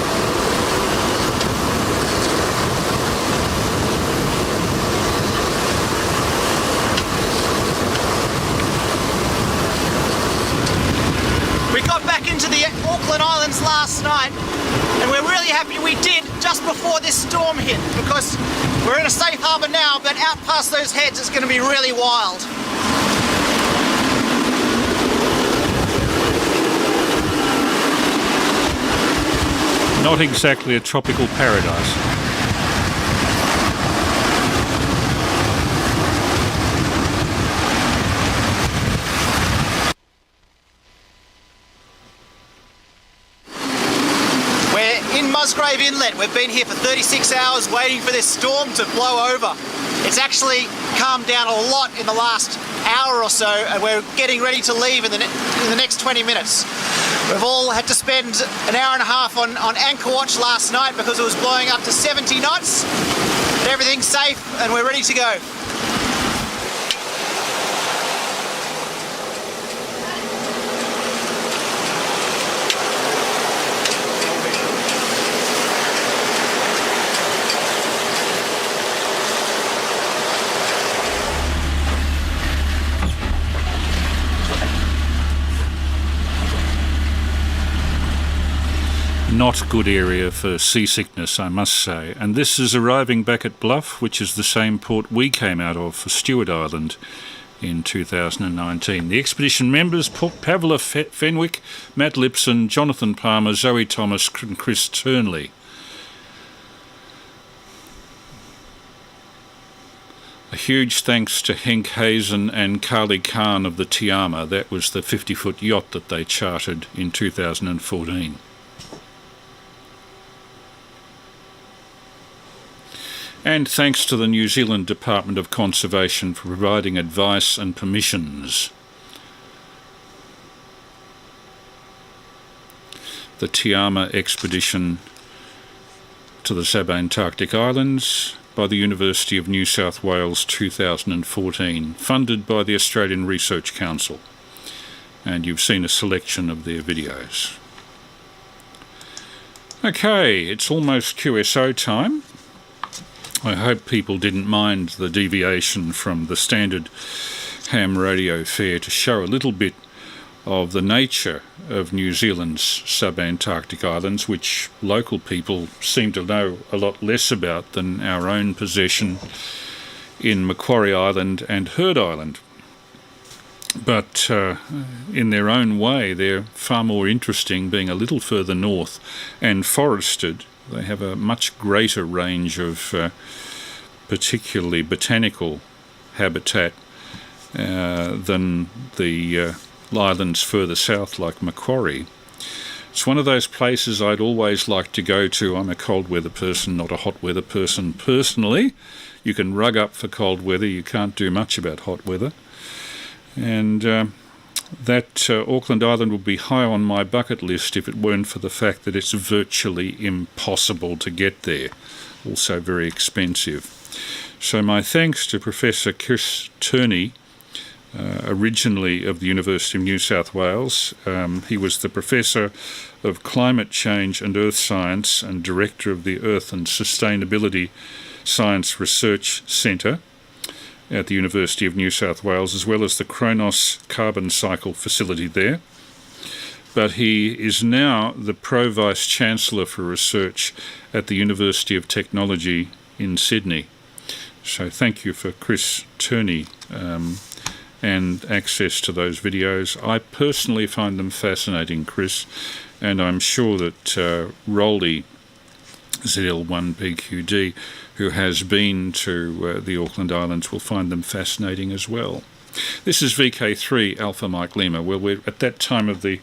We got back into the Auckland Islands last night, and we're really happy we did just before this storm hit, because we're in a safe harbour now, but out past those heads it's going to be really wild. Not exactly a tropical paradise. Musgrave Inlet. We've been here for 36 hours waiting for this storm to blow over. It's actually calmed down a lot in the last hour or so, and we're getting ready to leave in the next 20 minutes. We've all had to spend an hour and a half on anchor watch last night because it was blowing up to 70 knots, but everything's safe and we're ready to go. Not good area for seasickness, I must say. And this is arriving back at Bluff, which is the same port we came out of for Stewart Island in 2019. The expedition members, Pavla Fenwick, Matt Lipson, Jonathan Palmer, Zoe Thomas and Chris Turney. A huge thanks to Henk Hazen and Carly Khan of the Tiama. That was the 50-foot yacht that they chartered in 2014. And thanks to the New Zealand Department of Conservation for providing advice and permissions. The Tiama expedition to the SUB-ANTARCTIC Islands by the University of New South Wales 2014, funded by the Australian Research Council. And you've seen a selection of their videos. Okay, it's almost QSO time. I hope people didn't mind the deviation from the standard ham radio fair to show a little bit of the nature of New Zealand's sub-Antarctic islands, which local people seem to know a lot less about than our own possession in Macquarie Island and Heard Island. But in their own way, they're far more interesting, being a little further north and forested. They have a much greater range of particularly botanical habitat than the islands further south like Macquarie. It's one of those places I'd always like to go to. I'm a cold weather person, not a hot weather person personally. You can rug up for cold weather, you can't do much about hot weather. And that Auckland Island would be high on my bucket list if it weren't for the fact that it's virtually impossible to get there. Also very expensive. So my thanks to Professor Chris Turney, originally of the University of New South Wales. He was the Professor of Climate Change and Earth Science and Director of the Earth and Sustainability Science Research Centre at the University of New South Wales, as well as the Kronos Carbon Cycle facility there. But he is now the Pro-Vice-Chancellor for Research at the University of Technology in Sydney. So thank you for Chris Turney and access to those videos. I personally find them fascinating, Chris, and I'm sure that Roly, ZL1PQD, who has been to the Auckland Islands, will find them fascinating as well. This is VK3 Alpha Mike Lima. Well, we're at that time of the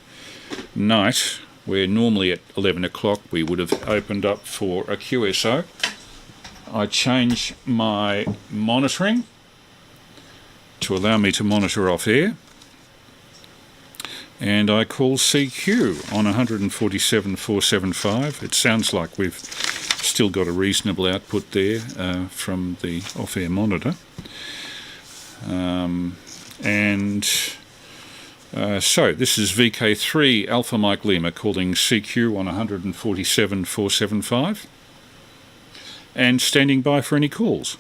night where normally at 11 o'clock we would have opened up for a QSO. I change my monitoring to allow me to monitor off air, and I call CQ on 147.475. It sounds like we've still got a reasonable output there from the off-air monitor. So this is VK3 Alpha Mike Lima calling CQ on 147.475 and standing by for any calls.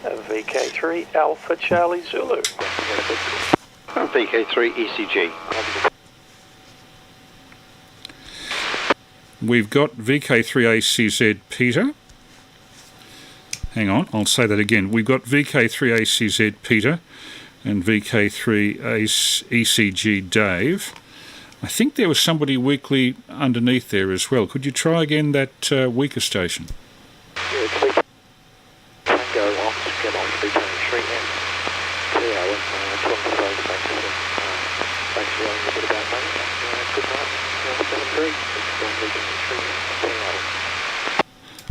VK3 Alpha Charlie Zulu. VK3 ECG. We've got VK3ACZ Peter. Hang on, I'll say that again. We've got VK3ACZ Peter and VK3ECG Dave. I think there was somebody weakly underneath there as well. Could you try again that weaker station? Yeah, please. Go on, get on VK3 and yeah, I just want to say thanks for yelling a bit about money. Good night. 7-3.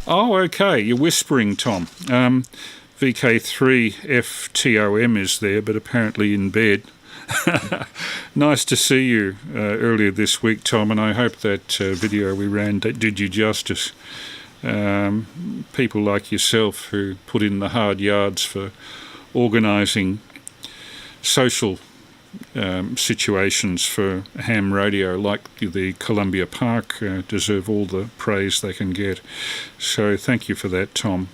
Oh, okay. You're whispering, Tom. VK3FTOM is there, but apparently in bed. Nice to see you earlier this week, Tom, and I hope that video we ran did you justice. People like yourself who put in the hard yards for organising social situations for ham radio like the Columbia Park deserve all the praise they can get. So thank you for that, Tom.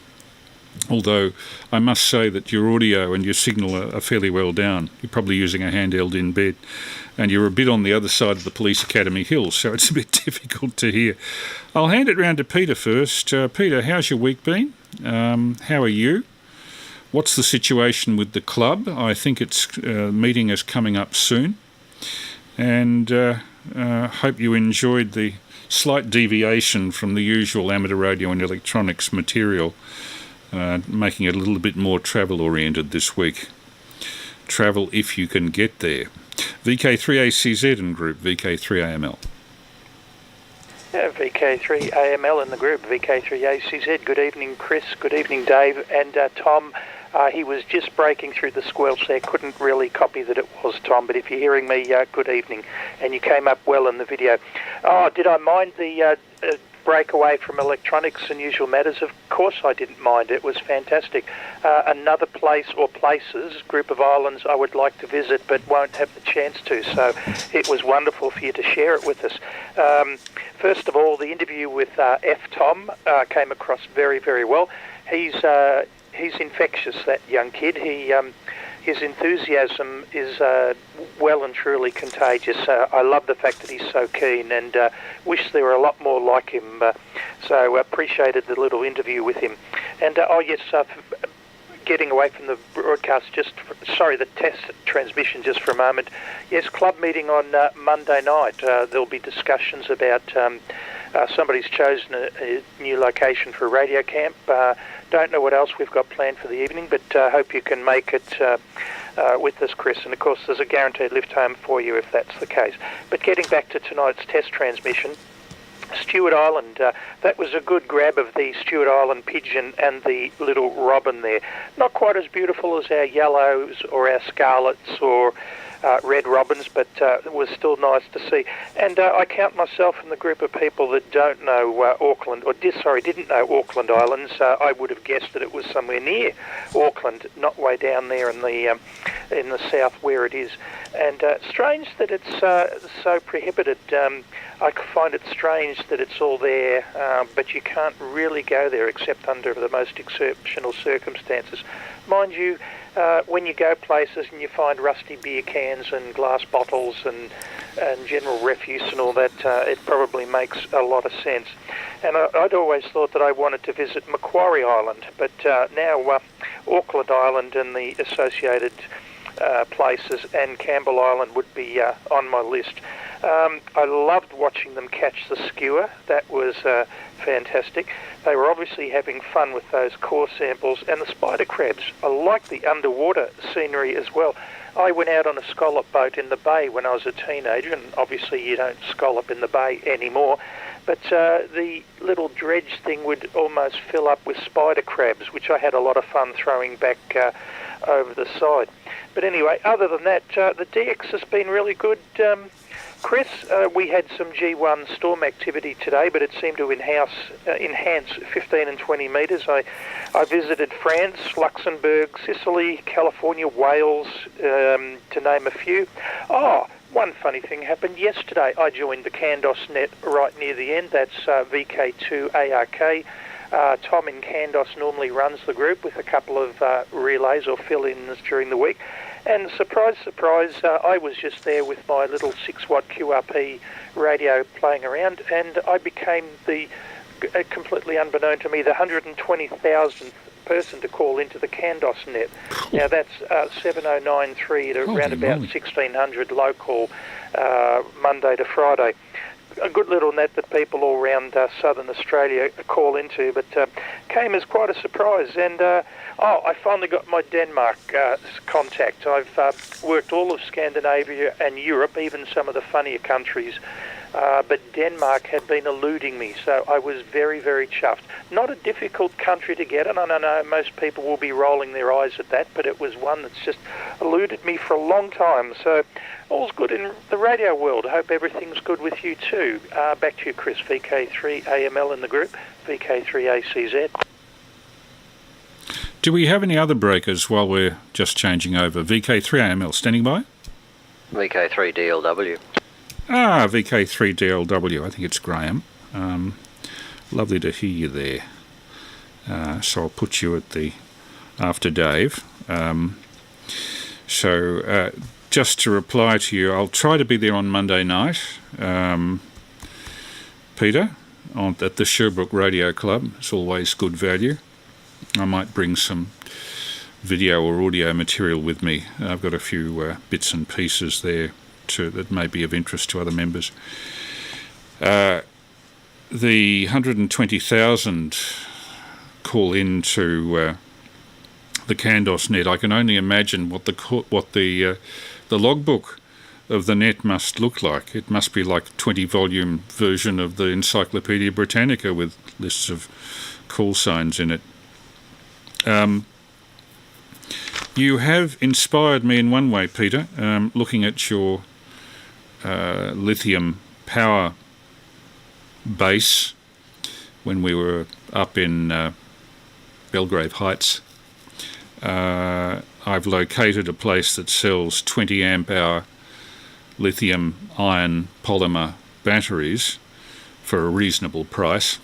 Although I must say that your audio and your signal are fairly well down. You're probably using a handheld in bed, and you're a bit on the other side of the Police Academy Hill, so it's a bit difficult to hear. I'll hand it round to Peter first. Peter, how's your week been? How are you? What's the situation with the club? I think its meeting is coming up soon, and hope you enjoyed the slight deviation from the usual amateur radio and electronics material, making it a little bit more travel-oriented this week. Travel if you can get there. VK3ACZ in group, VK3AML. Yeah, VK3AML in the group, VK3ACZ. Good evening, Chris. Good evening, Dave. And Tom, he was just breaking through the squelch there. Couldn't really copy that it was Tom, but if you're hearing me, good evening. And you came up well in the video. Oh, did I mind the break away from electronics and usual matters? Of course I didn't mind. It was fantastic. Another place or places, group of islands I would like to visit but won't have the chance to, so it was wonderful for you to share it with us. First of all, the interview with FTOM came across very, very well. He's infectious, that young kid. his enthusiasm is well and truly contagious. I love the fact that he's so keen, and wish there were a lot more like him. So appreciated the little interview with him. And getting away from the broadcast, the test transmission just for a moment. Yes, club meeting on Monday night. There'll be discussions about somebody's chosen a new location for a radio camp. Don't know what else we've got planned for the evening, but hope you can make it with us, Chris. And of course, there's a guaranteed lift home for you if that's the case. But getting back to tonight's test transmission, Stewart Island, that was a good grab of the Stewart Island pigeon and the little robin there. Not quite as beautiful as our yellows or our scarlets or red robins, but it was still nice to see. And I count myself in the group of people that don't know Auckland, or didn't know Auckland Islands. I would have guessed that it was somewhere near Auckland, not way down there in the south where it is. And strange that it's so prohibited. I find it strange that it's all there, but you can't really go there except under the most exceptional circumstances. Mind you, when you go places and you find rusty beer cans and glass bottles and general refuse and all that, it probably makes a lot of sense. And I'd always thought that I wanted to visit Macquarie Island, but now Auckland Island and the associated places and Campbell Island would be on my list. I loved watching them catch the skewer. That was fantastic. They were obviously having fun with those core samples and the spider crabs. I like the underwater scenery as well. I went out on a scallop boat in the bay when I was a teenager, and obviously you don't scallop in the bay anymore, but the little dredge thing would almost fill up with spider crabs, which I had a lot of fun throwing back over the side. But anyway, other than that, the DX has been really good. Chris, we had some G1 storm activity today, but it seemed to enhance 15 and 20 metres. I visited France, Luxembourg, Sicily, California, Wales, to name a few. Oh, one funny thing happened yesterday. I joined the Candos net right near the end. That's VK3AML. Tom in Candos normally runs the group with a couple of relays or fill-ins during the week. And surprise, surprise, I was just there with my little 6-watt QRP radio playing around, and I became completely unbeknown to me, the 120,000th person to call into the Candos net. Now that's 7093 to around about 1600 local, Monday to Friday. A good little net that people all around southern Australia call into, but came as quite a surprise. And I finally got my Denmark contact. I've worked all of Scandinavia and Europe, even some of the funnier countries, but Denmark had been eluding me, so I was very, very chuffed. Not a difficult country to get, and I know most people will be rolling their eyes at that, but it was one that's just eluded me for a long time. So all's good in the radio world. I hope everything's good with you too. Back to you, Chris. VK3AML in the group, VK3ACZ. Do we have any other breakers while we're just changing over? VK3AML standing by? VK3DLW. VK3DLW. I think it's Graham. Lovely to hear you there. So I'll put you at the after Dave. Just to reply to you, I'll try to be there on Monday night, Peter, at the Sherbrooke Radio Club. It's always good value. I might bring some video or audio material with me. I've got a few bits and pieces there that may be of interest to other members. The 120,000 call into the Candos net. I can only imagine what the logbook of the net must look like. It must be like a 20-volume version of the Encyclopedia Britannica with lists of call signs in it. You have inspired me in one way, Peter, looking at your lithium power base when we were up in Belgrave Heights. I've located a place that sells 20 amp hour lithium ion polymer batteries for a reasonable price,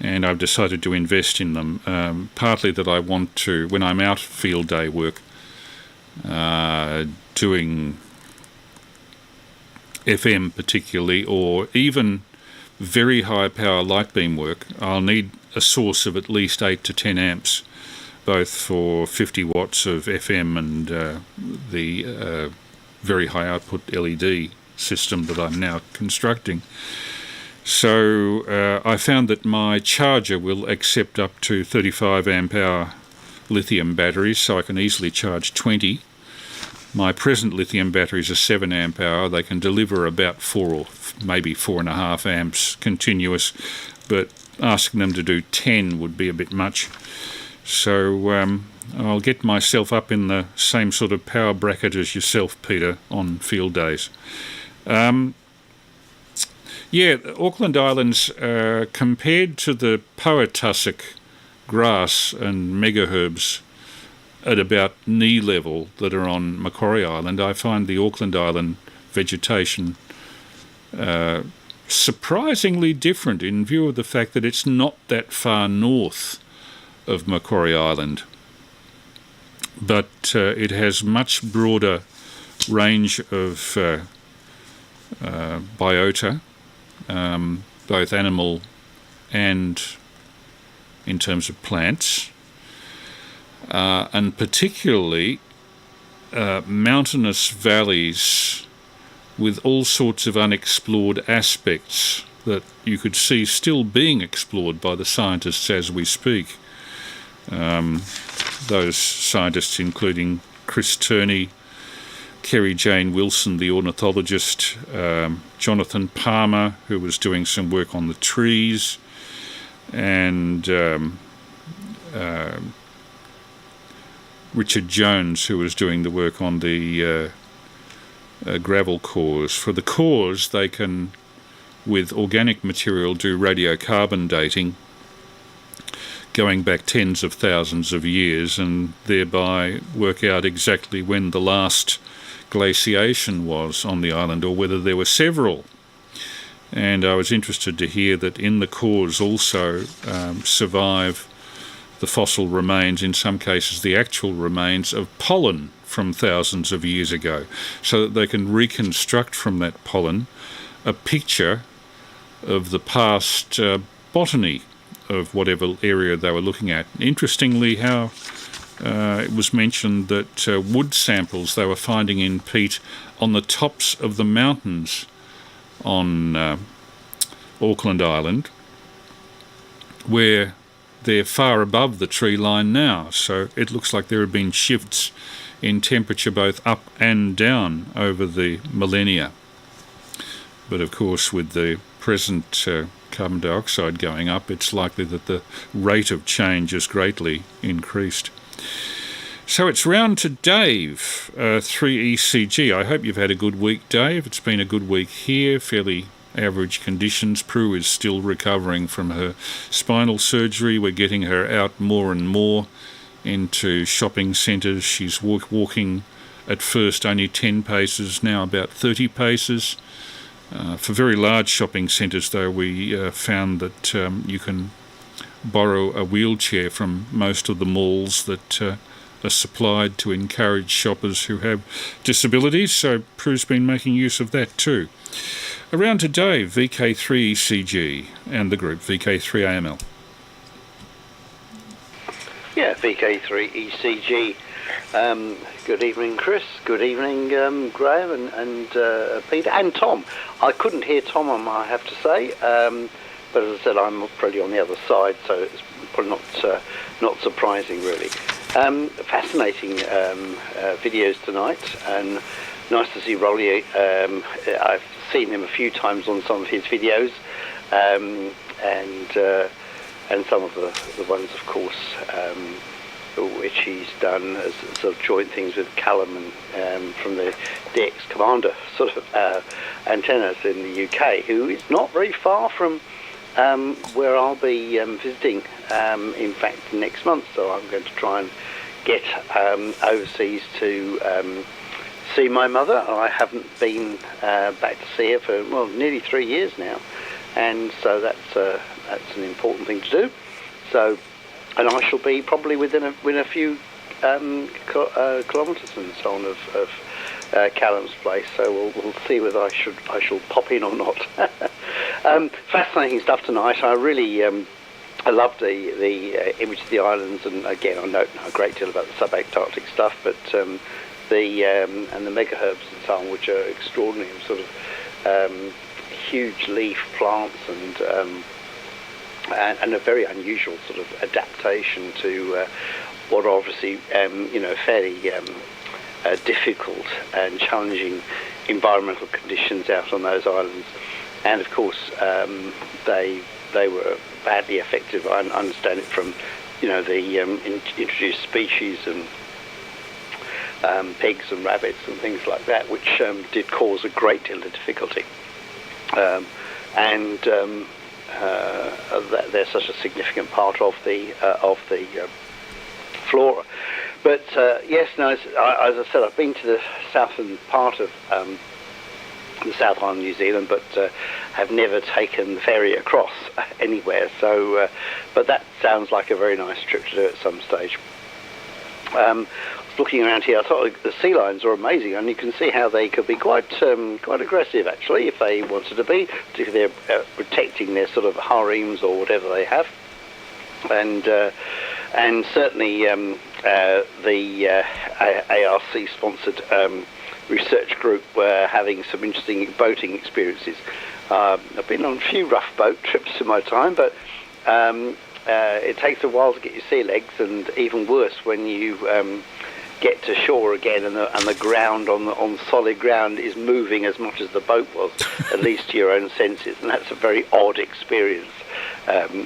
and I've decided to invest in them, partly that I want to, when I'm out field day work, doing FM particularly, or even very high power light beam work, I'll need a source of at least 8 to 10 amps, both for 50 watts of FM and the very high output LED system that I'm now constructing. So I found that my charger will accept up to 35 amp hour lithium batteries, so I can easily charge 20. My present lithium batteries are 7 amp hour. They can deliver about 4 or maybe 4.5 amps continuous, but asking them to do 10 would be a bit much. So I'll get myself up in the same sort of power bracket as yourself, Peter, on field days. Yeah, Auckland Islands, compared to the poa-tussock grass and megaherbs at about knee level that are on Macquarie Island, I find the Auckland Island vegetation surprisingly different in view of the fact that it's not that far north of Macquarie Island. But it has much broader range of biota, both animal and in terms of plants, and particularly mountainous valleys with all sorts of unexplored aspects that you could see still being explored by the scientists as we speak. Those scientists including Chris Turney, Kerry-Jayne Wilson, the ornithologist, Jonathan Palmer, who was doing some work on the trees, and Richard Jones, who was doing the work on the gravel cores. For the cores, they can, with organic material, do radiocarbon dating, going back tens of thousands of years, and thereby work out exactly when the last glaciation was on the island, or whether there were several. And I was interested to hear that in the cores also survive the fossil remains, in some cases the actual remains of pollen from thousands of years ago, so that they can reconstruct from that pollen a picture of the past botany of whatever area they were looking at. Interestingly, how it was mentioned that wood samples they were finding in peat on the tops of the mountains on Auckland Island, where they're far above the tree line now. So it looks like there have been shifts in temperature both up and down over the millennia. But of course, with the present carbon dioxide going up, it's likely that the rate of change has greatly increased. So it's round to Dave, 3ECG. I hope you've had a good week, Dave. It's been a good week here, fairly average conditions. Prue is still recovering from her spinal surgery. We're getting her out more and more into shopping centres. She's walking at first only 10 paces, now about 30 paces. For very large shopping centres, though, we found that you can borrow a wheelchair from most of the malls that are supplied to encourage shoppers who have disabilities, so Prue's been making use of that too. Around to Dave, VK3ECG, and the group VK3AML. Yeah, VK3ECG. Good evening, Chris. Good evening, Graham and Peter and Tom. I couldn't hear Tom, I have to say, but as I said, I'm probably on the other side, so it's probably not surprising, really. Fascinating videos tonight, and nice to see Roly. I've seen him a few times on some of his videos, and some of the ones, of course, which he's done as sort of joint things with Callum and from the DX Commander sort of antennas in the UK, who is not very far from where I'll be visiting, in fact, next month. So I'm going to try and get overseas to see my mother. I haven't been back to see her for, well, nearly 3 years now, and so that's an important thing to do. So, and I shall be probably within a few kilometres and so on of Callum's place, so we'll see whether I shall pop in or not. Fascinating stuff tonight. I really I love the image of the islands, and again I know a great deal about the SUB-ANTARCTIC stuff, but and the megaherbs and so on, which are extraordinary, sort of huge leaf plants and a very unusual sort of adaptation to what are obviously fairly difficult and challenging environmental conditions out on those islands. And of course they were badly affected. I understand it from the introduced species and pigs and rabbits and things like that, which did cause a great deal of difficulty. They're such a significant part of the flora. But yes, no. As I said, I've been to the southern part of the South Island, New Zealand, but have never taken the ferry across anywhere. So, but that sounds like a very nice trip to do at some stage. Looking around here, I thought the sea lions are amazing, and you can see how they could be quite aggressive actually if they wanted to be, particularly if they're protecting their sort of harems or whatever they have. And certainly the ARC-sponsored research group were having some interesting boating experiences. I've been on a few rough boat trips in my time, but it takes a while to get your sea legs, and even worse when you get to shore again and the ground on solid ground is moving as much as the boat was, at least to your own senses, and that's a very odd experience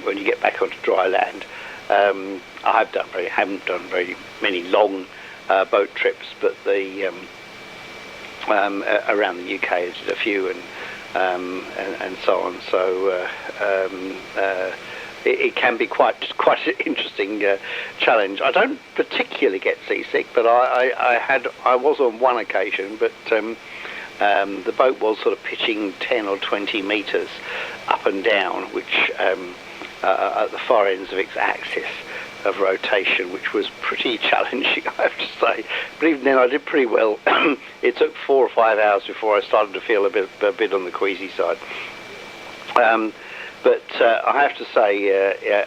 when you get back onto dry land. I haven't done very many long boat trips, but the around the UK I did a few and so on. So it can be quite an interesting challenge. I don't particularly get seasick, but I was on one occasion, but the boat was sort of pitching 10 or 20 metres up and down, which at the far ends of its axis of rotation, which was pretty challenging, I have to say. But even then I did pretty well. It took 4 or 5 hours before I started to feel a bit on the queasy side. But I have to say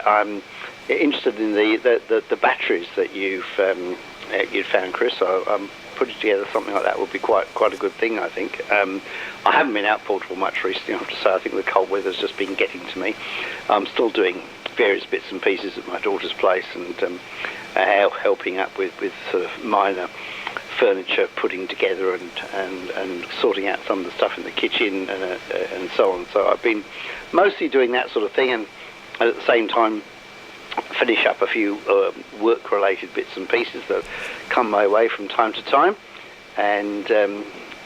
I'm interested in the batteries that you'd found, Chris. I'm putting together something like that would be quite a good thing, I think. I haven't been out portable much recently, I have to say. I think the cold weather's just been getting to me. I'm still doing various bits and pieces at my daughter's place, and helping up with sort of minor furniture putting together and sorting out some of the stuff in the kitchen and so on. So I've been mostly doing that sort of thing, and at the same time finish up a few work-related bits and pieces that come my way from time to time, and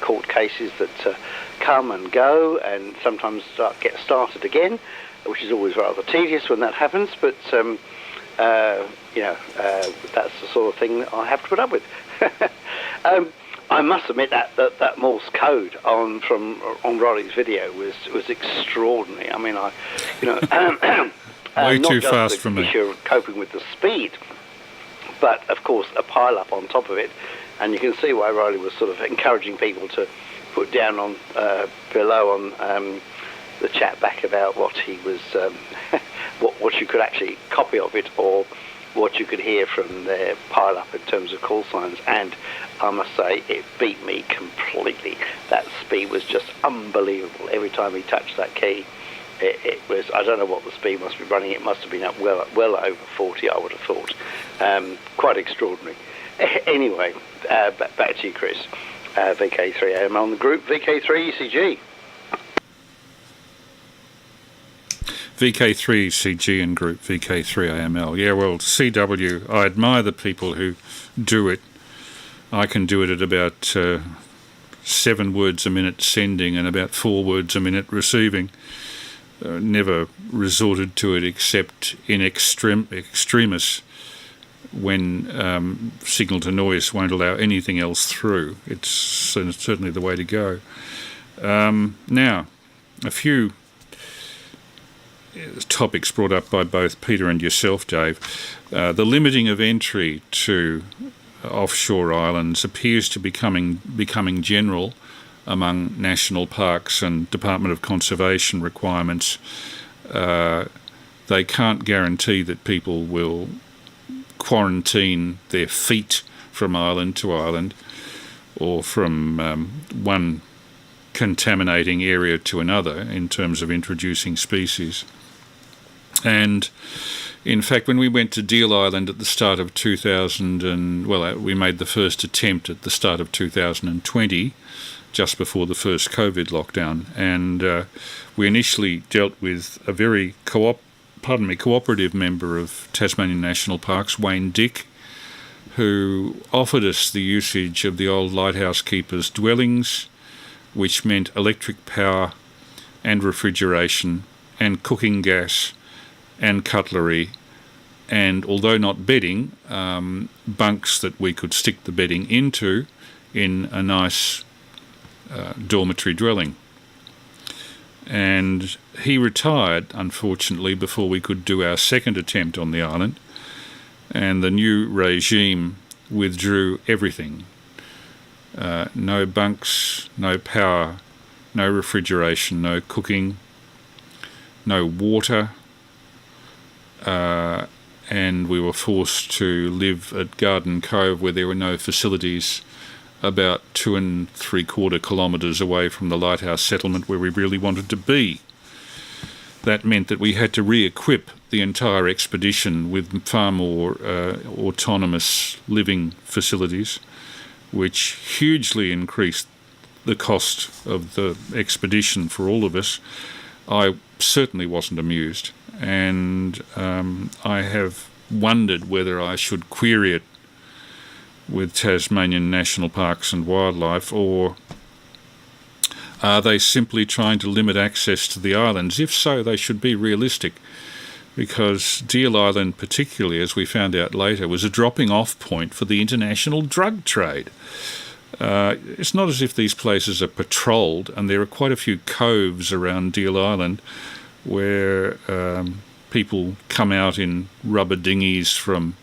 court cases that come and go and sometimes get started again, which is always rather tedious when that happens, but that's the sort of thing that I have to put up with. I must admit that Morse code on Roly's video was extraordinary. I mean, way not too just fast the for me. issue of coping with the speed, but of course a pile up on top of it, and you can see why Roly was sort of encouraging people to put down on below on the chat back about what he was, what you could actually copy of it, or what you could hear from their pile up in terms of call signs. And I must say, it beat me completely. That speed was just unbelievable. Every time he touched that key, it was, I don't know what the speed must be running. It must have been up well over 40, I would have thought. Quite extraordinary. Anyway, back to you, Chris. VK3AML on the group, VK3ECG. VK3CG and group VK3AML. Yeah, well, CW, I admire the people who do it. I can do it at about 7 words a minute sending and about 4 words a minute receiving. Never resorted to it except in extremis, when signal to noise won't allow anything else through. It's certainly the way to go. Now, a few topics brought up by both Peter and yourself, Dave. The limiting of entry to offshore islands appears to be becoming general among national parks and Department of Conservation requirements. They can't guarantee that people will quarantine their feet from island to island or from one contaminating area to another in terms of introducing species. And in fact, when we went to Deal Island at the start of we made the first attempt at the start of 2020, just before the first COVID lockdown, and we initially dealt with a very cooperative member of Tasmanian National Parks, Wayne Dick, who offered us the usage of the old lighthouse keepers' dwellings, which meant electric power and refrigeration and cooking gas and cutlery, and although not bedding, bunks that we could stick the bedding into in a nice dormitory dwelling. And he retired, unfortunately, before we could do our second attempt on the island, and the new regime withdrew everything. No bunks, no power, no refrigeration, no cooking, no water, and we were forced to live at Garden Cove, where there were no facilities, about 2 3/4 kilometres away from the lighthouse settlement where we really wanted to be. That meant that we had to re-equip the entire expedition with far more autonomous living facilities, which hugely increased the cost of the expedition for all of us. I certainly wasn't amused, and I have wondered whether I should query it with Tasmanian National Parks and Wildlife, or are they simply trying to limit access to the islands? If so, they should be realistic, because Deal Island particularly, as we found out later, was a dropping-off point for the international drug trade. It's not as if these places are patrolled, and there are quite a few coves around Deal Island where people come out in rubber dinghies from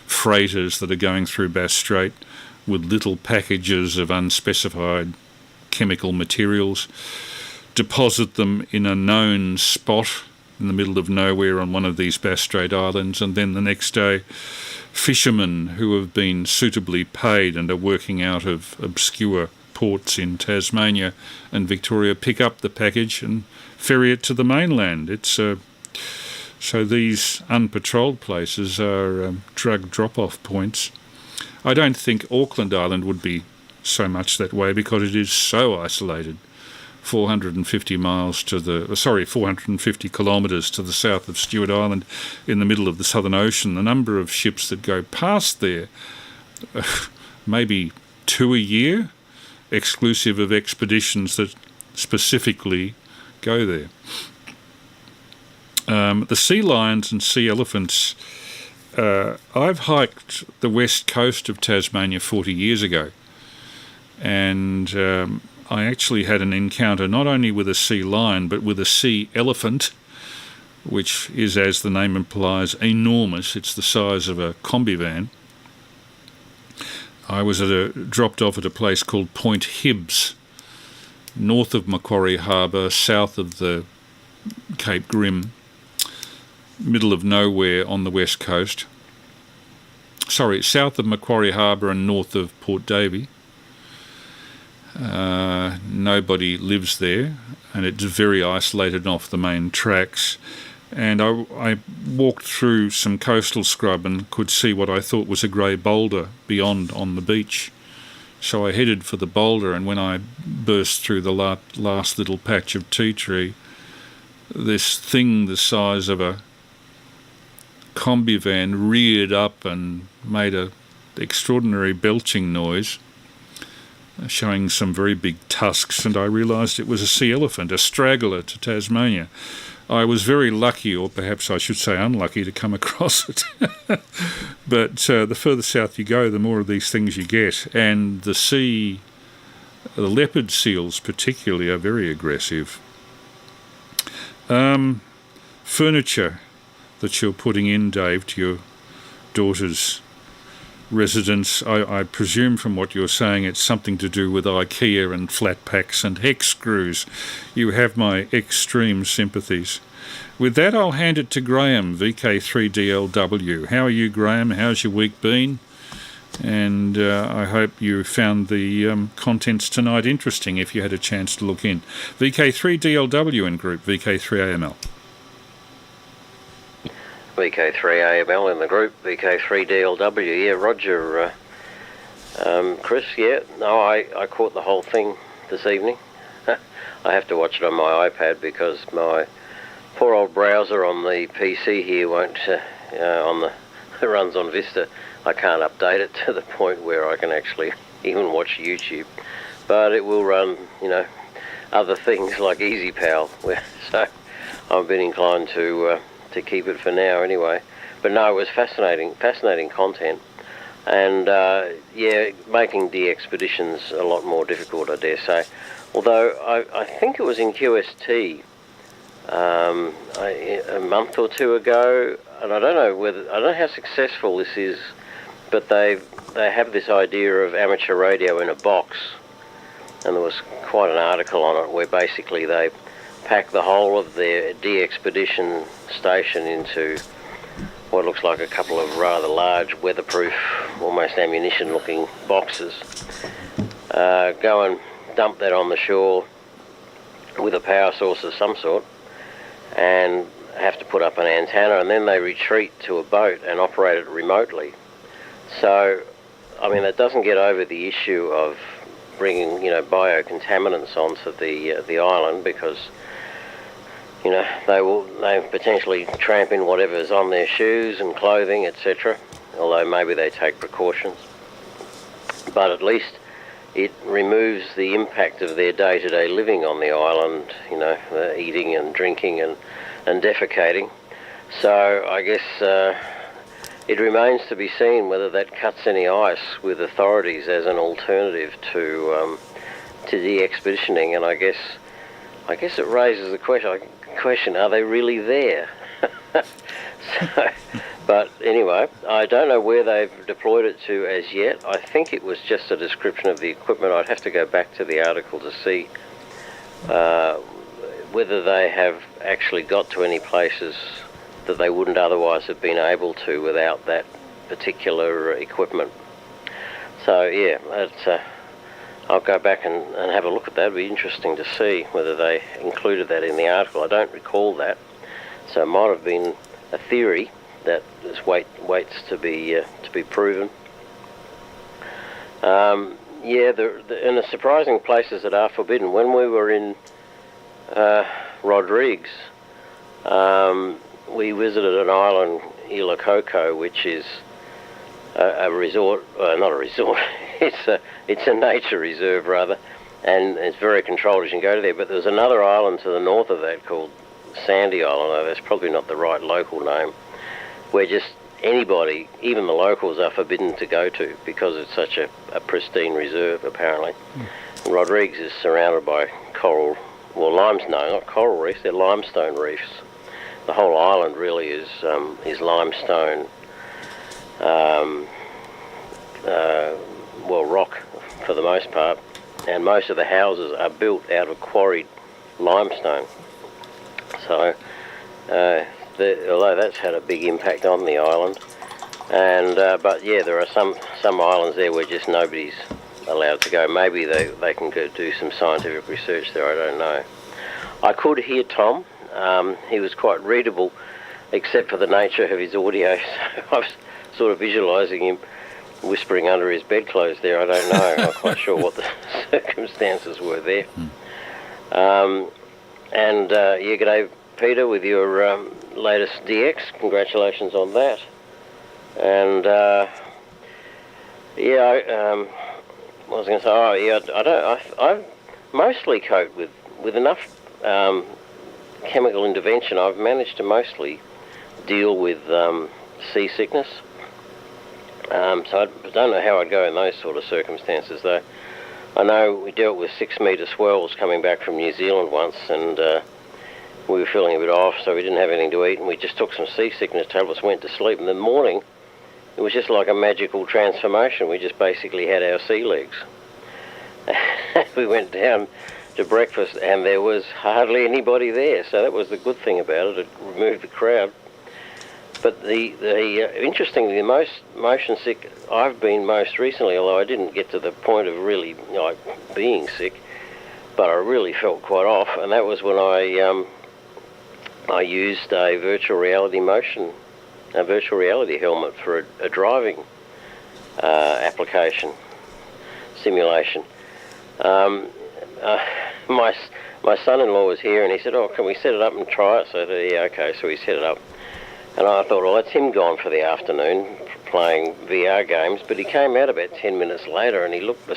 freighters that are going through Bass Strait with little packages of unspecified chemical materials, deposit them in a known spot in the middle of nowhere on one of these Bass Strait islands, and then the next day fishermen who have been suitably paid and are working out of obscure ports in Tasmania and Victoria pick up the package and ferry it to the mainland. So these unpatrolled places are drug drop-off points. I don't think Auckland Island would be so much that way, because it is so isolated. 450 kilometres to the south of Stewart Island in the middle of the Southern Ocean. The number of ships that go past there, maybe 2 a year, exclusive of expeditions that specifically go there. The sea lions and sea elephants, I've hiked the west coast of Tasmania 40 years ago, and I actually had an encounter not only with a sea lion but with a sea elephant, which is, as the name implies, enormous. It's the size of a combi van. I was dropped off at a place called Point Hibbs, north of Macquarie Harbour, south of the Cape Grim, middle of nowhere on the west coast. South of Macquarie Harbour and north of Port Davey. Nobody lives there, and it's very isolated off the main tracks. And I walked through some coastal scrub and could see what I thought was a grey boulder beyond on the beach. So I headed for the boulder, and when I burst through the last little patch of tea tree, this thing the size of a combi van reared up and made an extraordinary belching noise, showing some very big tusks, and I realised it was a sea elephant, a straggler to Tasmania. I was very lucky, or perhaps I should say unlucky, to come across it. But the further south you go, the more of these things you get. And the leopard seals particularly are very aggressive. furniture that you're putting in, Dave, to your daughter's residence. I presume from what you're saying it's something to do with IKEA and flat packs and hex screws. You have my extreme sympathies. With that, I'll hand it to Graham, VK3DLW. How are you, Graham? How's your week been? And I hope you found the contents tonight interesting if you had a chance to look in. VK3DLW in group, VK3AML. VK3AML in the group, VK3DLW. Yeah, Roger. Chris, yeah. No, I caught the whole thing this evening. I have to watch it on my iPad because my poor old browser on the PC here won't, on the it runs on Vista. I can't update it to the point where I can actually even watch YouTube. But it will run, other things like EasyPal. So I've been inclined to keep it for now anyway. But no, it was fascinating content. And making DXpeditions a lot more difficult, I dare say. Although I think it was in QST a month or two ago, and I don't know how successful this is, but they have this idea of amateur radio in a box, and there was quite an article on it where basically they pack the whole of their DXpedition station into what looks like a couple of rather large weatherproof, almost ammunition-looking boxes. Go and dump that on the shore with a power source of some sort, and have to put up an antenna, and then they retreat to a boat and operate it remotely. So, I mean, that doesn't get over the issue of bringing, biocontaminants onto the island, because, they potentially tramp in whatever's on their shoes and clothing, etc. Although maybe they take precautions. But at least it removes the impact of their day-to-day living on the island, eating and drinking and defecating. So I guess it remains to be seen whether that cuts any ice with authorities as an alternative to de-expeditioning. And I guess it raises the question: are they really there? But anyway, I don't know where they've deployed it to as yet. I think it was just a description of the equipment. I'd have to go back to the article to see whether they have actually got to any places that they wouldn't otherwise have been able to without that particular equipment. So yeah, I'll go back and have a look at that. It'd be interesting to see whether they included that in the article. I don't recall that, so it might have been a theory that just waits to be proven. And the surprising places that are forbidden. When we were in Rodrigues, we visited an island, Isla Coco, which is a resort, not a resort. It's a nature reserve rather, and it's very controlled as you can go to there. But there's another island to the north of that called Sandy Island. That's probably not the right local name, where just anybody, even the locals, are forbidden to go to because it's such a pristine reserve, apparently. And Rodrigues is surrounded by not coral reefs, they're limestone reefs. The whole island really is limestone, rock for the most part, and most of the houses are built out of quarried limestone. So, although that's had a big impact on the island, and but yeah, there are some islands there where just nobody's allowed to go. Maybe they can go do some scientific research there. I don't know. I could hear Tom. He was quite readable, except for the nature of his audio. So I was sort of visualising him whispering under his bedclothes there. I don't know. I'm not quite sure what the circumstances were there. G'day, Peter, with your latest DX. Congratulations on that. And what was I going to say? I mostly cope with enough chemical intervention. I've managed to mostly deal with seasickness. So I don't know how I'd go in those sort of circumstances, though. I know we dealt with 6-metre swells coming back from New Zealand once, and we were feeling a bit off, so we didn't have anything to eat, and we just took some seasickness tablets, went to sleep. In the morning, it was just like a magical transformation. We just basically had our sea legs. We went down to breakfast, and there was hardly anybody there, so that was the good thing about it. It removed the crowd. But interestingly, the most motion sick I've been most recently, although I didn't get to the point of really being sick, but I really felt quite off, and that was when I used a virtual reality helmet for a driving application simulation. My son-in-law was here, and he said, "Oh, can we set it up and try it?" So I said, "Yeah, okay." So we set it up, and I thought, well, that's him gone for the afternoon playing VR games. But he came out about 10 minutes later, and he looked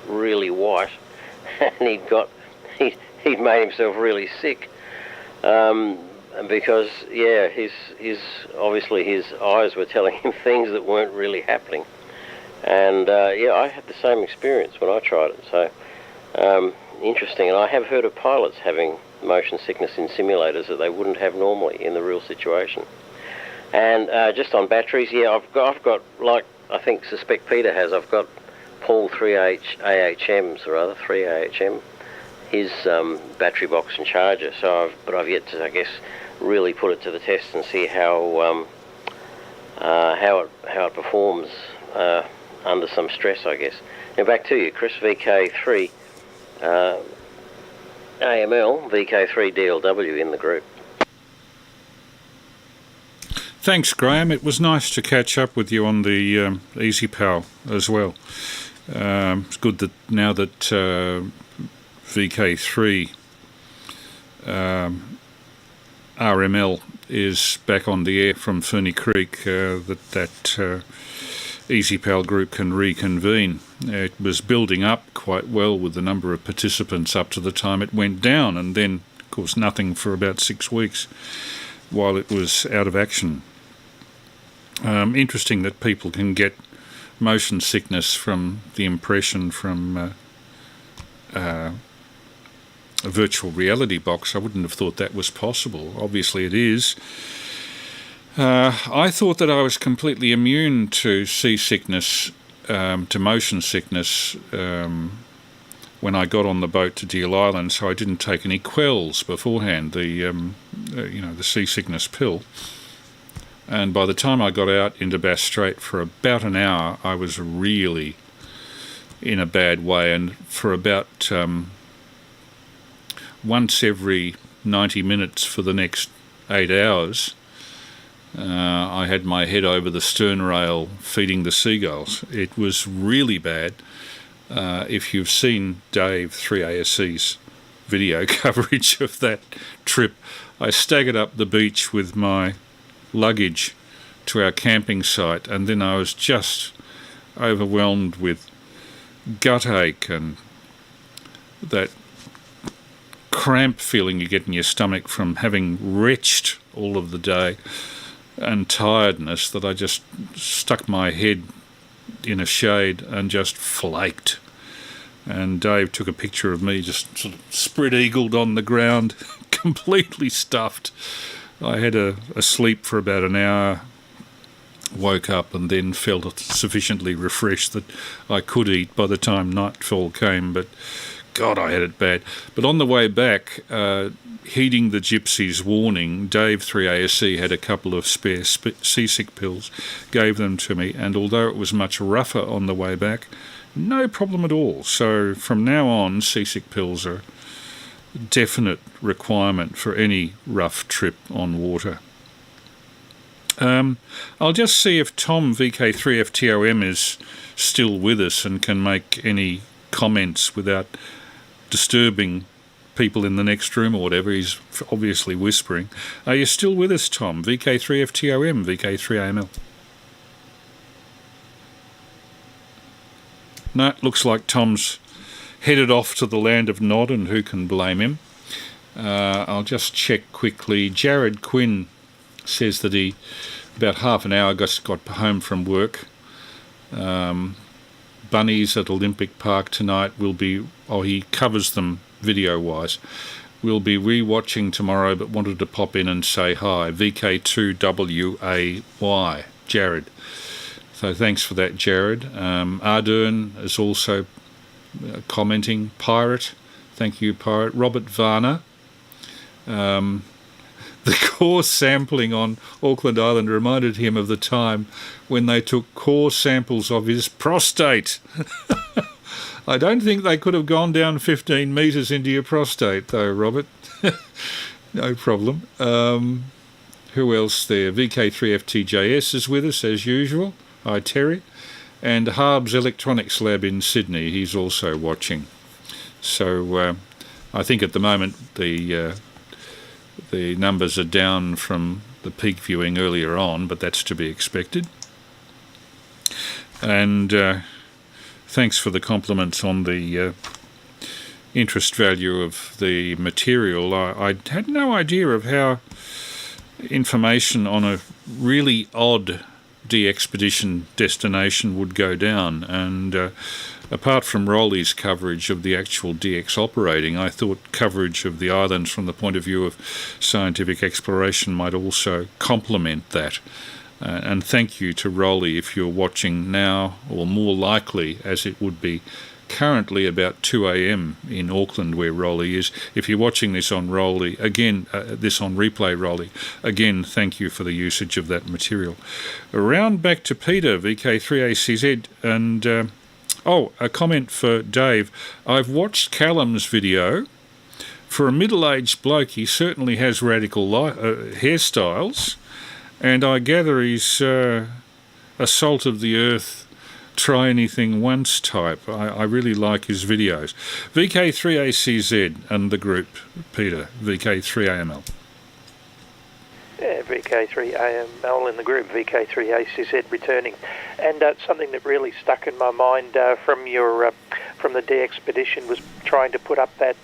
really white, and he'd made himself really sick. Because his obviously his eyes were telling him things that weren't really happening, and I had the same experience when I tried it. So interesting, and I have heard of pilots having motion sickness in simulators that they wouldn't have normally in the real situation. And just on batteries, I've got like I suspect Peter has. I've got Paul 3AHMs, or rather 3AHM. His battery box and charger. But I've yet to, I guess, really put it to the test and see how it performs under some stress, I guess. Now back to you, Chris. VK3 AML, VK3DLW in the group. Thanks, Graham. It was nice to catch up with you on the EasyPal as well. It's good that now that VK3 RML is back on the air from Ferny Creek, that EasyPal group can reconvene. It was building up quite well with the number of participants up to the time it went down, and then, of course, nothing for about 6 weeks while it was out of action. Interesting that people can get motion sickness from the impression from a virtual reality box. I wouldn't have thought that was possible. Obviously it is. I thought that I was completely immune to seasickness, to motion sickness, when I got on the boat to Deal Island, so I didn't take any quells beforehand, the seasickness pill. And by the time I got out into Bass Strait for about an hour, I was really in a bad way, and for about once every 90 minutes for the next 8 hours, I had my head over the stern rail feeding the seagulls. It was really bad. If you've seen Dave 3ASC's video coverage of that trip, I staggered up the beach with my luggage to our camping site, and then I was just overwhelmed with gut ache and that cramp feeling you get in your stomach from having retched all of the day, and tiredness, that I just stuck my head in a shade and just flaked. And Dave took a picture of me just sort of spread-eagled on the ground, completely stuffed. I had a sleep for about an hour, woke up, and then felt sufficiently refreshed that I could eat by the time nightfall came, but God, I had it bad. But on the way back, heeding the gypsies' warning, Dave 3ASC had a couple of spare seasick pills, gave them to me, and although it was much rougher on the way back, no problem at all. So from now on, seasick pills are a definite requirement for any rough trip on water. I'll just see if Tom VK3FTOM is still with us and can make any comments without disturbing people in the next room or whatever. He's obviously whispering. Are you still with us, Tom? VK3FTOM, VK3AML. No, it looks like Tom's headed off to the land of Nod, and who can blame him? I'll just check quickly. Jared Quinn says that he, about half an hour, got home from work. Bunnies at Olympic Park tonight will be... Oh, he covers them video-wise. will be re-watching tomorrow but wanted to pop in and say hi. VK3AY, Jared. So thanks for that, Jared. Ardern is also commenting. Pirate, thank you, Pirate. Robert Varner. The core sampling on Auckland Island reminded him of the time when they took core samples of his prostate. I don't think they could have gone down 15 metres into your prostate, though, Robert. No problem. Who else there? VK3FTJS is with us, as usual. Hi, Terry. And Harb's Electronics Lab in Sydney, he's also watching. So I think at the moment the numbers are down from the peak viewing earlier on, but that's to be expected. And thanks for the compliments on the interest value of the material. I had no idea of how information on a really odd DXpedition destination would go down, and apart from Roly's coverage of the actual DX operating, I thought coverage of the islands from the point of view of scientific exploration might also complement that. And thank you to Roly if you're watching now, or more likely as it would be currently about 2 a.m. in Auckland where Roly is. If you're watching this on Roly, again, this on replay Roly, again, thank you for the usage of that material. Around back to Peter, VK3ACZ, and a comment for Dave. I've watched Callum's video. For a middle-aged bloke, he certainly has radical hairstyles, and I gather he's a salt of the earth, try anything once type. I really like his videos. VK3ACZ and the group, Peter, VK3AML. Yeah, VK3AML in the group, VK3ACZ returning. And something that really stuck in my mind from the DXpedition was trying to put up that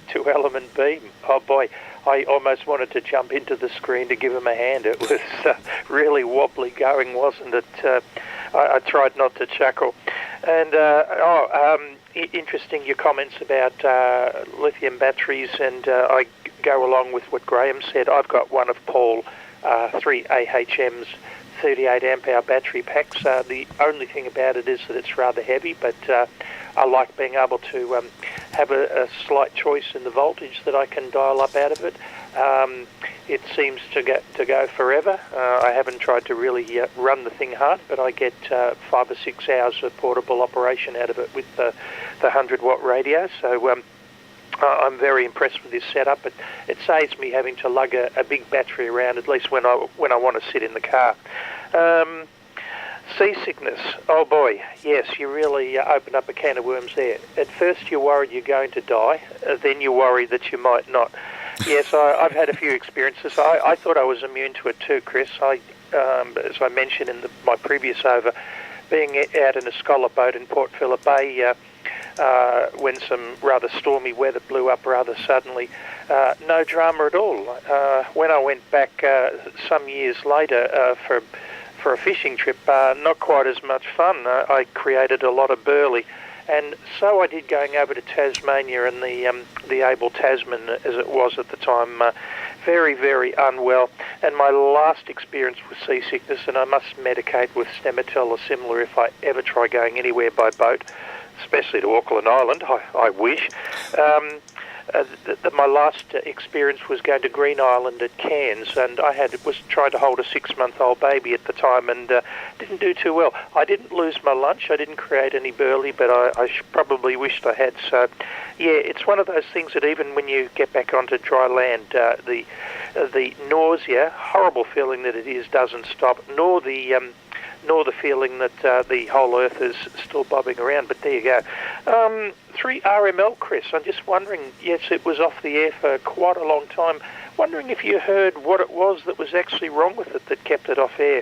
two-element beam. Oh boy, I almost wanted to jump into the screen to give him a hand. It was really wobbly going, wasn't it? I tried not to chuckle. And interesting your comments about lithium batteries, and I go along with what Graham said. I've got one of Paul 3 AHM's 38 amp hour battery packs. The only thing about it is that it's rather heavy, but I like being able to have a slight choice in the voltage that I can dial up out of it. It seems to go forever. I haven't tried to really run the thing hard, but I get 5 or 6 hours of portable operation out of it with the 100-watt radio. So I'm very impressed with this setup. It saves me having to lug a big battery around, at least when I want to sit in the car. Seasickness. Oh boy, yes, you really opened up a can of worms there. At first you're worried you're going to die, then you're worried that you might not. Yes, I've had a few experiences. I thought I was immune to it too, Chris. As I mentioned in my previous over, being out in a scholar boat in Port Phillip Bay when some rather stormy weather blew up rather suddenly, no drama at all. When I went back some years later for a fishing trip, not quite as much fun. I created a lot of burley. And so I did going over to Tasmania and the Able Tasman, as it was at the time, very, very unwell. And my last experience with seasickness, and I must medicate with Stemetel or similar if I ever try going anywhere by boat, especially to Auckland Island, I wish. My last experience was going to Green Island at Cairns, and I was trying to hold a 6-month-old baby at the time, and didn't do too well. I didn't lose my lunch, I didn't create any burley, but I probably wished I had. So, yeah, it's one of those things that even when you get back onto dry land, the nausea, horrible feeling that it is, doesn't stop, nor the feeling that the whole earth is still bobbing around. But there you go. 3RML, Chris, I'm just wondering, yes, it was off the air for quite a long time, wondering if you heard what it was that was actually wrong with it that kept it off air.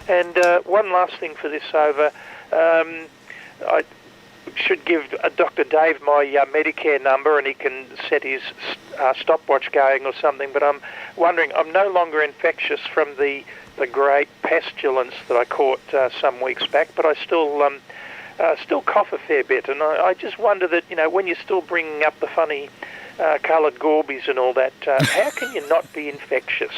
And one last thing for this over, I should give Dr. Dave my Medicare number and he can set his stopwatch going or something, but I'm wondering, I'm no longer infectious from the great pestilence that I caught some weeks back, but I still cough a fair bit, and I just wonder that, when you're still bringing up the funny coloured gorbies and all that. How can you not be infectious?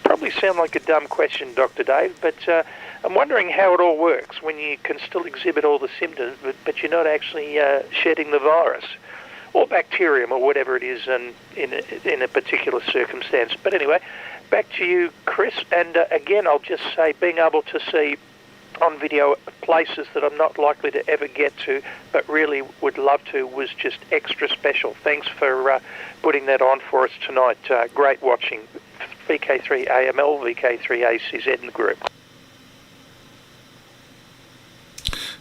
Probably sound like a dumb question, Dr. Dave, but I'm wondering how it all works when you can still exhibit all the symptoms, but you're not actually shedding the virus or bacterium or whatever it is in a particular circumstance. But anyway, back to you, Chris. And again, I'll just say being able to see on video places that I'm not likely to ever get to, but really would love to, was just extra special. Thanks for putting that on for us tonight. Great watching. VK3AML, VK3ACZ in the group.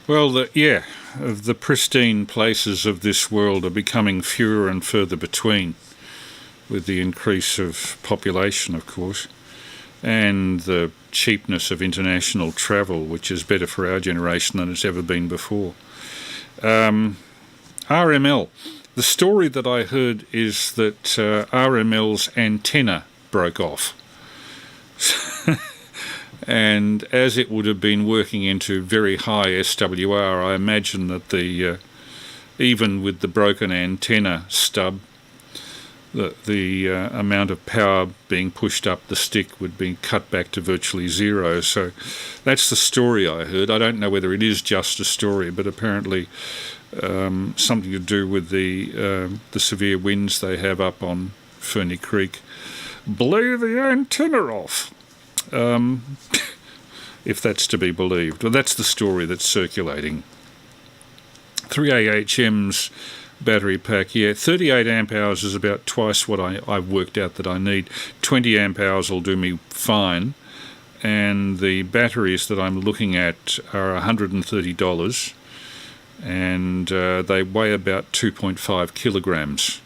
Well, the pristine places of this world are becoming fewer and further between, with the increase of population, of course, and the cheapness of international travel, which is better for our generation than it's ever been before. RML. The story that I heard is that RML's antenna broke off. And as it would have been working into very high SWR, I imagine that even with the broken antenna stub, the amount of power being pushed up the stick would be cut back to virtually zero. So that's the story I heard. I don't know whether it is just a story, but apparently something to do with the severe winds they have up on Ferny Creek blew the antenna off. If that's to be believed. Well, that's the story that's circulating. 3AHM's battery pack, 38 amp hours is about twice what I've worked out that I need. 20 amp hours will do me fine, and the batteries that I'm looking at are $130, and they weigh about 2.5 kilograms,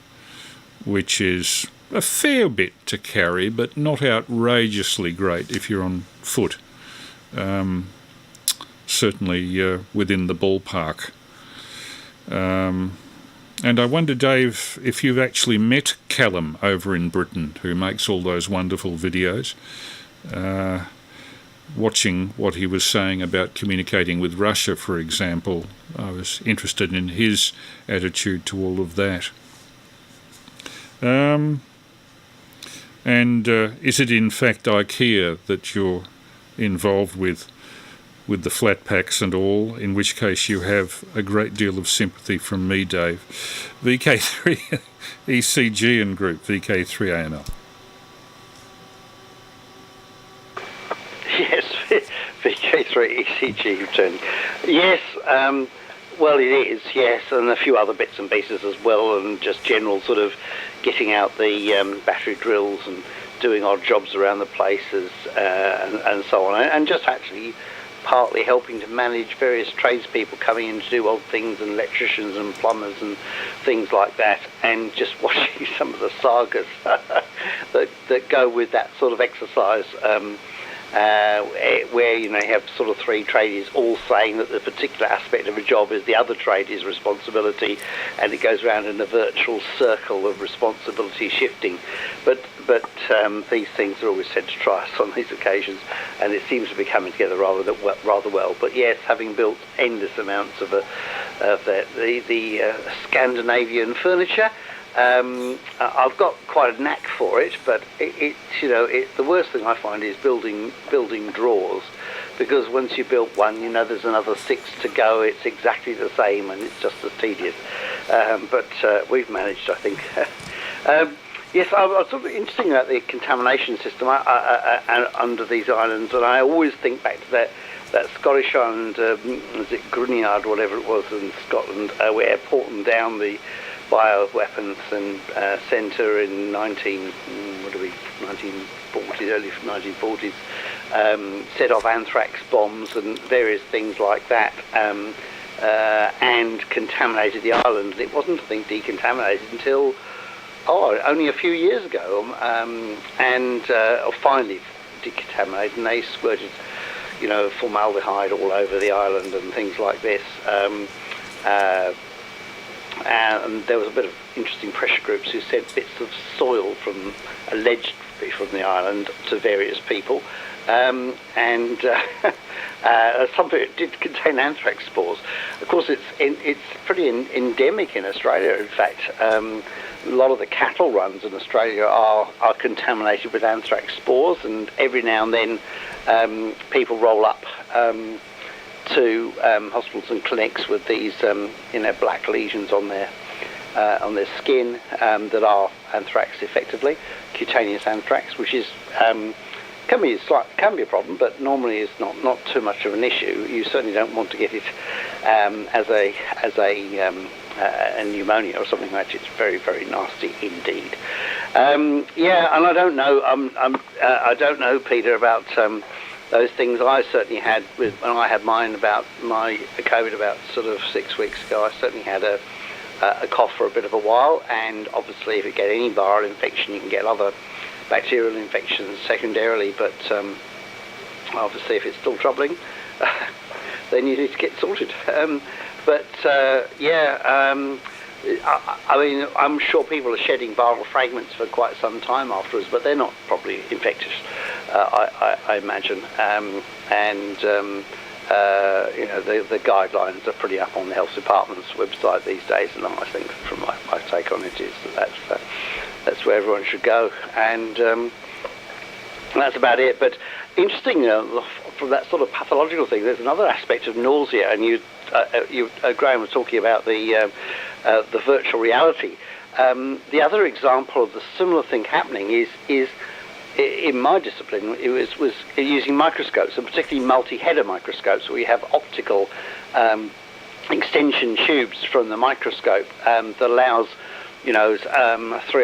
which is a fair bit to carry, but not outrageously great if you're on foot. Certainly within the ballpark. And I wonder, Dave, if you've actually met Callum over in Britain, who makes all those wonderful videos, watching what he was saying about communicating with Russia, for example. I was interested in his attitude to all of that. And is it in fact IKEA that you're involved with the flat packs and all, in which case you have a great deal of sympathy from me, Dave. VK3 ECG and group, VK3AML. Yes, VK3 ECG Turney. Yes, well it is, yes, and a few other bits and pieces as well, and just general sort of getting out the battery drills and doing odd jobs around the places and so on, and just actually partly helping to manage various tradespeople coming in to do odd things, and electricians and plumbers and things like that, and just watching some of the sagas that go with that sort of exercise, where you have sort of three tradies all saying that the particular aspect of a job is the other tradie's responsibility, and it goes around in a virtual circle of responsibility shifting. But these things are always said to try us on these occasions, and it seems to be coming together rather well. But yes, having built endless amounts of the Scandinavian furniture, I've got quite a knack for it, but the worst thing I find is building drawers, because once you built one, there's another 6 to go. It's exactly the same, and it's just as tedious. But we've managed, I think. Yes, I was sort of interesting about the contamination system under these islands, and I always think back to that Scottish island, was it Grignard, whatever it was in Scotland, where Porton Down, the bioweapons centre in 1940s, early 1940s, set off anthrax bombs and various things like that, and contaminated the island. It wasn't, I think, decontaminated until only a few years ago, and finally decontaminated, and they squirted formaldehyde all over the island and things like this. And there was a bit of interesting pressure groups who sent bits of soil allegedly from the island to various people, and some of it did contain anthrax spores. Of course, it's pretty endemic in Australia. In fact, a lot of the cattle runs in Australia are contaminated with anthrax spores, and every now and then people roll up to hospitals and clinics with these black lesions on their skin that are anthrax effectively, cutaneous anthrax, which is can be a problem, but normally is not too much of an issue. You certainly don't want to get it as a pneumonia or something like that. It's very, very nasty indeed. And I don't know. I don't know, Peter, about those things. I certainly had when I had mine about my COVID about sort of 6 weeks ago. I certainly had a cough for a bit of a while, and obviously if you get any viral infection, you can get other bacterial infections secondarily, but obviously if it's still troubling, then you need to get sorted. I mean, I'm sure people are shedding viral fragments for quite some time afterwards, but they're not probably infectious, I imagine. The guidelines are pretty up on the health department's website these days, and I think from my take on it is that's where everyone should go, and that's about it. But interesting, from that sort of pathological thing, there's another aspect of nausea, and Graham was talking about the virtual reality. The other example of the similar thing happening is in my discipline, it was using microscopes, and particularly multi-header microscopes, where we have optical extension tubes from the microscope that allows 3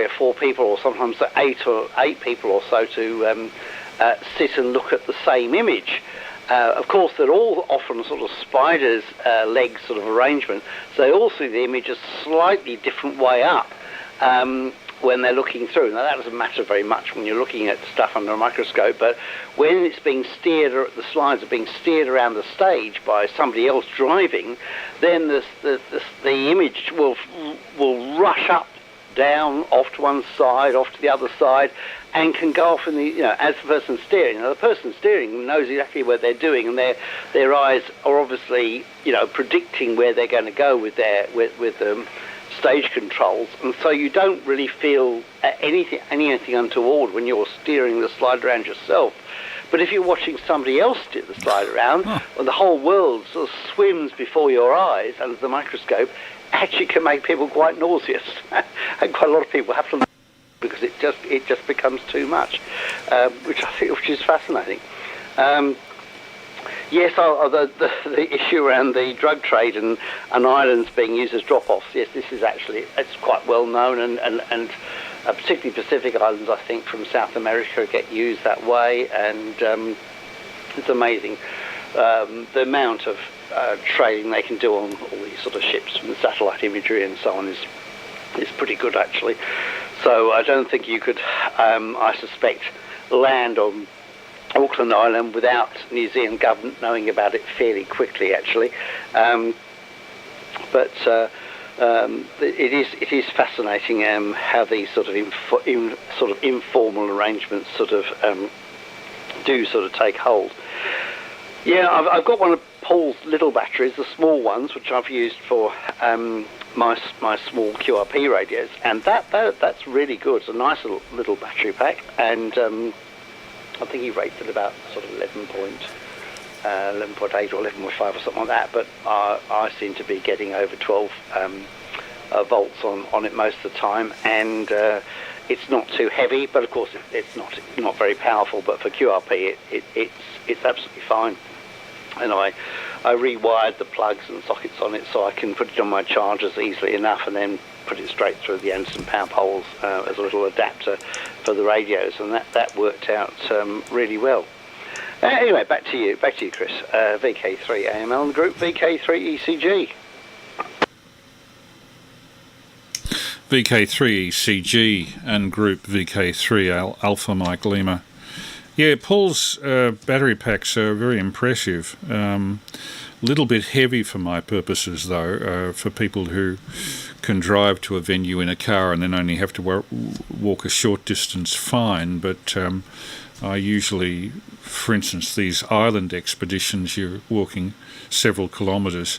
or 4 people, or sometimes 8 people or so, to sit and look at the same image. Of course, they're all often sort of spider's legs sort of arrangement, so they all see the image a slightly different way up when they're looking through. Now, that doesn't matter very much when you're looking at stuff under a microscope, but when it's being steered, or the slides are being steered around the stage by somebody else driving, then the image will rush up, down, off to one side, off to the other side, and can go off in as the person steering. Now, the person steering knows exactly what they're doing, and their eyes are obviously, predicting where they're going to go with the stage controls, and so you don't really feel anything untoward when you're steering the slide around yourself. But if you're watching somebody else steer the slide around, well, the whole world sort of swims before your eyes under the microscope, actually can make people quite nauseous, and quite a lot of people have to, because it just becomes too much, which is fascinating. Yes, the issue around the drug trade and islands being used as drop-offs. Yes, this is it's quite well known, and particularly Pacific Islands, I think, from South America get used that way, and it's amazing the amount of trading they can do on all these sort of ships from the satellite imagery and so on is pretty good, actually. So I don't think you could, I suspect, land on Auckland Island without New Zealand government knowing about it fairly quickly, actually. But it is fascinating how these sort of informal arrangements do take hold. Yeah, I've got one of Paul's little batteries, the small ones, which I've used for my small QRP radios, and that's really good. It's a nice little battery pack, and I think he rates it about sort of 11.8 or 11.5 or something like that. But I seem to be getting over 12 volts on it most of the time, and it's not too heavy. But of course, it's not very powerful. But for QRP, it's absolutely fine. And I rewired the plugs and sockets on it so I can put it on my chargers easily enough, and then put it straight through the Anderson power poles as a little adapter for the radios, and that worked out really well. Anyway, back to you, Chris. VK3AML and the group VK3ECG. VK3ECG and group VK3 Alpha Mike Lima. Yeah, Paul's battery packs are very impressive. Little bit heavy for my purposes, though, for people who can drive to a venue in a car and then only have to walk a short distance, fine. But I usually, for instance, these island expeditions, you're walking several kilometres,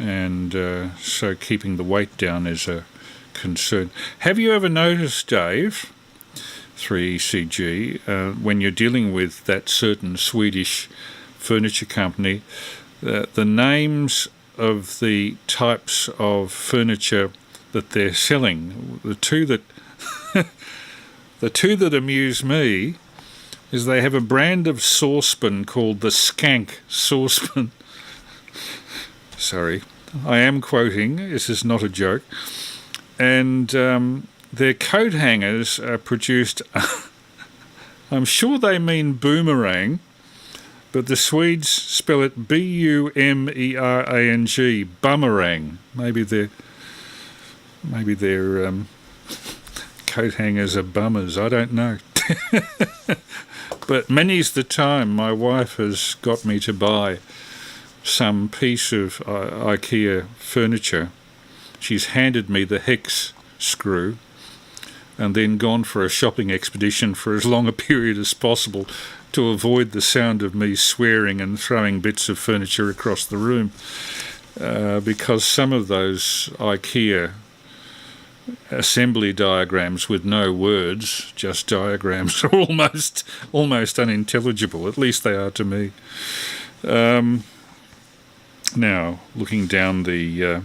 and so keeping the weight down is a concern. Have you ever noticed, Dave, 3ECG, when you're dealing with that certain Swedish furniture company, the names of the types of furniture that they're selling, the two that amuse me is they have a brand of saucepan called the Skank saucepan. Sorry, I am quoting, this is not a joke. And their coat hangers are produced, I'm sure they mean boomerang, but the Swedes spell it B-U-M-E-R-A-N-G, bummerang. Maybe their coat hangers are bummers, I don't know. But many's the time my wife has got me to buy some piece of IKEA furniture. She's handed me the hex screw and then gone for a shopping expedition for as long a period as possible to avoid the sound of me swearing and throwing bits of furniture across the room, because some of those IKEA assembly diagrams with no words, just diagrams, are almost unintelligible. At least they are to me. Now, looking down the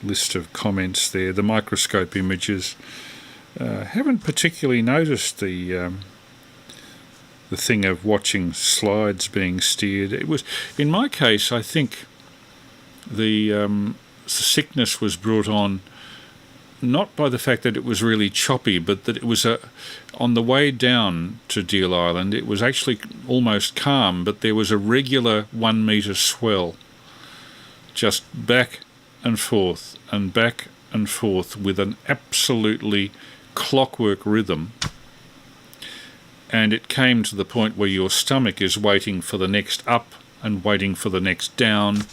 list of comments there, the microscope images, haven't particularly noticed the thing of watching slides being steered. It was, in my case, I think the sickness was brought on not by the fact that it was really choppy, but that it was on the way down to Deal Island, it was actually almost calm, but there was a regular 1 metre swell, just back and forth and back and forth with an absolutely clockwork rhythm. And it came to the point where your stomach is waiting for the next up and waiting for the next down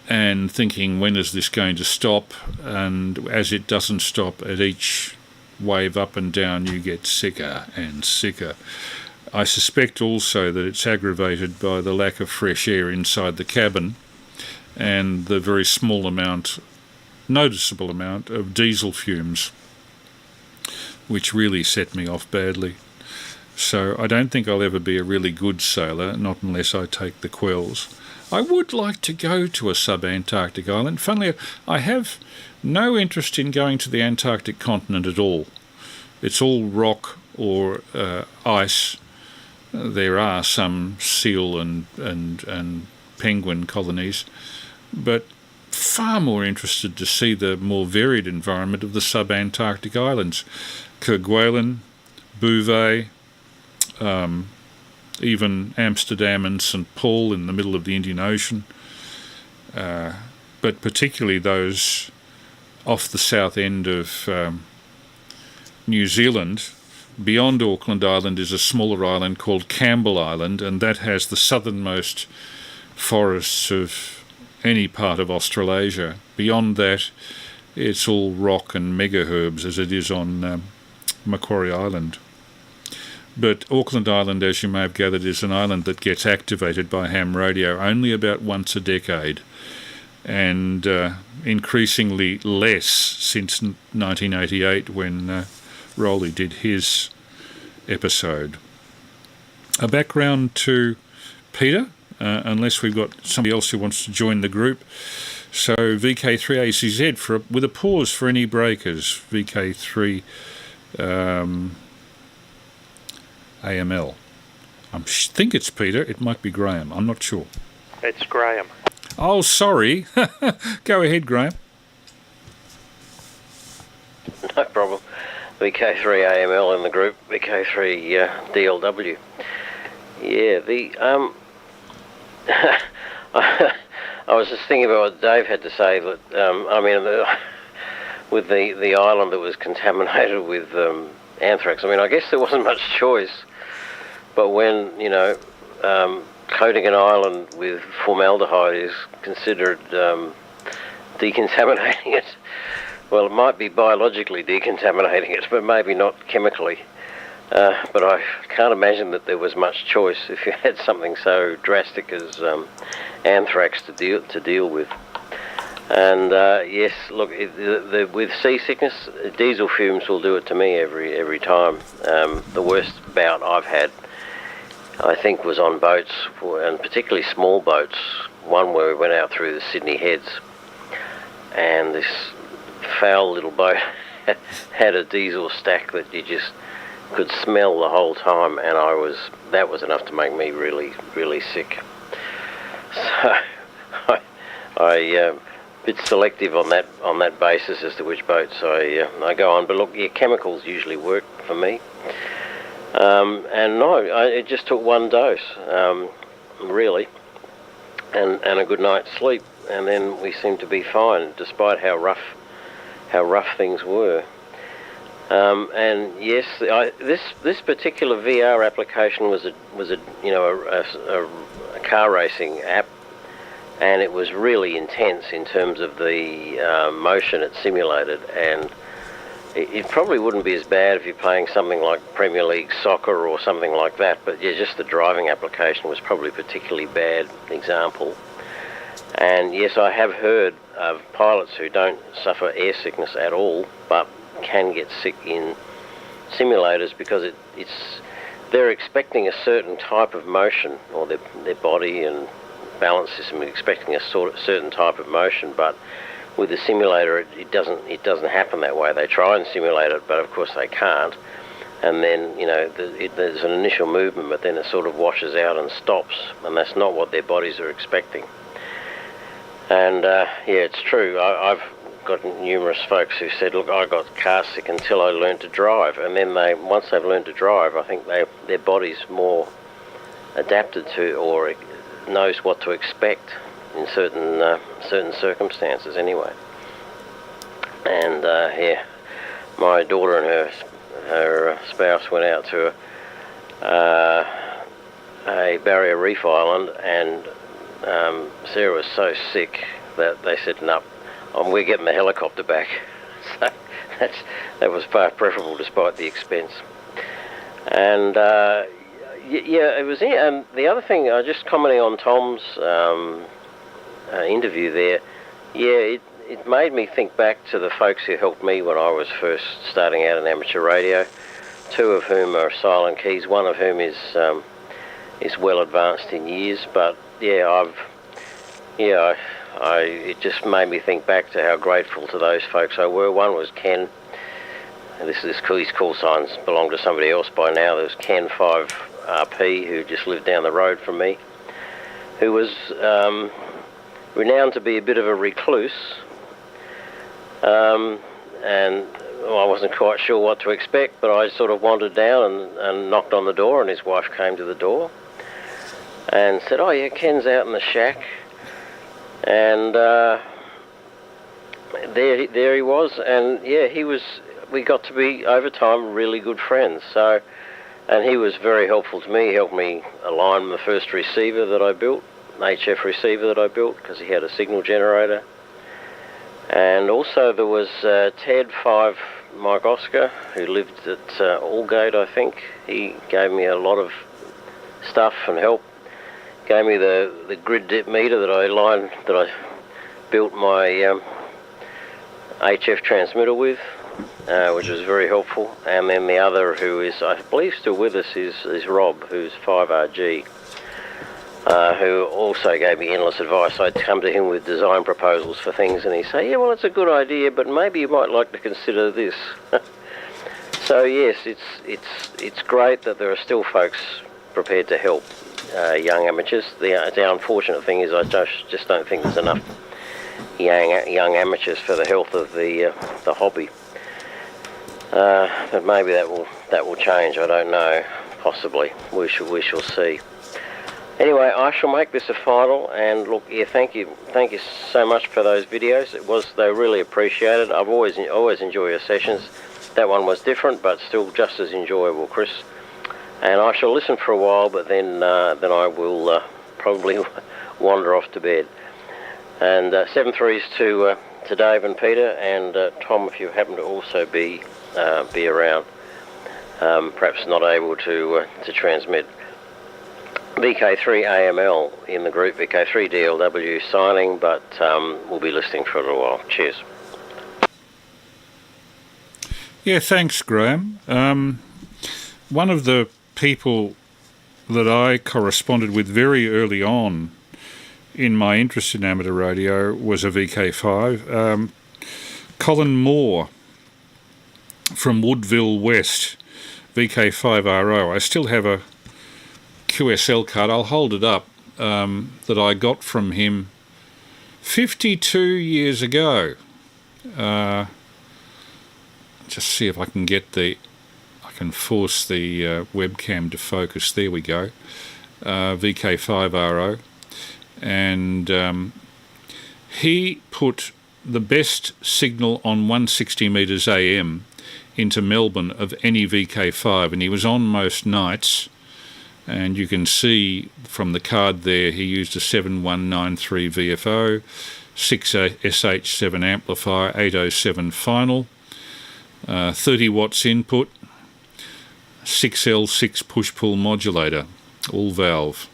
and thinking, when is this going to stop? And as it doesn't stop, at each wave up and down, you get sicker and sicker. I suspect also that it's aggravated by the lack of fresh air inside the cabin and the very small amount, noticeable amount, of diesel fumes, which really set me off badly. So I don't think I'll ever be a really good sailor, not unless I take the quells. I would like to go to a sub-Antarctic island. Funnily, I have no interest in going to the Antarctic continent at all. It's all rock or ice. There are some seal and penguin colonies, but far more interested to see the more varied environment of the sub-Antarctic islands. Kerguelen, Bouvet, even Amsterdam and St. Paul in the middle of the Indian Ocean, but particularly those off the south end of New Zealand. Beyond Auckland Island is a smaller island called Campbell Island, and that has the southernmost forests of any part of Australasia. Beyond that, it's all rock and megaherbs, as it is on Macquarie Island. But Auckland Island, as you may have gathered, is an island that gets activated by ham radio only about once a decade, and increasingly less since 1988 when Roly did his episode. A background to Peter, unless we've got somebody else who wants to join the group. So VK3ACZ, with a pause for any breakers, VK3 AML. I think it's Peter. It might be Graham. I'm not sure. It's Graham. Oh, sorry. Go ahead, Graham. No problem. VK3AML in the group. VK3DLW. Yeah, I was just thinking about what Dave had to say. That with the island that was contaminated with anthrax. I mean, I guess there wasn't much choice. But when, coating an island with formaldehyde is considered decontaminating it, well, it might be biologically decontaminating it, but maybe not chemically. But I can't imagine that there was much choice if you had something so drastic as anthrax to deal with. And yes, look, with seasickness, diesel fumes will do it to me every time. The worst bout I've had, I think, was on boats, and particularly small boats. One where we went out through the Sydney Heads, and this foul little boat had a diesel stack that you just could smell the whole time, and that was enough to make me really, really sick. So I bit selective on that basis as to which boats I go on. But look, yeah, chemicals usually work for me. And no, it just took one dose, really, and a good night's sleep, and then we seemed to be fine, despite how rough things were. And yes, this particular VR application was a car racing app, and it was really intense in terms of the motion it simulated, and it probably wouldn't be as bad if you're playing something like Premier League soccer or something like that, but yeah, just the driving application was probably a particularly bad example. And yes, I have heard of pilots who don't suffer air sickness at all, but can get sick in simulators because they're expecting a certain type of motion, or their body and balance system is expecting a certain type of motion, but with the simulator it doesn't happen that way. They try and simulate it, but of course they can't, and then there's an initial movement, but then it sort of washes out and stops, and that's not what their bodies are expecting. And yeah, it's true. I've got numerous folks who said, look, I got car sick until I learned to drive, and then once they've learned to drive, I think their body's more adapted to, or knows what to expect in certain circumstances anyway. And yeah, my daughter and her spouse went out to a barrier reef island, and Sarah was so sick that they said, no, we're getting the helicopter back. So that was far preferable despite the expense. And yeah, it was. And the other thing, just commenting on Tom's interview there, yeah, it made me think back to the folks who helped me when I was first starting out in amateur radio. Two of whom are silent keys. One of whom is well advanced in years. But yeah, it just made me think back to how grateful to those folks I were. One was Ken. His call signs belong to somebody else by now. There was Ken 5RP, who just lived down the road from me, who was renowned to be a bit of a recluse, and I wasn't quite sure what to expect, but I sort of wandered down and knocked on the door, and his wife came to the door and said, oh yeah, Ken's out in the shack. And there he was, and yeah, we got to be, over time, really good friends. So, and he was very helpful to me. He helped me align the first receiver that I built, HF receiver that I built, because he had a signal generator. And also there was Ted 5 Mike Oscar, who lived at Aldgate, I think. He gave me a lot of stuff and help. Gave me the grid dip meter that I built my HF transmitter with, which was very helpful. And then the other, who is, I believe, still with us, is Rob, who's 5RG, who also gave me endless advice. I'd come to him with design proposals for things, and he'd say, yeah, well, it's a good idea, but maybe you might like to consider this. So yes, it's great that there are still folks prepared to help young amateurs. The unfortunate thing is I just don't think there's enough young amateurs for the health of the hobby. But maybe that will change. I don't know. Possibly. We shall see. Anyway, I shall make this a final. And look, yeah, thank you so much for those videos. They were really appreciated. I've always enjoy your sessions. That one was different, but still just as enjoyable, Chris. And I shall listen for a while, but then I will probably wander off to bed. And 7-3s to Dave and Peter, and Tom, if you happen to also be around, perhaps not able to transmit. VK3AML in the group, VK3DLW signing, but we'll be listening for a little while. Cheers. Yeah, thanks, Graham. One of the people that I corresponded with very early on in my interest in amateur radio was a VK5. Colin Moore from Woodville West, VK5RO. I still have a QSL card, I'll hold it up, that I got from him 52 years ago. Just see if I can get I can force the webcam to focus. There we go. VK5RO. And he put the best signal on 160 metres AM into Melbourne of any VK5, and he was on most nights. And you can see from the card there, he used a 7193 VFO, 6 SH7 amplifier, 807 final, 30 watts input, 6L6 push-pull modulator, all valve.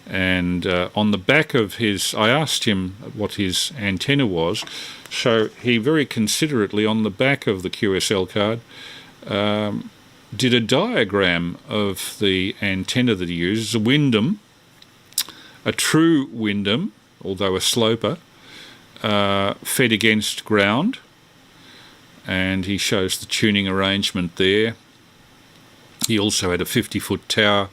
And on the back of his, I asked him what his antenna was, so he very considerately on the back of the QSL card did a diagram of the antenna that he uses, a Wyndham, a true Wyndham, although a sloper, fed against ground, and he shows the tuning arrangement there. He also had a 50-foot tower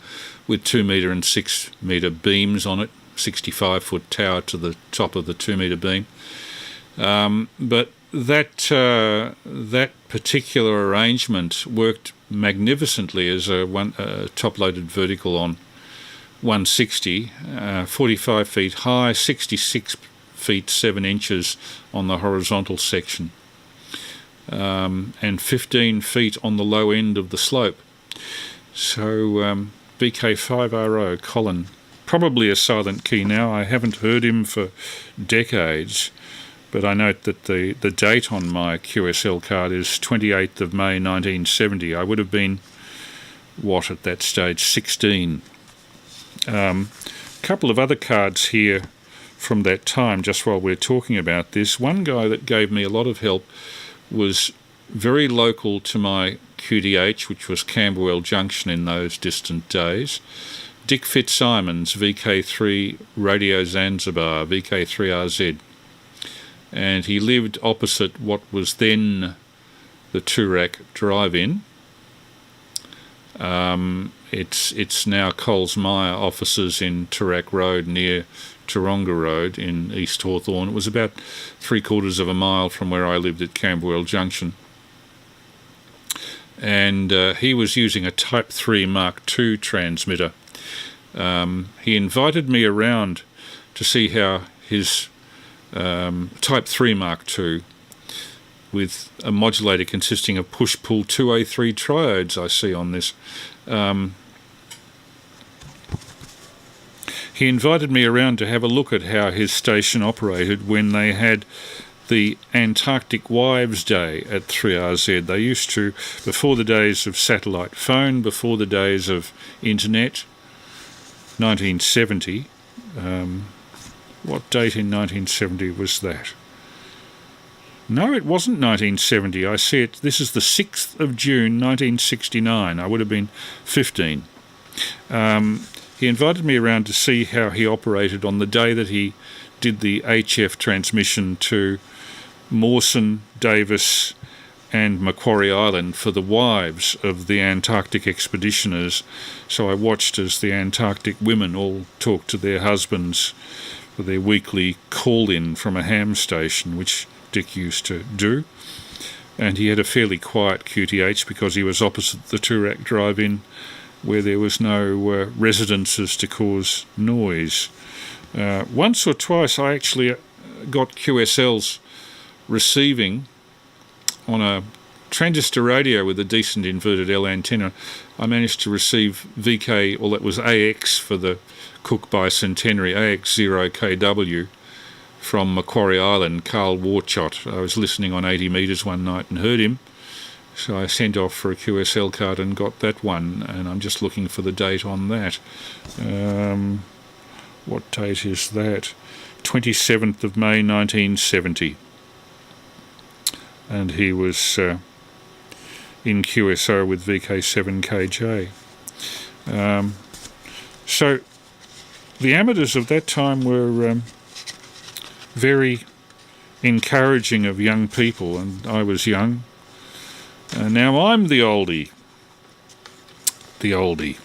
with 2 metre and 6 metre beams on it, 65-foot tower to the top of the 2 metre beam. But that particular arrangement worked magnificently as a top-loaded vertical on 160, 45 feet high, 66 feet 7 inches on the horizontal section, and 15 feet on the low end of the slope. So VK5RO, Colin, probably a silent key now. I haven't heard him for decades, but I note that the date on my QSL card is 28th of May 1970. I would have been, what, at that stage, 16. A couple of other cards here from that time, just while we're talking about this. One guy that gave me a lot of help was very local to my QDH, which was Camberwell Junction in those distant days. Dick Fitzsimons, VK3 Radio Zanzibar, VK3RZ. And he lived opposite what was then the Toorak Drive-In. It's now Coles Myer offices in Toorak Road near Taronga Road in East Hawthorn. It was about 3/4 of a mile from where I lived at Camberwell Junction. And he was using a Type 3 Mark II transmitter. He invited me around to see how his Type 3 Mark II, with a modulator consisting of push-pull 2A3 triodes I see on this. He invited me around to have a look at how his station operated when they had the Antarctic Wives Day at 3RZ. They used to, before the days of satellite phone, before the days of internet, 1970. What date in 1970 was that? No, it wasn't 1970. I see it. This is the 6th of June, 1969. I would have been 15. He invited me around to see how he operated on the day that he did the HF transmission to Mawson, Davis and Macquarie Island for the wives of the Antarctic expeditioners. So I watched as the Antarctic women all talked to their husbands for their weekly call-in from a ham station, which Dick used to do. And he had a fairly quiet QTH because he was opposite the Toorak Drive-In, where there was no residences to cause noise. Once or twice I actually got QSLs receiving on a transistor radio with a decent inverted L antenna. I managed to receive VK, or that was AX for the Cook Bicentenary, AX0KW from Macquarie Island, Carl Warchott. I was listening on 80 metres one night and heard him, So I sent off for a QSL card and got that one, and I'm just looking for the date on that. What date is that? 27th of May 1970. And he was in QSO with VK7KJ. So the amateurs of that time were very encouraging of young people, and I was young. Now I'm the oldie. The oldie.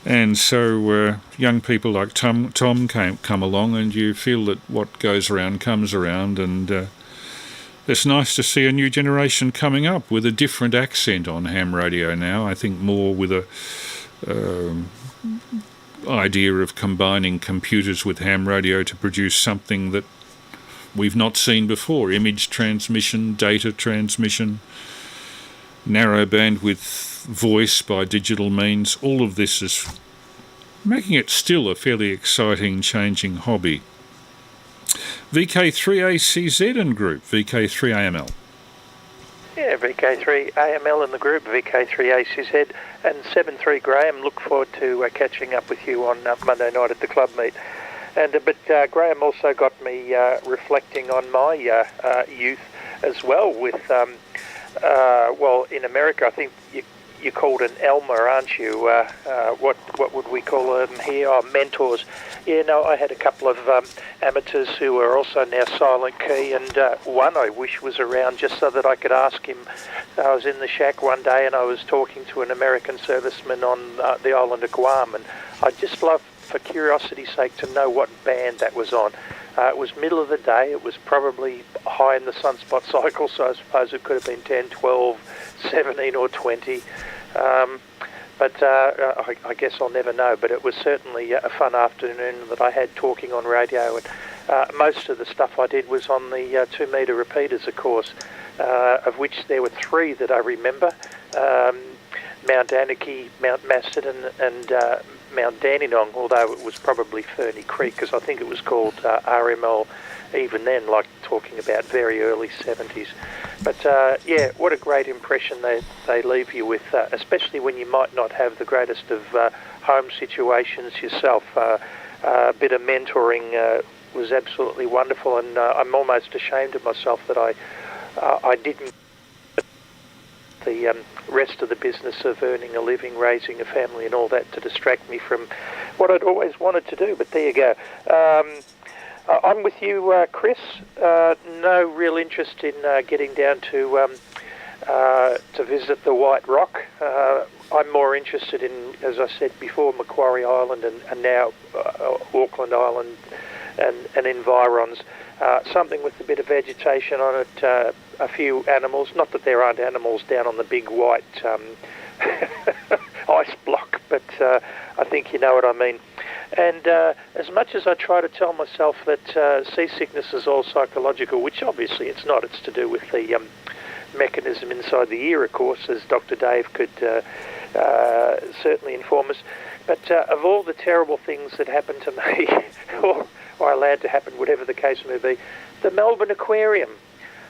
And so young people like Tom come along, and you feel that what goes around comes around, and it's nice to see a new generation coming up with a different accent on ham radio now. I think more with a idea of combining computers with ham radio to produce something that we've not seen before. Image transmission, data transmission, narrow bandwidth voice by digital means. All of this is making it still a fairly exciting, changing hobby. VK3ACZ and group, VK3AML. Yeah, VK3AML in the group, VK3ACZ, and 73 Graham. Look forward to catching up with you on Monday night at the club meet. But Graham also got me reflecting on my youth as well with, well, in America, I think you're called an Elmer, aren't you? What would we call them here? Oh, mentors. Yeah, no, I had a couple of amateurs who are also now silent key, and one I wish was around just so that I could ask him. I was in the shack one day and I was talking to an American serviceman on the island of Guam, and I'd just love, for curiosity's sake, to know what band that was on. It was middle of the day. It was probably high in the sunspot cycle, so I suppose it could have been 10, 12, 17 or 20. But I guess I'll never know. But it was certainly a fun afternoon that I had talking on radio. And most of the stuff I did was on the 2-metre repeaters, of course, of which there were 3 that I remember. Mount Anarchy, Mount Macedon, and Mount Dandenong, although it was probably Ferny Creek, because I think it was called RML even then, like talking about very early 70s. But yeah, what a great impression they leave you with, especially when you might not have the greatest of home situations yourself. A bit of mentoring was absolutely wonderful, and I'm almost ashamed of myself that I didn't the rest of the business of earning a living, raising a family and all that to distract me from what I'd always wanted to do. But there you go. I'm with you, Chris. No real interest in getting down to visit the White Rock. I'm more interested in, as I said before, Macquarie Island and now Auckland Island and environs. Something with a bit of vegetation on it, a few animals. Not that there aren't animals down on the big white ice block, but I think you know what I mean. And as much as I try to tell myself that seasickness is all psychological, which obviously it's not, it's to do with the mechanism inside the ear, of course, as Dr. Dave could certainly inform us. But of all the terrible things that happened to me, or allowed to happen, whatever the case may be, the Melbourne Aquarium.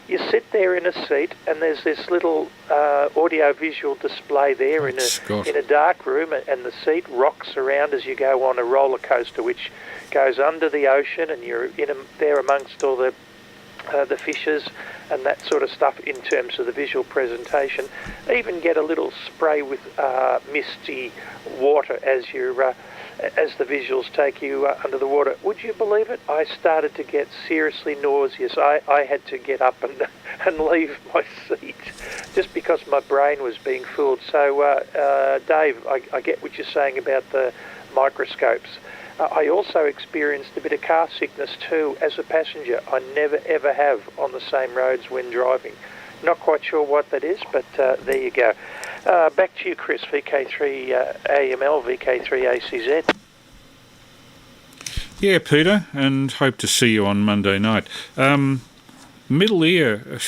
You sit there in a seat, and there's this little audio-visual display there in a dark room, and the seat rocks around as you go on a roller coaster, which goes under the ocean, and you're there amongst all the fishes and that sort of stuff in terms of the visual presentation. Even get a little spray with misty water as you're as the visuals take you under the water. Would you believe it? I started to get seriously nauseous. I had to get up and leave my seat just because my brain was being fooled. So, Dave, I get what you're saying about the microscopes. I also experienced a bit of car sickness too as a passenger. I never ever have on the same roads when driving. Not quite sure what that is, but there you go. Back to you, Chris, VK3AML, VK3ACZ. Yeah, Peter, and hope to see you on Monday night. Middle ear,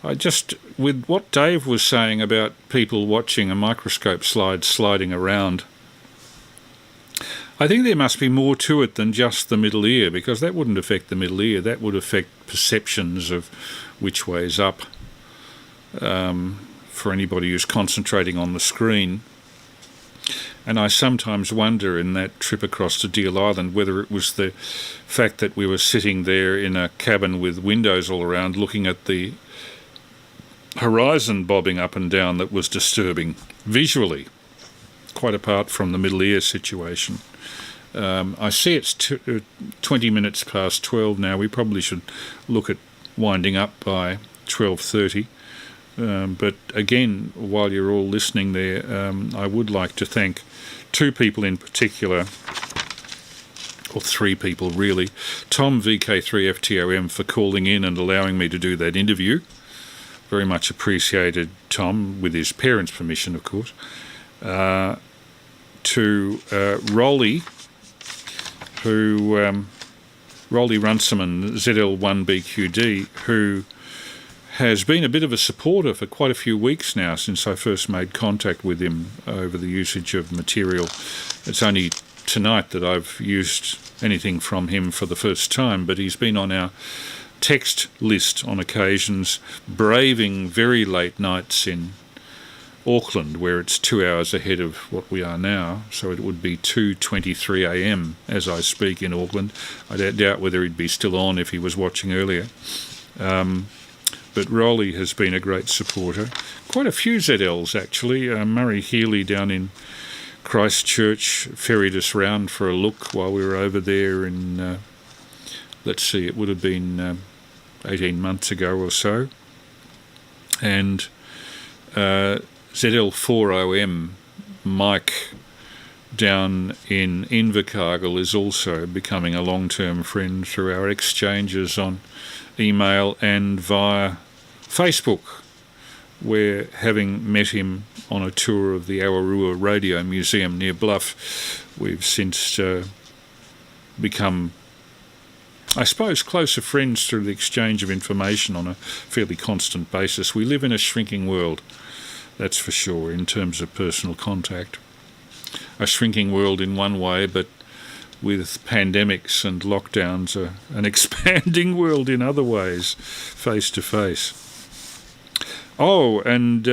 with what Dave was saying about people watching a microscope sliding around, I think there must be more to it than just the middle ear, because that wouldn't affect the middle ear. That would affect perceptions of which way is up, for anybody who's concentrating on the screen. And I sometimes wonder in that trip across to Deal Island whether it was the fact that we were sitting there in a cabin with windows all around looking at the horizon bobbing up and down that was disturbing visually, quite apart from the middle ear situation. I see it's 20 minutes past 12 now. We probably should look at winding up by 12:30. But again, while you're all listening there, I would like to thank two people in particular, or three people really. Tom VK3FTOM for calling in and allowing me to do that interview. Very much appreciated, Tom, with his parents' permission, of course. To Roly, Roly Runciman, ZL1BQD, who has been a bit of a supporter for quite a few weeks now since I first made contact with him over the usage of material. It's only tonight that I've used anything from him for the first time, but he's been on our text list on occasions, braving very late nights in Auckland, where it's 2 hours ahead of what we are now, so it would be 2:23 a.m. as I speak in Auckland. I doubt whether he'd be still on if he was watching earlier. But Roly has been a great supporter. Quite a few ZLs, actually. Murray Healy down in Christchurch ferried us round for a look while we were over there in, let's see, it would have been 18 months ago or so. And ZL4OM, Mike down in Invercargill, is also becoming a long-term friend through our exchanges on email and via Facebook, where, having met him on a tour of the Awarua Radio Museum near Bluff, we've since become, I suppose, closer friends through the exchange of information on a fairly constant basis. We live in a shrinking world, that's for sure, in terms of personal contact. A shrinking world in one way, but with pandemics and lockdowns, an expanding world in other ways, face to face. Oh, and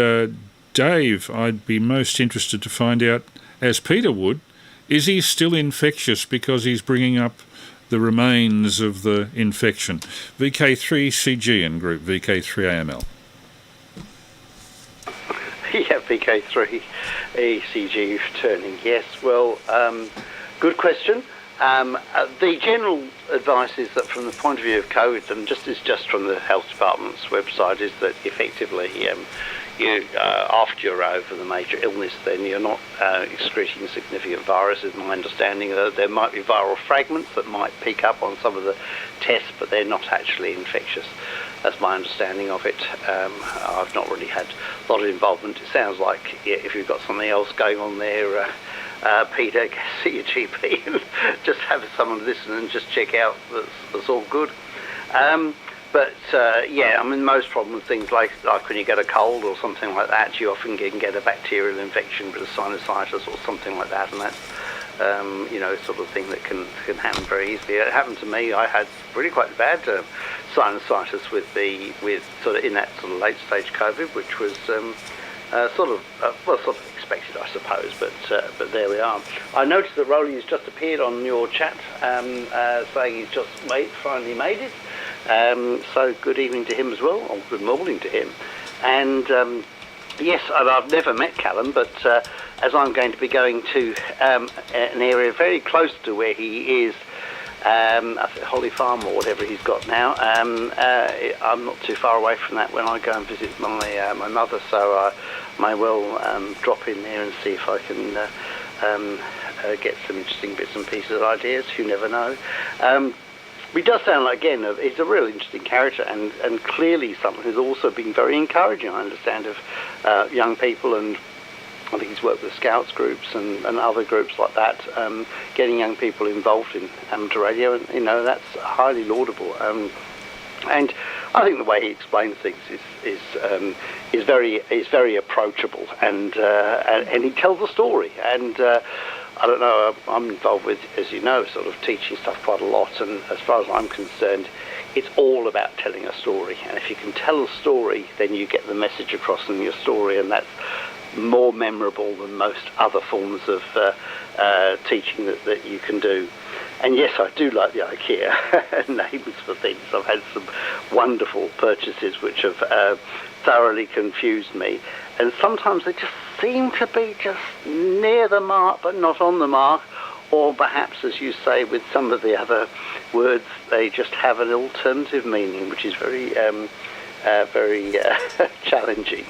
Dave, I'd be most interested to find out, as Peter would, is he still infectious because he's bringing up the remains of the infection? VK3CG in group, VK3AML. Yeah, VK3ACG turning, yes. Well, good question. The general advice is that from the point of view of COVID, and just from the health department's website, is that effectively after you're over the major illness, then you're not excreting significant viruses. My understanding that there might be viral fragments that might pick up on some of the tests, but they're not actually infectious. That's my understanding of it. I've not really had a lot of involvement. It sounds like if you've got something else going on there, Peter, see your GP and just have someone listen and just check out that's all good. But yeah, I mean, most problems, things like when you get a cold or something like that, you often can get a bacterial infection with a sinusitis or something like that, and that's sort of thing that can happen very easily. It happened to me. I had really quite bad sinusitis with sort of in that sort of late stage COVID, which was sort of expected, I suppose, but there we are. I noticed that Roly has just appeared on your chat, saying he's just finally made it. So good evening to him as well, or good morning to him. And yes, I've never met Callum, but as I'm going to be going to an area very close to where he is, Holly Farm or whatever he's got now, I'm not too far away from that when I go and visit my mother, so I may well drop in there and see if I can get some interesting bits and pieces of ideas. You never know. He does sound like, again, he's a real interesting character, and clearly someone who's also been very encouraging, I understand, of young people, and I think he's worked with Scouts groups and other groups like that, getting young people involved in amateur radio, and that's highly laudable. And I think the way he explains things is very approachable, and he tells a story. And I don't know, I'm involved with, as you know, sort of teaching stuff quite a lot, and as far as I'm concerned, it's all about telling a story. And if you can tell a story, then you get the message across in your story, and that's more memorable than most other forms of teaching that you can do. And yes, I do like the IKEA names for things. I've had some wonderful purchases which have thoroughly confused me, and sometimes they just seem to be just near the mark but not on the mark, or perhaps, as you say, with some of the other words, they just have an alternative meaning, which is very challenging.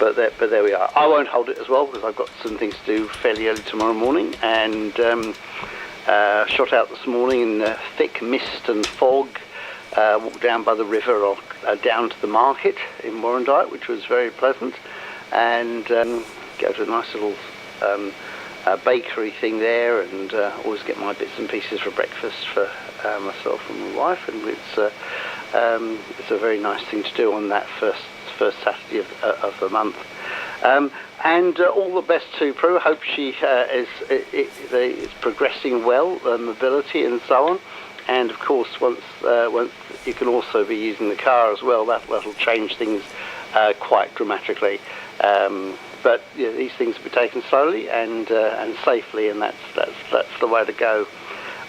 But there we are. I won't hold it as well, because I've got some things to do fairly early tomorrow morning, and shot out this morning in thick mist and fog, walked down by the river or down to the market in Warrandyte, which was very pleasant, and go to a nice little bakery thing there, and always get my bits and pieces for breakfast for myself and my wife, and it's a very nice thing to do on that first Saturday of the month. And all the best to Prue. Hope she is progressing well, mobility and so on. And of course, once you can also be using the car as well, that'll change things quite dramatically. But you know, these things will be taken slowly and safely, and that's the way to go,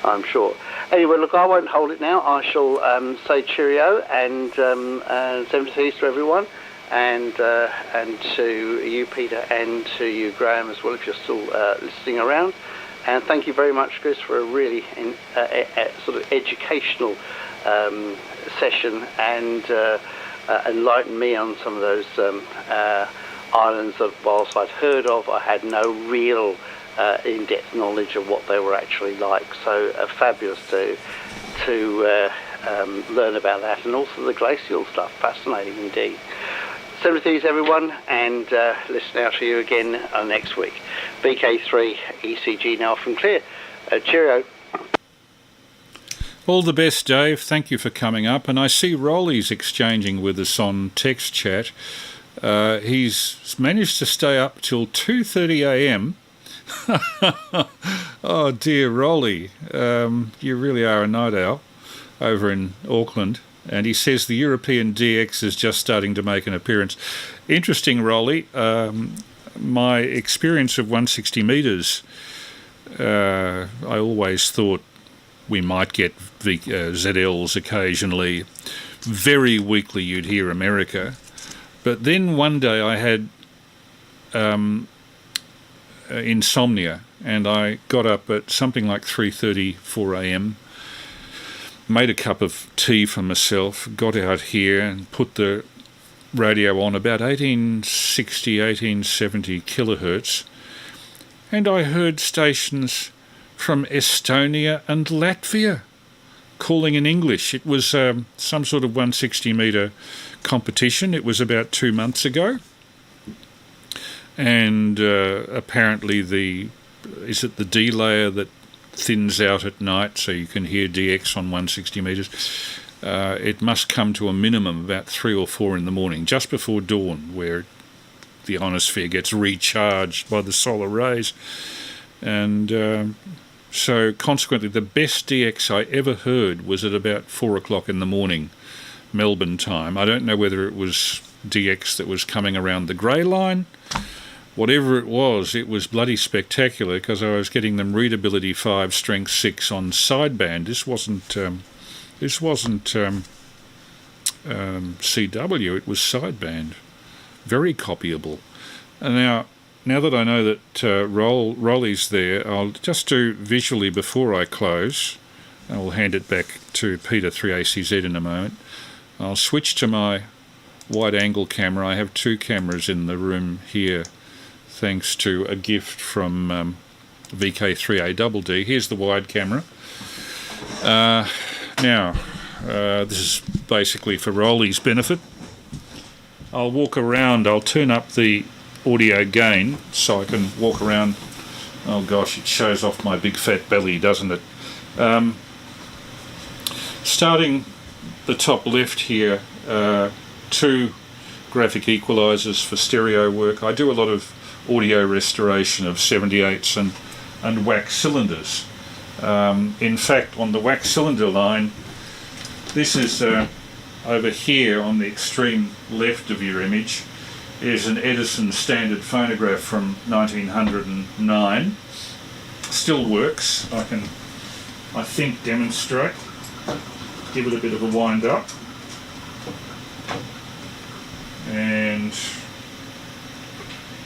I'm sure. Anyway, look, I won't hold it now. I shall say cheerio and 73s to everyone. And to you, Peter, and to you, Graham, as well, if you're still listening around. And thank you very much, Chris, for a really sort of educational session, and enlightened me on some of those islands that, whilst I'd heard of, I had no real in-depth knowledge of what they were actually like. So fabulous to learn about that, and also the glacial stuff. Fascinating indeed. So with these, everyone, and listen out to you again next week. VK3 ECG now from Clear. Cheerio. All the best, Dave. Thank you for coming up. And I see Roly's exchanging with us on text chat. He's managed to stay up till 2:30 a.m. Oh dear, Roly, you really are a night owl over in Auckland. And he says the European DX is just starting to make an appearance. Interesting, Roly. My experience of 160 metres, I always thought we might get ZLs occasionally. Very weakly you'd hear America. But then one day I had insomnia, and I got up at something like 3:30, 4 a.m, made a cup of tea for myself, got out here and put the radio on about 1860, 1870 kilohertz, and I heard stations from Estonia and Latvia calling in English. It was some sort of 160 metre competition. It was about 2 months ago, and apparently is it the D layer that thins out at night so you can hear DX on 160 metres. It must come to a minimum about 3 or 4 in the morning, just before dawn, where the ionosphere gets recharged by the solar rays. And so consequently the best DX I ever heard was at about 4 o'clock in the morning, Melbourne time. I don't know whether it was DX that was coming around the grey line. Whatever it was bloody spectacular, because I was getting them readability 5, strength 6 on sideband. This wasn't CW, it was sideband. Very copyable. And now that I know that Roly's there, I'll just do visually before I close. I'll hand it back to Peter 3ACZ in a moment. I'll switch to my wide-angle camera. I have 2 cameras in the room here, thanks to a gift from VK3AML. Here's the wide camera. Now, this is basically for Roly's benefit. I'll walk around. I'll turn up the audio gain so I can walk around. Oh gosh, it shows off my big fat belly, doesn't it? Starting the top left here, 2 graphic equalizers for stereo work. I do a lot of audio restoration of 78s and wax cylinders. In fact, on the wax cylinder line, This is over here on the extreme left of your image is an Edison standard phonograph from 1909. Still works. I can, I think, demonstrate. Give it a bit of a wind up. And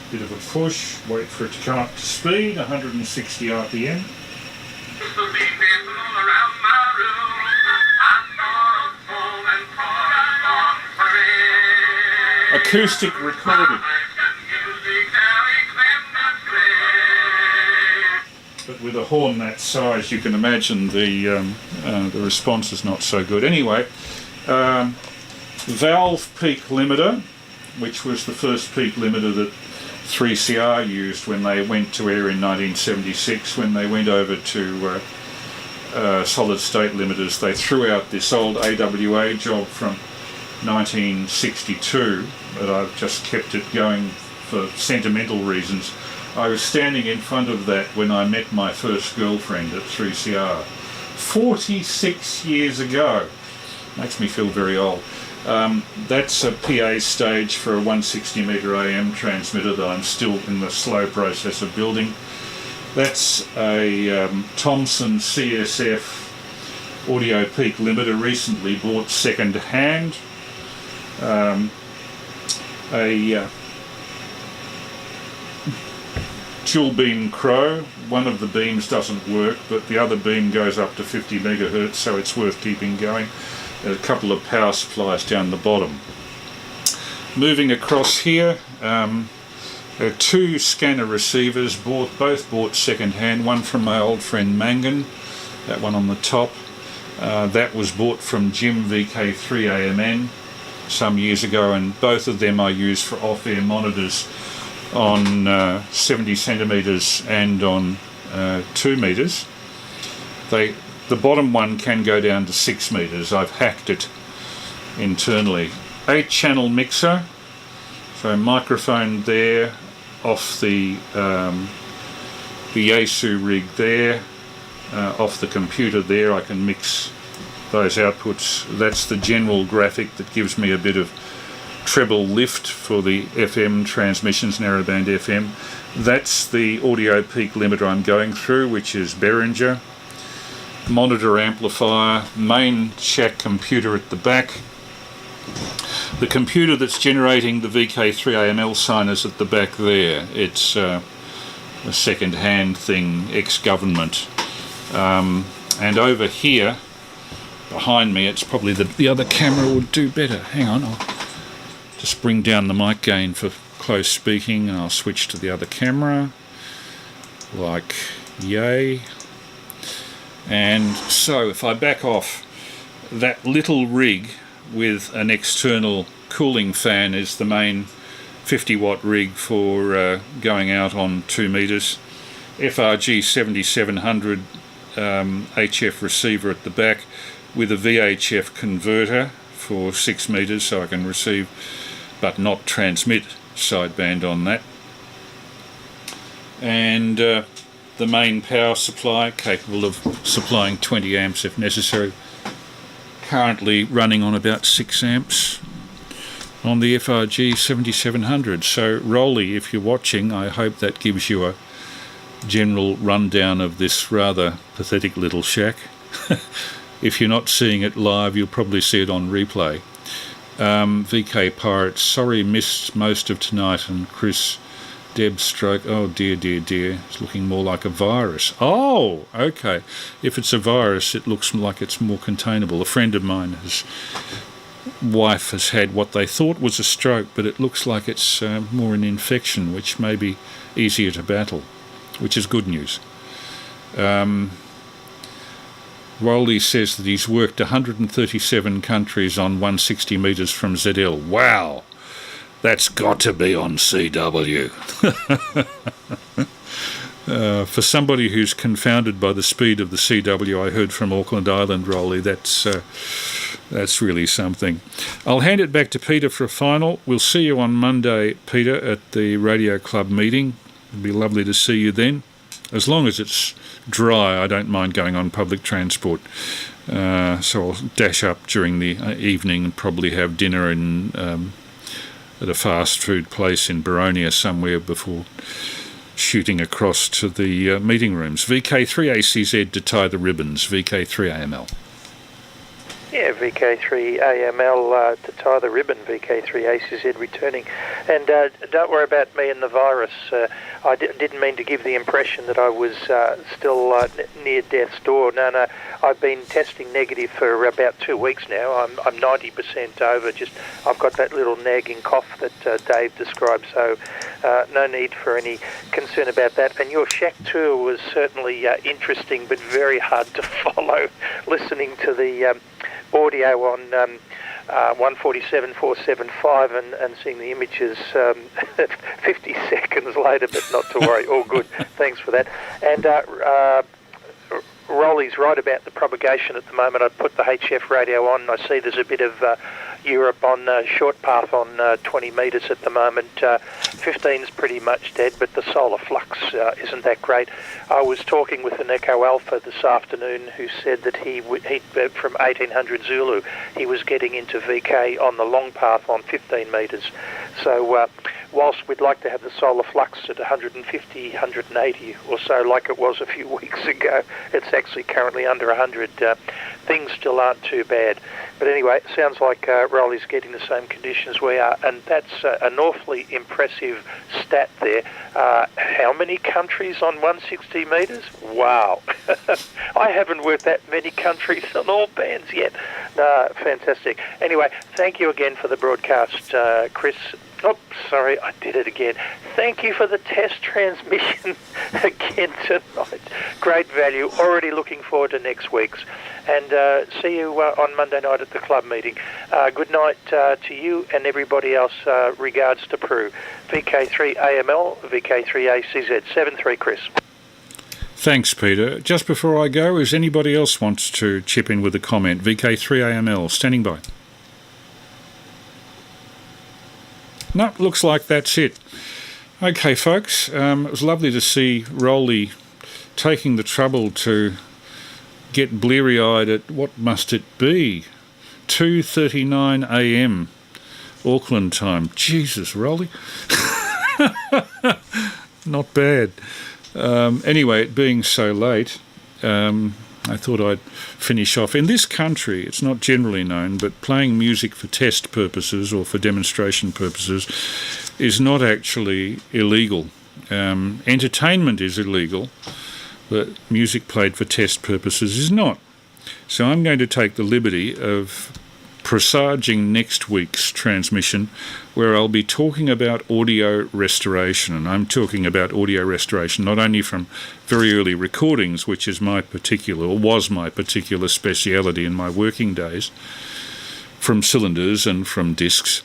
a bit of a push. Wait for it to come up to speed, 160 RPM. Acoustic recording. But with a horn that size, you can imagine the response is not so good. Anyway, valve peak limiter, which was the first peak limiter that 3CR used when they went to air in 1976. When they went over to solid state limiters, they threw out this old AWA job from 1962, but I've just kept it going for sentimental reasons. I was standing in front of that when I met my first girlfriend at 3CR 46 years ago. Makes me feel very old. That's a PA stage for a 160 metre AM transmitter that I'm still in the slow process of building. That's a Thomson CSF audio peak limiter, recently bought second hand. A dual beam Crow. One of the beams doesn't work, but the other beam goes up to 50 megahertz, so it's worth keeping going. A couple of power supplies down the bottom. Moving across here, two scanner receivers, both bought second hand. One from my old friend Mangan, that one on the top. That was bought from Jim VK3AML some years ago, and both of them I use for off-air monitors on 70 centimetres and on 2 metres. The bottom one can go down to 6 metres. I've hacked it internally. 8-channel mixer, so microphone there, off the Yaesu rig there, off the computer there. I can mix those outputs. That's the general graphic that gives me a bit of treble lift for the FM transmissions, narrowband FM. That's the audio peak limiter I'm going through, which is Behringer. Monitor amplifier, main shack computer at the back. The computer that's generating the VK3AML signers at the back there, it's a second-hand thing, ex-government. And over here, behind me, it's probably the other camera would do better. Hang on, I'll just bring down the mic gain for close speaking, and I'll switch to the other camera, like yay. And so if I back off, that little rig with an external cooling fan is the main 50 watt rig for going out on 2 metres. FRG 7700 HF receiver at the back with a VHF converter for 6 metres, so I can receive but not transmit sideband on that. And the main power supply, capable of supplying 20 amps if necessary. Currently running on about 6 amps on the FRG 7700. So Roly, if you're watching, I hope that gives you a general rundown of this rather pathetic little shack. If you're not seeing it live, you'll probably see it on replay. VK Pirates, sorry missed most of tonight, and Chris Deb stroke, oh dear, dear, dear, it's looking more like a virus. Oh, okay. If it's a virus, it looks like it's more containable. A friend of mine, his wife has had what they thought was a stroke, but it looks like it's more an infection, which may be easier to battle, which is good news. Roly says that he's worked 137 countries on 160 metres from ZL. Wow! That's got to be on CW. For somebody who's confounded by the speed of the CW, I heard from Auckland Island, Roly, that's really something. I'll hand it back to Peter for a final. We'll see you on Monday, Peter, at the Radio Club meeting. It'd be lovely to see you then. As long as it's dry, I don't mind going on public transport. So I'll dash up during the evening and probably have dinner at a fast food place in Baronia somewhere before shooting across to the meeting rooms. VK3ACZ to tie the ribbons. VK3AML. Yeah, VK3AML to tie the ribbon, VK3ACZ returning. And don't worry about me and the virus. I didn't mean to give the impression that I was still near death's door. No, I've been testing negative for about 2 weeks now. I'm 90% over. Just I've got that little nagging cough that Dave described, so no need for any concern about that. And your shack tour was certainly interesting, but very hard to follow, listening to the audio on 147.475 and seeing the images 50 seconds later, but not to worry, all good. Thanks for that. And Roly's right about the propagation at the moment. I put the HF radio on. I see there's a bit of Europe on short path on 20 metres at the moment. 15's pretty much dead, but the solar flux isn't that great. I was talking with an Echo Alpha this afternoon who said that he from 1800 Zulu, he was getting into VK on the long path on 15 metres. So whilst we'd like to have the solar flux at 150, 180 or so like it was a few weeks ago, it's actually currently under 100. Things still aren't too bad. But anyway, it sounds like Roly's getting the same conditions we are, and that's an awfully impressive stat there. How many countries on 160 metres? Wow. I haven't worked that many countries on all bands yet. Fantastic. Anyway, thank you again for the broadcast, Chris. Oh, sorry, I did it again. Thank you for the test transmission again tonight. Great value. Already looking forward to next week's. And see you on Monday night at the club meeting. Good night to you and everybody else. Regards to Prue. VK3AML, VK3ACZ. 7-3, Chris. Thanks, Peter. Just before I go, is anybody else wants to chip in with a comment? VK3AML, standing by. No, looks like that's it. Okay, folks, it was lovely to see Roly taking the trouble to get bleary-eyed at, what must it be, 2:39 a.m. Auckland time. Jesus, Roly. Not bad. Anyway, it being so late, I thought I'd finish off. In this country, it's not generally known, but playing music for test purposes or for demonstration purposes is not actually illegal. Entertainment is illegal, but music played for test purposes is not. So I'm going to take the liberty of presaging next week's transmission, where I'll be talking about audio restoration. And I'm talking about audio restoration not only from very early recordings, which is my particular, or was my particular speciality in my working days, from cylinders and from discs,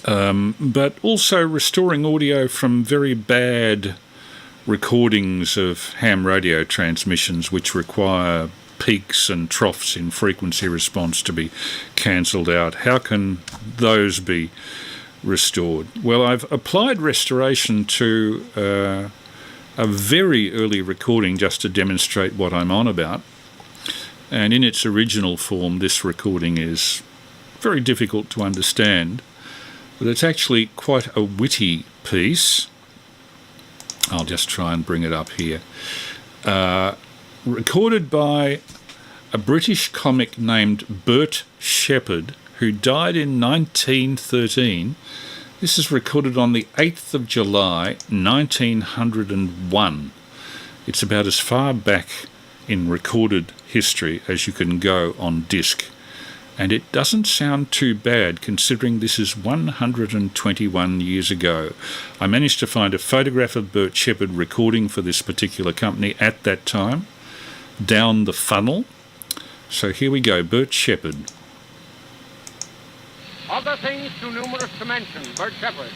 but also restoring audio from very bad recordings of ham radio transmissions which require peaks and troughs in frequency response to be cancelled out. How can those be restored? Well, I've applied restoration to a very early recording just to demonstrate what I'm on about. And in its original form, this recording is very difficult to understand, but it's actually quite a witty piece. I'll just try and bring it up here. Recorded by a British comic named Bert Shepherd, who died in 1913. This is recorded on the 8th of July, 1901. It's about as far back in recorded history as you can go on disc. And it doesn't sound too bad considering this is 121 years ago. I managed to find a photograph of Bert Shepherd recording for this particular company at that time, down the funnel. So here we go, Bert Shepherd. Other things too numerous to mention, Bert Shepherd.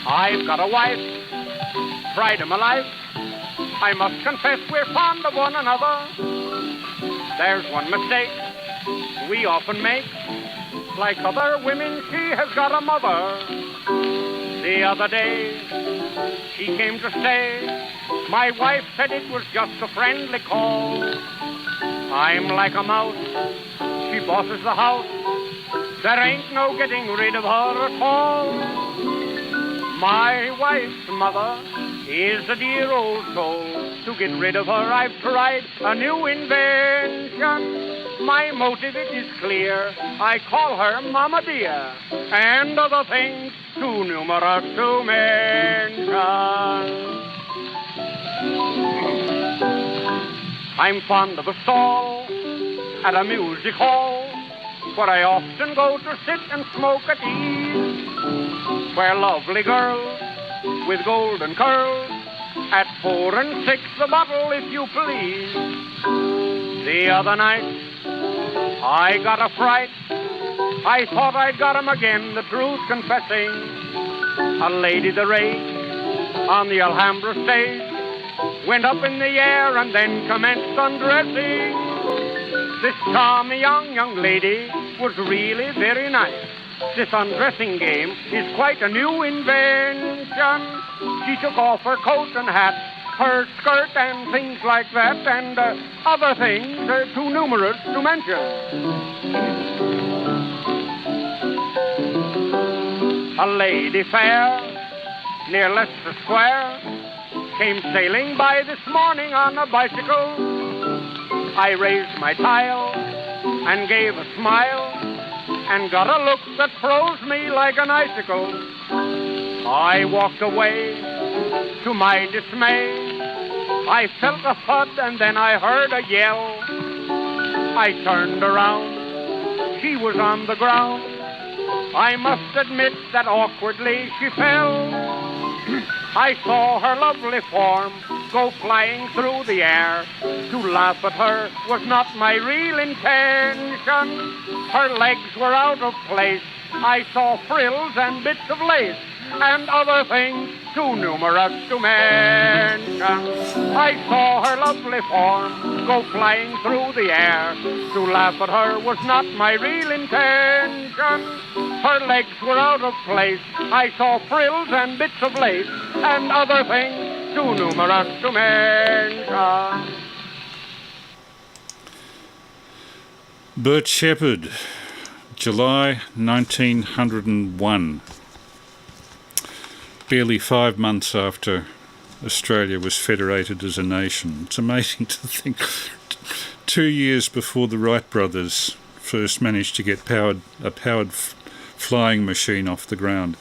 I've got a wife, pride of my life. I must confess we're fond of one another. There's one mistake we often make. Like other women, she has got a mother. The other day, she came to stay. My wife said it was just a friendly call. I'm like a mouse, she bosses the house. There ain't no getting rid of her at all. My wife's mother is a dear old soul. To get rid of her I've tried a new invention. My motive it is clear, I call her Mama Dear, and other things too numerous to mention. I'm fond of a stall at a music hall, where I often go to sit and smoke at ease, where lovely girls with golden curls at 4 and 6 a bottle, if you please. The other night I got a fright. I thought I'd got him again, the truth confessing. A lady the rage on the Alhambra stage went up in the air and then commenced undressing. This charming young lady was really very nice. This undressing game is quite a new invention. She took off her coat and hat, her skirt and things like that, and other things too numerous to mention. A lady fair near Leicester Square came sailing by this morning on a bicycle. I raised my tile and gave a smile and got a look that froze me like an icicle. I walked away to my dismay. I felt a thud and then I heard a yell. I turned around, she was on the ground. I must admit that awkwardly she fell. I saw her lovely form go flying through the air. To laugh at her was not my real intention. Her legs were out of place. I saw frills and bits of lace and other things too numerous to mention. I saw her lovely form go flying through the air. To laugh at her was not my real intention. Her legs were out of place. I saw frills and bits of lace and other things too numerous to mention. Bert Shepherd, July 1901. Barely 5 months after Australia was federated as a nation. It's amazing to think 2 years before the Wright brothers first managed to get a powered flying machine off the ground.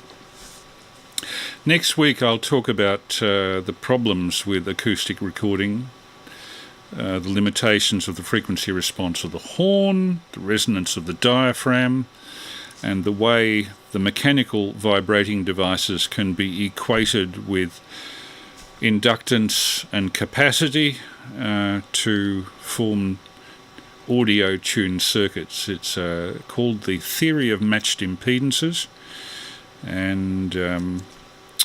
Next week I'll talk about the problems with acoustic recording, the limitations of the frequency response of the horn, the resonance of the diaphragm, and the way the mechanical vibrating devices can be equated with inductance and capacity to form audio-tuned circuits. It's called the theory of matched impedances, and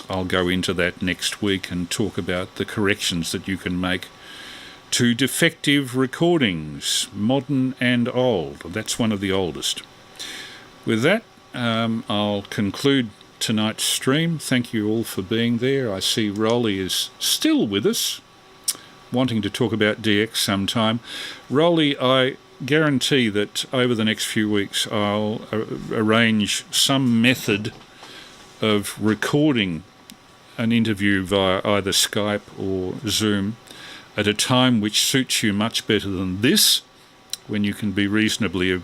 I'll go into that next week and talk about the corrections that you can make to defective recordings, modern and old. That's one of the oldest. With that, I'll conclude tonight's stream. Thank you all for being there. I see Roly is still with us, wanting to talk about DX sometime. Roly, I guarantee that over the next few weeks I'll arrange some method of recording an interview via either Skype or Zoom at a time which suits you much better than this, when you can be reasonably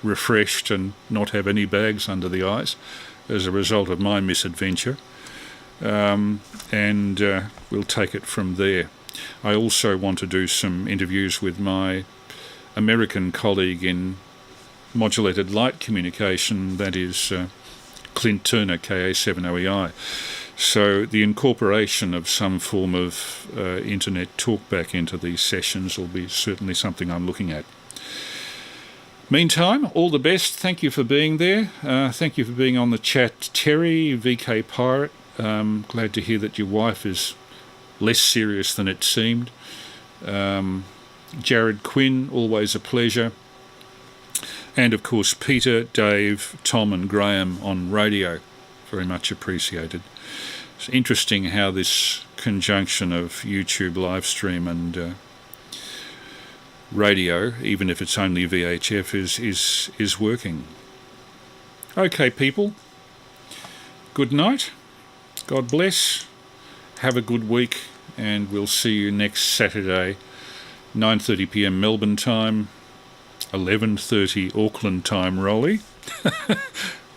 refreshed and not have any bags under the eyes as a result of my misadventure, and we'll take it from there. I also want to do some interviews with my American colleague in modulated light communication, that is Clint Turner, KA70EI. So the incorporation of some form of internet talkback into these sessions will be certainly something I'm looking at. Meantime, all the best. Thank you for being there. Thank you for being on the chat, Terry, VK Pirate. Glad to hear that your wife is less serious than it seemed. Jared Quinn, always a pleasure. And of course Peter, Dave, Tom and Graham on radio. Very much appreciated. It's interesting how this conjunction of YouTube live stream and radio, even if it's only VHF, is working. Okay, people. Good night. God bless. Have a good week, and we'll see you next Saturday, 9:30 p.m. Melbourne time, 11:30 Auckland time, Roly.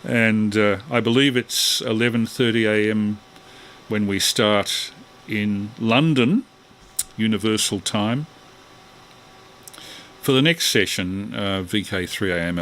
And I believe it's 11:30 a.m. when we start in London, Universal Time. For the next session, VK3AML